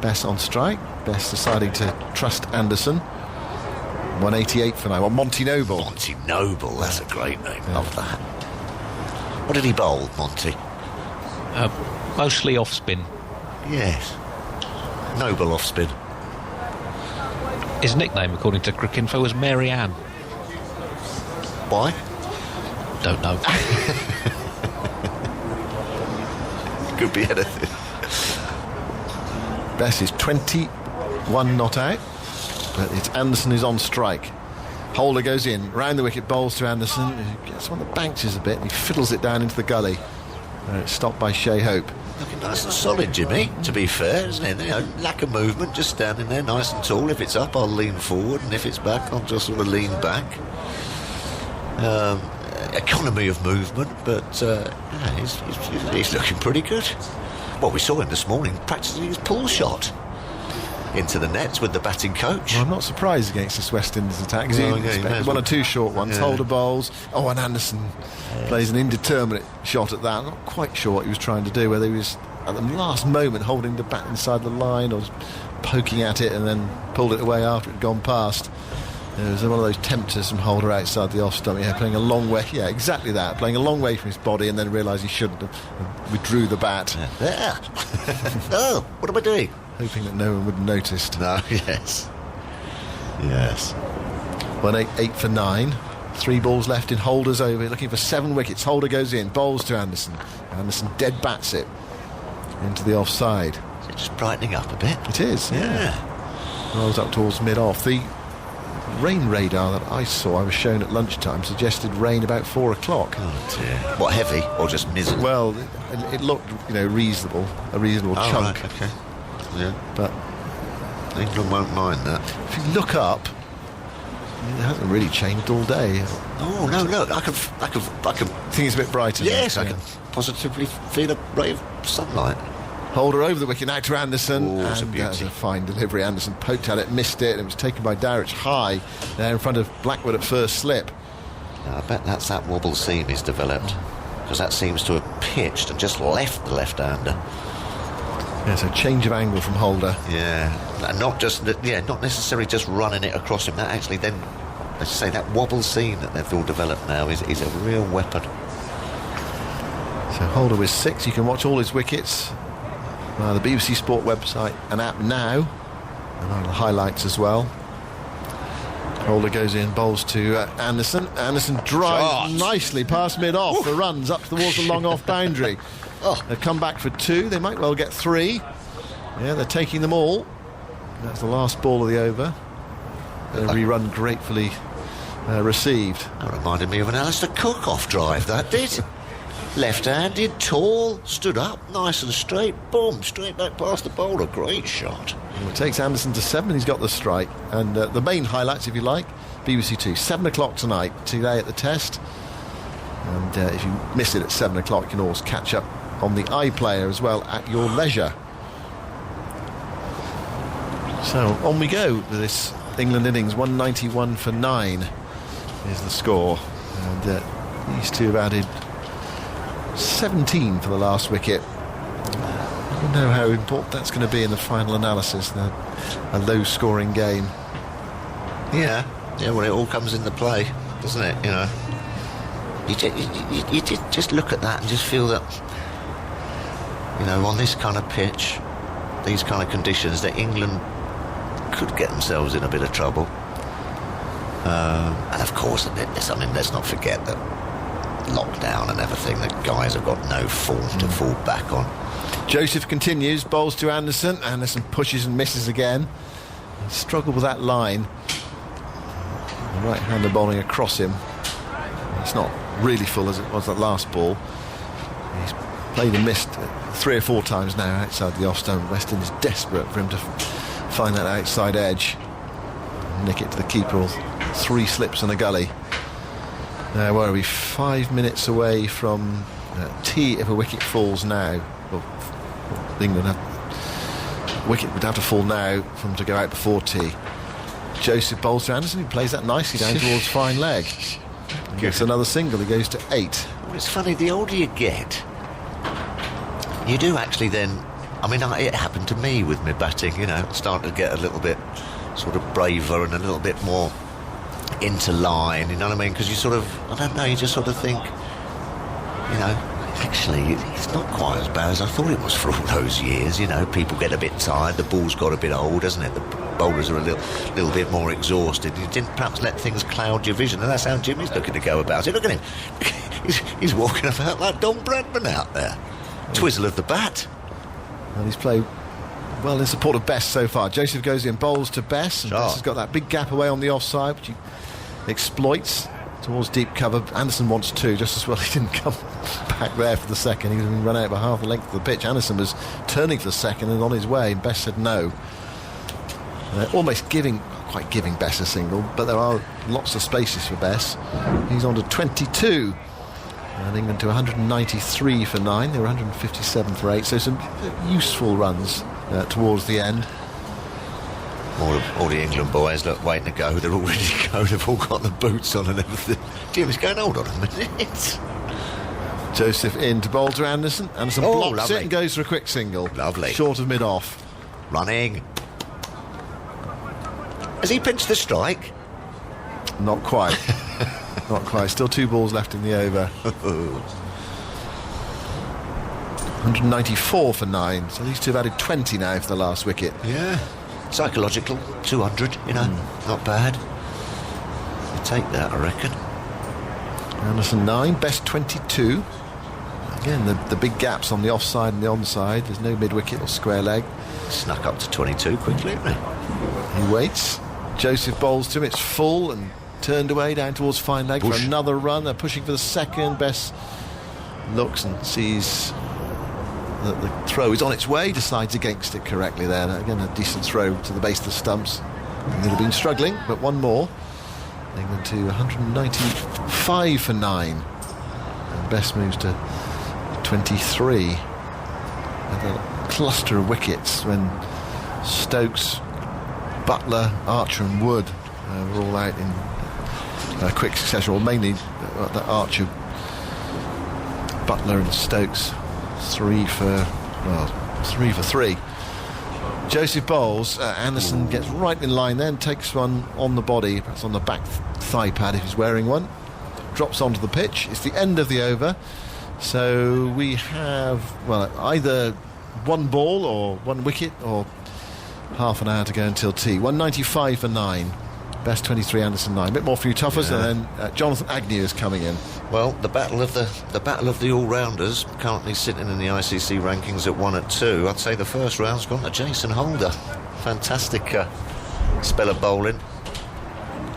Bess on strike. Bess deciding to trust Anderson. 188 for 9. Well, Monty Noble. Monty Noble, that's a great name. Love that. What did he bowl, Monty? Mostly off spin. Yes. Noble off spin. His nickname, according to Cricinfo, was Mary Ann. Why? Don't know. Could be anything. Bess is 21 not out, but it's Anderson who's on strike. Holder goes in, round the wicket, bowls to Anderson, who gets one of the banks a bit, and he fiddles it down into the gully. It's stopped by Shea Hope. Looking nice and solid, Jimmy, to be fair, isn't it? Lack of movement, just standing there nice and tall. If it's up, I'll lean forward, and if it's back, I'll just sort of lean back. Economy of movement, but he's looking pretty good. Well, we saw him this morning practicing his pull shot into the nets with the batting coach. Well, I'm not surprised against this West Indies attack. Well, one or two short ones. Yeah. Holder bowls. Oh, and Anderson plays an indeterminate shot at that. I'm not quite sure what he was trying to do, whether he was at the last moment holding the bat inside the line or was poking at it and then pulled it away after it had gone past. It was one of those tempters from Holder outside the off stump. Yeah, playing a long way. Yeah, exactly that. Playing a long way from his body and then realised he shouldn't have. And withdrew the bat. Yeah. Oh, what am I doing? Hoping that no one would have noticed. No, yes. Yes. 188 for 9. 3 balls left in Holder's over. Looking for 7 wickets. Holder goes in. Bowls to Anderson. Anderson dead bats it into the offside. Is it just brightening up a bit? It is. Yeah. Rolls up towards mid-off. The rain radar that I saw, I was shown at lunchtime, suggested rain about 4 o'clock. Oh dear. What, heavy or just miserable? Well, it looked, reasonable, a reasonable chunk. Right, okay. Yeah. But England won't mind that. if you look up, it hasn't really changed all day. Oh no, look! I can. I think it's a bit brighter. Yes, now. I can positively feel a ray of sunlight. Holder over the wicket now to Anderson. Oh, it's a and beauty. that's a fine delivery. Anderson poked at it, missed it, and it was taken by Darrich high there in front of Blackwood at first slip. Now, I bet that's that wobble seam he's developed, because that seems to have pitched and just left the left-hander. Yeah, so change of angle from Holder. Yeah, and not necessarily just running it across him. That actually then, let's say, that wobble seam that they've all developed now is a real weapon. So Holder with 6. You can watch all his wickets via the BBC Sport website and app now, and on the highlights as well. Holder goes in, bowls to Anderson. Anderson drives nicely past mid-off for runs up towards the long-off boundary. They've come back for 2. They might well get 3. Yeah, they're taking them all. That's the last ball of the over. Every run gratefully received. That reminded me of an Alistair Cook off drive, that did. Left-handed, tall, stood up, nice and straight, boom, straight back past the bowler. Great shot. Well, it takes Anderson to 7. He's got the strike. And the main highlights, if you like, BBC 2, 7 o'clock tonight, today at the Test. And if you miss it at 7 o'clock, you can always catch up on the iPlayer as well at your leisure. So on we go with this England innings. 191 for 9 is the score. And these two have added 17 for the last wicket. I don't know how important that's going to be in the final analysis. A low-scoring game. Yeah, well, it all comes into play, doesn't it? You know, you just look at that and just feel that, you know, on this kind of pitch, these kind of conditions, that England could get themselves in a bit of trouble. And of course, let's not forget that lockdown and everything, the guys have got no form to fall back on. Joseph continues, bowls to Anderson. Anderson pushes and misses again. He struggled with that line. The right-hander bowling across him. It's not really full as it was that last ball. He's played and missed 3 or 4 times now outside the off-stump. West Indies desperate for him to find that outside edge. Nick it to the keeper, or 3 slips and a gully. Now, where are we? 5 minutes away from tea if a wicket falls now. Well, England wicket would have to fall now for him to go out before tea. Joseph bowls to Anderson, who plays that nicely down towards fine leg. He gets another single, he goes to 8. Well, it's funny, the older you get, you do actually then, I mean, it happened to me with my batting, you know, starting to get a little bit sort of braver and a little bit more into line, you know what I mean? Because you sort of, I don't know, you just sort of think, you know, actually, it's not quite as bad as I thought it was for all those years, you know. People get a bit tired, the ball's got a bit old, hasn't it? The bowlers are a little bit more exhausted. You didn't perhaps let things cloud your vision, and that's how Jimmy's looking to go about it. Look at him. He's walking about like Don Bradman out there. Twizzle of the bat. And he's played well in support of Best so far. Joseph goes in, bowls to Best, and Best has got that big gap away on the offside, which he exploits towards deep cover. Anderson wants 2 just as well. He didn't come back there for the second. He was run out by half the length of the pitch. Anderson was turning for the second and on his way, and Best said no. Almost quite giving Best a single, but there are lots of spaces for Best. He's on to 22. And England to 193 for 9. They were 157 for 8. So some useful runs towards the end. All the England boys look waiting to go. They're all ready to go. They've all got the boots on and everything. Jimmy's going, hold on a minute. Joseph in to bowl to Anderson. Anderson blocks lovely. it and goes for a quick single. Lovely. Short of mid-off. Running. Has he pinched the strike? Not quite. Not quite. Still 2 balls left in the over. 194 for 9. So these two have added 20 now for the last wicket. Yeah. Psychological, 200, you know, not bad. You take that, I reckon. Anderson 9, Best 22. Again, the big gaps on the offside and the onside. There's no mid-wicket or square leg. Snuck up to 22 quickly, isn't he? He waits. Joseph bowls to him. It's full and turned away down towards fine leg for another run. They're pushing for the second. Best looks and sees that the throw is on its way, decides against it correctly there. Again, a decent throw to the base of the stumps. They'd have been struggling, but one more. England to 195 for 9. And Best moves to 23. cluster of wickets when Stokes, Butler, Archer and Wood were all out in quick succession, or mainly the Archer, Butler and Stokes, 3 for 3. Joseph bowls, Anderson gets right in line then, takes one on the body, perhaps on the back thigh pad if he's wearing one, drops onto the pitch. It's the end of the over, so we have either one ball or one wicket or half an hour to go until tea. 195 for 9. Best 23, Anderson 9. A bit more for you toughers, and then Jonathan Agnew is coming in. Well, the battle of the all-rounders, currently sitting in the ICC rankings at 1 and 2. I'd say the first round's gone to Jason Holder. Fantastic spell of bowling.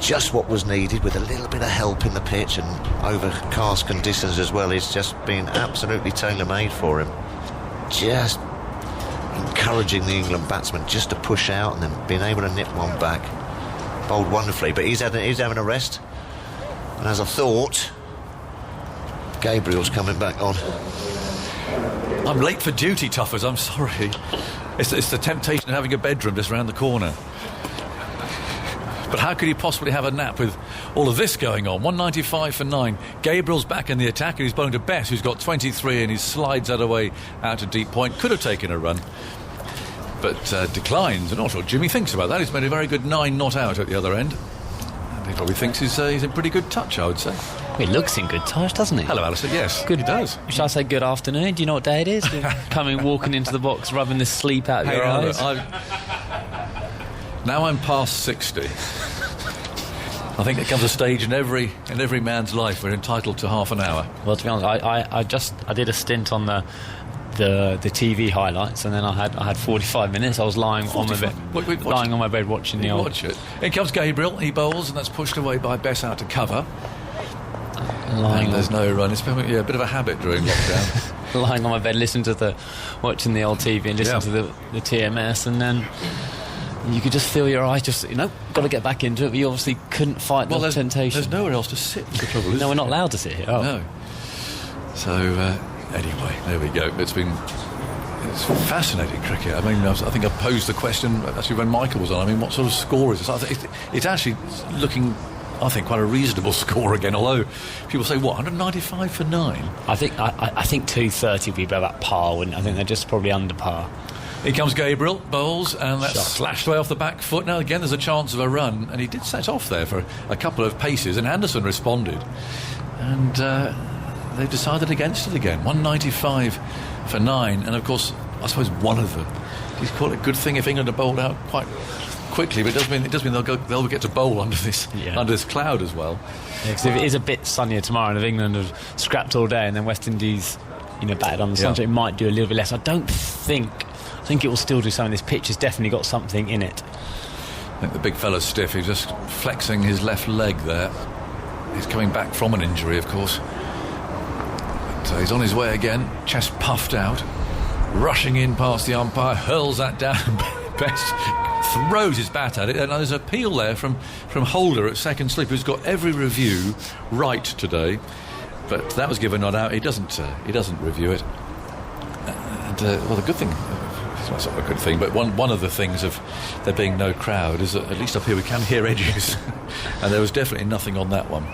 Just what was needed, with a little bit of help in the pitch and overcast conditions as well. It's just been absolutely tailor-made for him. Just encouraging the England batsman just to push out and then being able to nip one back. Bowled wonderfully, but he's having a rest. And as I thought, Gabriel's coming back on. I'm late for duty, toughers, I'm sorry. It's the temptation of having a bedroom just round the corner. But how could he possibly have a nap with all of this going on? 195 for 9. Gabriel's back in the attack, and he's bowling to Bess, who's got 23, and he slides that away out to deep point. Could have taken a run, but declines. I'm not sure what Jimmy thinks about that. He's made a very good 9 not out at the other end. And he probably thinks he's in pretty good touch, I would say. He looks in good touch, doesn't he? Hello, Alistair. Yes, good. He does. Shall I say good afternoon? Do you know what day it is? Walking into the box, rubbing the sleep out of your eyes. Now I'm past 60. I think there comes a stage in every man's life where we're entitled to half an hour. Well, to be honest, I did a stint on the TV highlights, and then I had 45 minutes. I was lying on my bed, lying on my bed watching the old. Watch it. In comes Gabriel. He bowls, and that's pushed away by Bess out to cover. There's no run. It's been a bit of a habit during lockdown. Lying on my bed, watching the old TV and listening to the TMS, and then you could just feel your eyes got to get back into it, but you obviously couldn't fight the temptation. There's nowhere else to sit, the trouble is. No, we're not allowed to sit here. No. So, anyway, there we go. It's fascinating cricket. I mean, I think I posed the question, actually, when Michael was on. I mean, what sort of score is this? It's actually looking, I think, quite a reasonable score again, although people say, 195 for 9? I think 230 would be about par, wouldn't it? I think they're just probably under par. Here comes Gabriel, bowls, and that's slashed away off the back foot. Now again there's a chance of a run, and he did set off there for a couple of paces, and Anderson responded, and they've decided against it again. 195 for 9, and of course I suppose one of the, he's called it a good thing if England are bowled out quite quickly, but it does mean they'll get to bowl under this cloud as well. Yeah, because if it is a bit sunnier tomorrow, and if England have scrapped all day, and then West Indies batted on the sunshine, it might do a little bit less. I think it will still do something. This pitch has definitely got something in it. I think the big fella's stiff. He's just flexing his left leg there. He's coming back from an injury, of course. So he's on his way again, chest puffed out, rushing in past the umpire, hurls that down. Best throws his bat at it, and there's an appeal there from Holder at second slip, who's got every review right today, but that was given not out. He doesn't review it. And the good thing. It's not a good thing, but one of the things of there being no crowd is that at least up here we can hear edges, and there was definitely nothing on that one.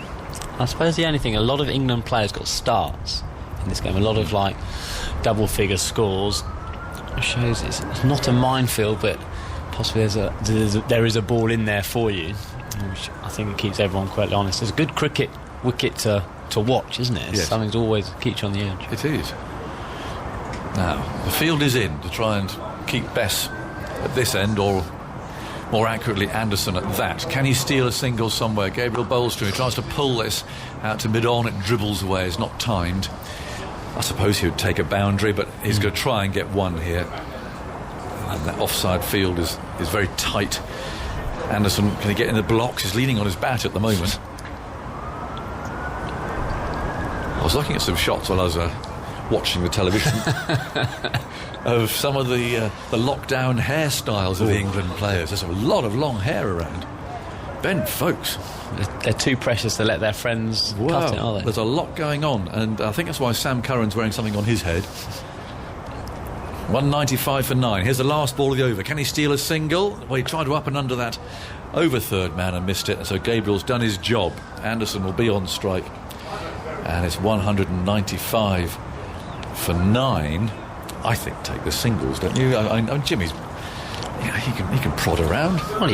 I suppose the only thing, a lot of England players got starts in this game, a lot of double figure scores. It shows it's not a minefield, but possibly there is a ball in there for you, which I think it keeps everyone quite honest. It's a good cricket wicket to watch, isn't it? It's something to always keep you on the edge. It is. Now, the field is in to try and keep Bess at this end, or more accurately Anderson at that. Can he steal a single somewhere? Gabriel bowls to him. He tries to pull this out to mid-on. It dribbles away. It's not timed. I suppose he would take a boundary, but he's going to try and get one here. And that offside field is very tight. Anderson, can he get in the blocks? He's leaning on his bat at the moment. I was looking at some shots while I was watching the television of some of the lockdown hairstyles of the England players. There's a lot of long hair around. Ben Folks. They're too precious to let their friends cut it, are they? There's a lot going on, and I think that's why Sam Curran's wearing something on his head. 195 for 9. Here's the last ball of the over. Can he steal a single? Well, he tried to up and under that over third man and missed it. So Gabriel's done his job. Anderson will be on strike. And it's 195 for 9. I think take the singles, don't you? Jimmy's... Yeah, he can prod around. Well,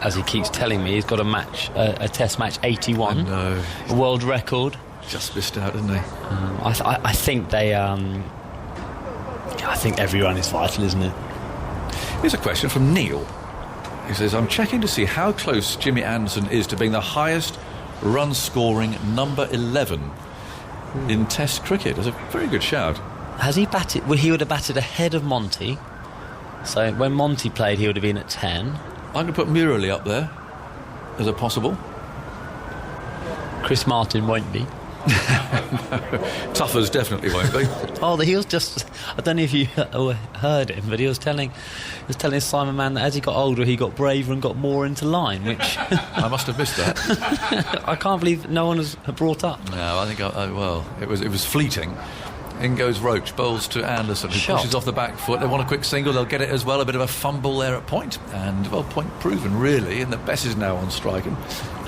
as he keeps telling me, he's got a test match 81. I know. A world record. Just missed out, didn't he? I think they... I think every run is vital, isn't it? Here's a question from Neil. He says, I'm checking to see how close Jimmy Anderson is to being the highest run-scoring number 11 in Test cricket. That's a very good shout. Has he batted... Well, he would have batted ahead of Monty. So when Monty played, he would have been at 10. I'm going to put Murali up there as a possible. Chris Martin won't be. Tuffers definitely won't be. Oh, he was just... I don't know if you heard him, but he was telling Simon Mann that as he got older, he got braver and got more into line, which... I must have missed that. I can't believe no one has brought up. No, I think... well, it was fleeting. In goes Roach, bowls to Anderson, who pushes off the back foot. They want a quick single, they'll get it as well. A bit of a fumble there at point. And, well, point proven, really. And the Bess is now on strike. And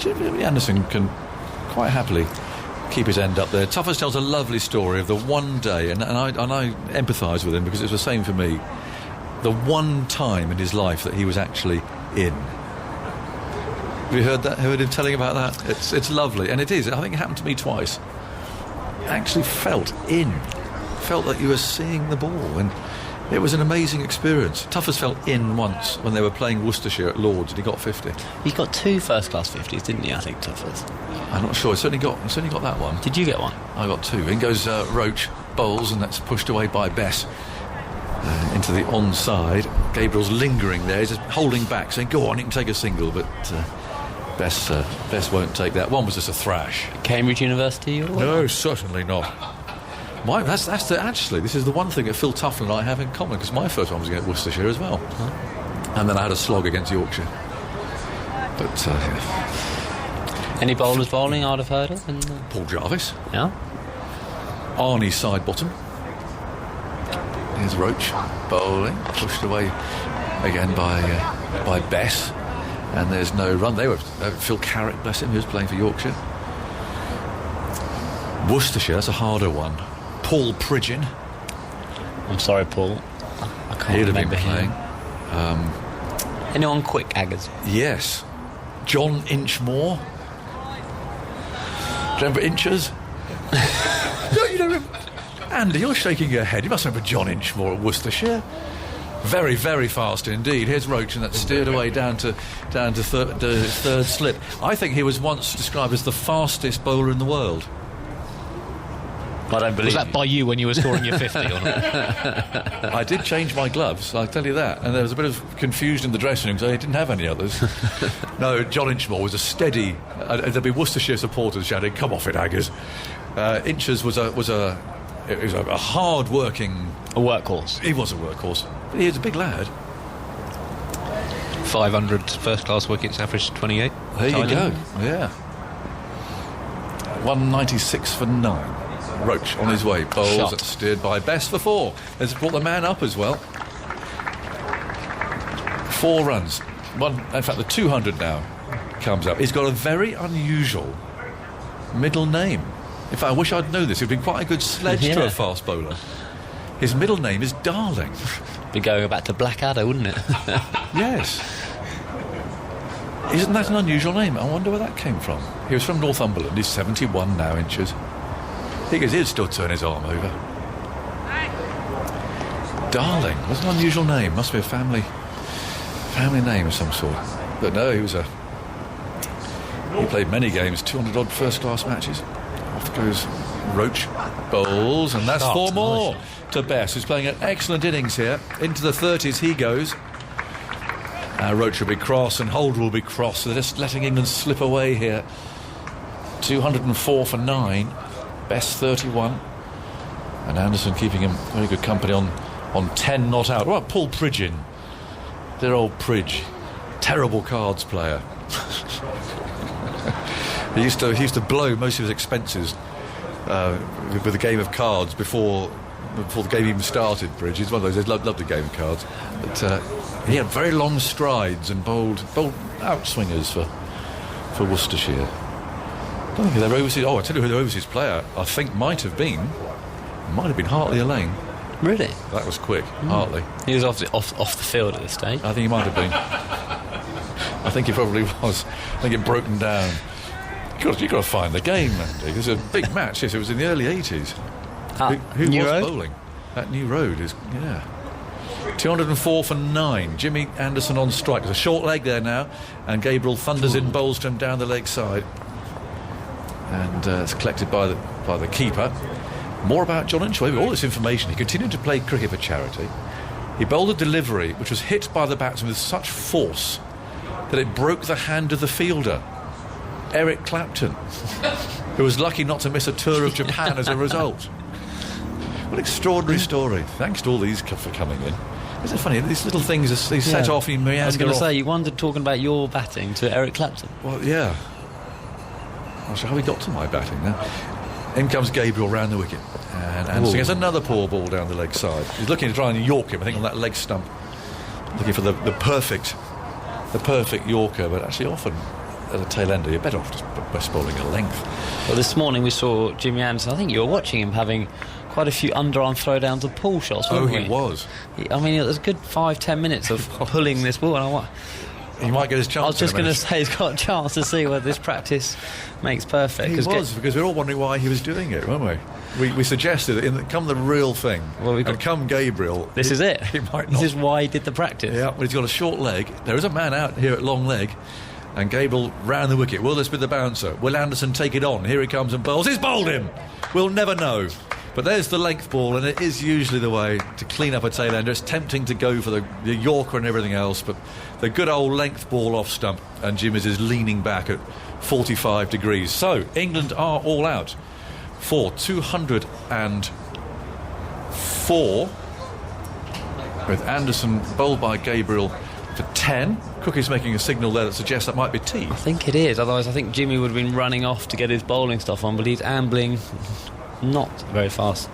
Jimmy Anderson can quite happily keep his end up there. Tuffers tells a lovely story of the one day, and I empathise with him because it's the same for me, the one time in his life that he was actually in. Have you heard that? Heard him telling about that? It's lovely, and it is. I think it happened to me twice. Actually felt that you were seeing the ball, and it was an amazing experience. Tuffers felt in once when they were playing Worcestershire at Lord's, and he got 50. He got 2 first-class 50s, didn't he, I think, Tuffers? I'm not sure. I certainly got that one. Did you get one? I got 2. In goes Roach, bowls, and that's pushed away by Bess. Into the onside. Gabriel's lingering there. He's just holding back, saying, go on, you can take a single, but Bess won't take that. One was just a thrash. Cambridge University? Or no, certainly not. Actually, this is the one thing that Phil Tufton and I have in common, because my first one was against Worcestershire as well. And then I had a slog against Yorkshire. But, any bowlers bowling I'd have heard of? Paul Jarvis. Yeah. Arnie side bottom. Here's Roach bowling, pushed away again by Bess. And there's no run. They were Phil Carrick, bless him, who was playing for Yorkshire. Worcestershire, that's a harder one. Paul Pridgeon. I'm sorry, Paul. I can't He'd remember have been playing. Anyone quick, Aggers? Yes. John Inchmore. Do you remember Inches? No, you don't remember. Andy, you're shaking your head. You must remember John Inchmore at Worcestershire. Very, very fast indeed. Here's Roach, and that's steered away down to third slip. I think he was once described as the fastest bowler in the world. I don't believe. Was that by you when you were scoring your 50 or not? I did change my gloves, I'll tell you that. And there was a bit of confusion in the dressing room because I didn't have any others. No, John Inchmore was a steady... there'd be Worcestershire supporters shouting, come off it, Aggers. Inches was a hard-working... A workhorse. He was a workhorse. But he was a big lad. 500 first-class wickets, average 28. There you go, yeah. 196 for 9. Roach on his way. Bowls steered by Bess for 4. Has brought the man up as well. 4 runs. In fact, the 200 now comes up. He's got a very unusual middle name. In fact, I wish I'd known this. It'd been quite a good sledge to a fast bowler. His middle name is Darling. Be going back to Blackadder, wouldn't it? Yes. Isn't that an unusual name? I wonder where that came from. He was from Northumberland. He's 71 now, Inches. He goes, he'd still turn his arm over. Darling. That's an unusual name. Must be a family name of some sort. But no, he played many games, 200-odd first-class matches. Off goes Roach, bowls, and that's 4 more to Bess, who's playing an excellent innings here. Into the 30s he goes. Roach will be cross and Holder will be cross, so they're just letting England slip away here. 204 for 9. Bess 31. And Anderson keeping him very good company on 10 not out. What about Paul Pridgeon? Dear old Pridge. Terrible cards player. He used to blow most of his expenses with a game of cards before before the game even started, Bridge. He's one of those, loved the game cards. But he had very long strides and bold outswingers for Worcestershire. I don't think they're overseas. Oh, I tell you who the overseas player I think might have been Hartley Elaine. Really? That was quick, Hartley. He was off the field at this stage. I think he might have been. I think he probably was. I think it broken down. You've got to find the game, Andy. It was a big match. Yes, it was in the early 80s. Who New was Road? bowling? That New Road is, 204 for 9. Jimmy Anderson on strike. There's a short leg there now, and Gabriel thunders in Bolstrom down the leg side. And it's collected by the keeper. More about John Inchway with all this information. He continued to play cricket for charity. He bowled a delivery which was hit by the batsman with such force that it broke the hand of the fielder, Eric Clapton, who was lucky not to miss a tour of Japan as a result. What an extraordinary story. Thanks to all these for coming in. Isn't it funny? These little things, they set off in meander. I was going to off. say, you wondered talking about your batting to Eric Clapton. Well, yeah. Not sure how he got to my batting now. In comes Gabriel round the wicket. And Anderson gets another poor ball down the leg side. He's looking to try and york him, I think, on that leg stump. Looking for the perfect yorker, but actually often at a tail ender, you're better off just best bowling a length. Well, this morning we saw Jimmy Anderson. I think you were watching him having quite a few underarm throwdowns of pull shots, wasn't he was. I mean, it was a good 5-10 minutes of pulling this ball. And he might get his chance. I was just going to say he's got a chance to see whether this practice makes perfect. He was, because we were all wondering why he was doing it, weren't we? We suggested that come the real thing, and come Gabriel. This is it. He might not. This is why he did the practice. Yeah, but he's got a short leg. There is a man out here at long leg, and Gabriel round the wicket. Will this be the bouncer? Will Anderson take it on? Here he comes and bowls. He's bowled him. We'll never know. But there's the length ball, and it is usually the way to clean up a tail ender. It's tempting to go for the Yorker and everything else, but the good old length ball off stump, and Jimmy's is leaning back at 45 degrees. So, England are all out for 204, with Anderson bowled by Gabriel for 10. Cookie's making a signal there that suggests that might be tea. I think it is, otherwise I think Jimmy would have been running off to get his bowling stuff on, but he's ambling not very fast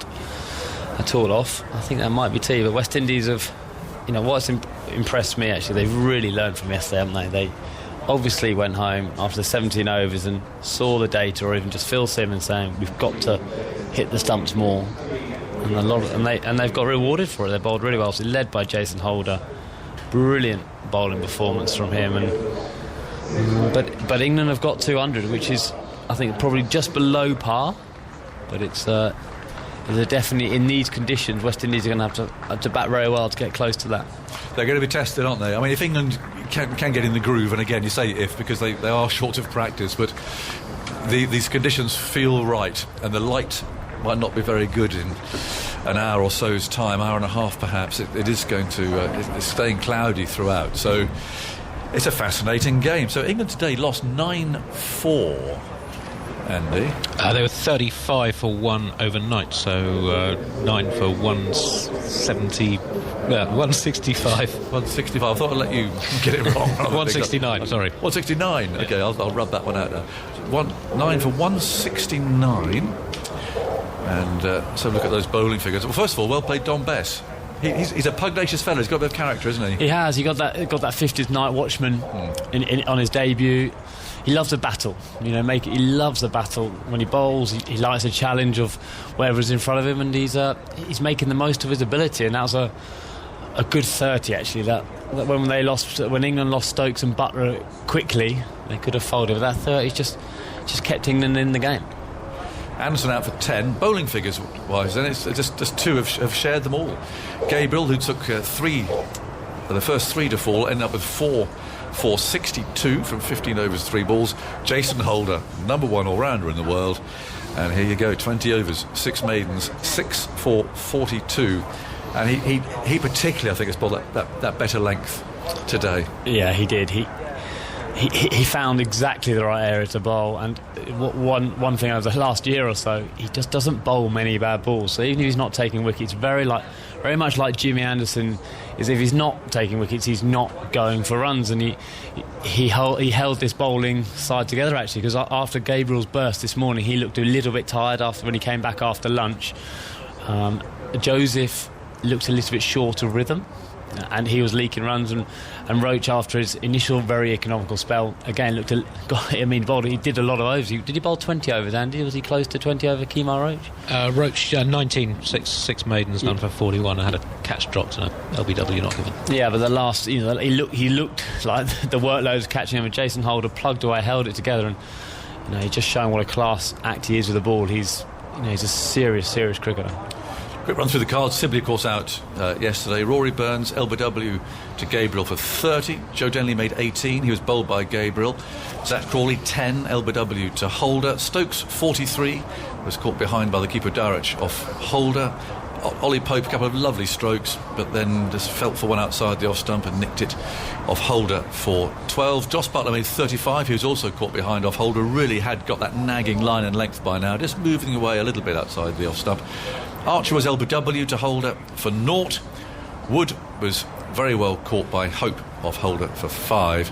at all off. I think that might be tea, but West Indies have, what's impressed me actually, they've really learned from yesterday, haven't they? They obviously went home after the 17 overs and saw the data, or even just Phil Simmons saying we've got to hit the stumps more, and they've got rewarded for it. They bowled really well, so led by Jason Holder. Brilliant bowling performance from him, but England have got 200, which is, I think, probably just below par. But it's definitely, in these conditions, West Indies are going to have to bat very well to get close to that. They're going to be tested, aren't they? I mean, if England can get in the groove, and again, you say if because they are short of practice, but these conditions feel right, and the light might not be very good in an hour or so's time, hour and a half perhaps. It is going to it's staying cloudy throughout, so it's a fascinating game. So England today lost 9-4. Andy? They were 35 for 1 overnight, so 9 for 170, 165. 165. I thought I'd let you get it wrong. 169, sorry. 169. Okay, I'll rub that one out now. 9 for 169. And so look at those bowling figures. Well, first of all, well played Don Bess. He's a pugnacious fellow. He's got a bit of character, isn't he? He has. He got that 50th night watchman on his debut. He loves a battle, he loves the battle. When he bowls, he likes a challenge of whatever's in front of him, and he's making the most of his ability. And that was a good 30 actually. That when England lost Stokes and Butler quickly, they could have folded. But that 30 just kept England in the game. Anderson out for 10. Bowling figures wise, then it's just two have shared them all. Gabriel, who took the first 3 to fall, ended up with 462 from 15 overs, 3 balls. Jason Holder, number 1 all-rounder in the world. And here you go, 20 overs, 6 maidens, 6 for 42. And he particularly, I think, has bowled that better length today. Yeah, he did. He found exactly the right area to bowl, and one thing over the last year or so, he just doesn't bowl many bad balls. So even if he's not taking wickets, very much like Jimmy Anderson, is if he's not taking wickets, he's not going for runs. And he held this bowling side together actually, because after Gabriel's burst this morning, he looked a little bit tired when he came back after lunch. Joseph looked a little bit short of rhythm, and he was leaking runs, and Roach, after his initial very economical spell, again bowled. He did a lot of overs. Did he bowl 20 overs, Andy? Was he close to 20 over Kemar Roach? Roach 19, six maidens, done for 41. I had a catch dropped and a LBW not given. Yeah, but the last, he looked like the workload was catching him, and Jason Holder plugged away, held it together, and he's just showing what a class act he is with the ball. He's a serious cricketer. Quick run through the cards. Sibley, of course, out yesterday. Rory Burns, LBW to Gabriel for 30. Joe Denley made 18. He was bowled by Gabriel. Zach Crawley, 10. LBW to Holder. Stokes, 43. Was caught behind by the keeper Darrach off Holder. Ollie Pope, a couple of lovely strokes, but then just felt for one outside the off stump and nicked it off Holder for 12. Joss Butler made 35. He was also caught behind off Holder. Really had got that nagging line and length by now, just moving away a little bit outside the off stump. Archer was LBW to Holder for 0. Wood was very well caught by Hope off Holder for 5.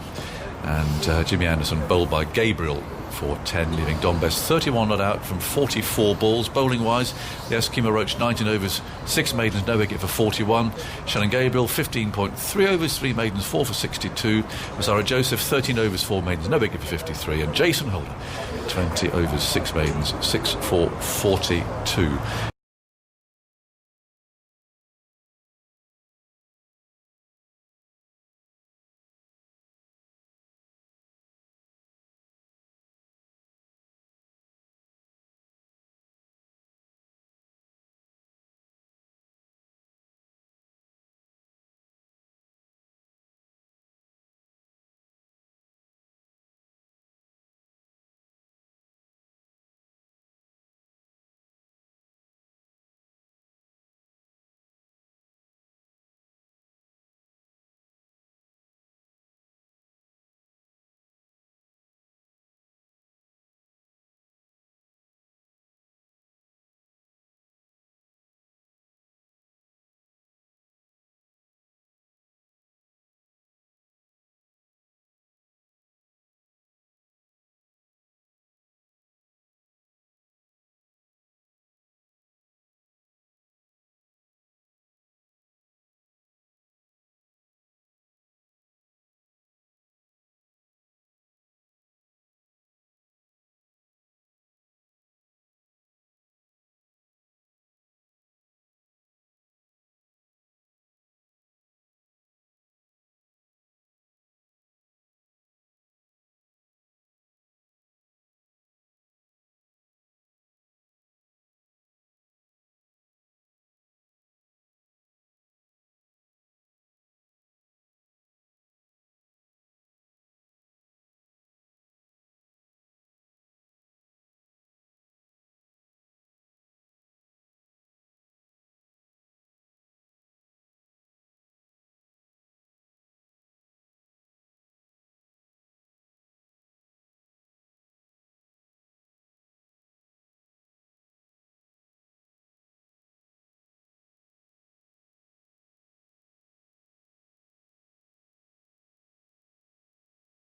And Jimmy Anderson bowled by Gabriel for 10, leaving Dom Best 31 not out from 44 balls. Bowling wise, yes, Kemar Roach 19 overs, 6 maidens, no wicket for 41. Shannon Gabriel 15.3 overs, 3 maidens, 4 for 62. Mazara Joseph 13 overs, 4 maidens, no wicket for 53. And Jason Holder 20 overs, 6 maidens, 6 for 42.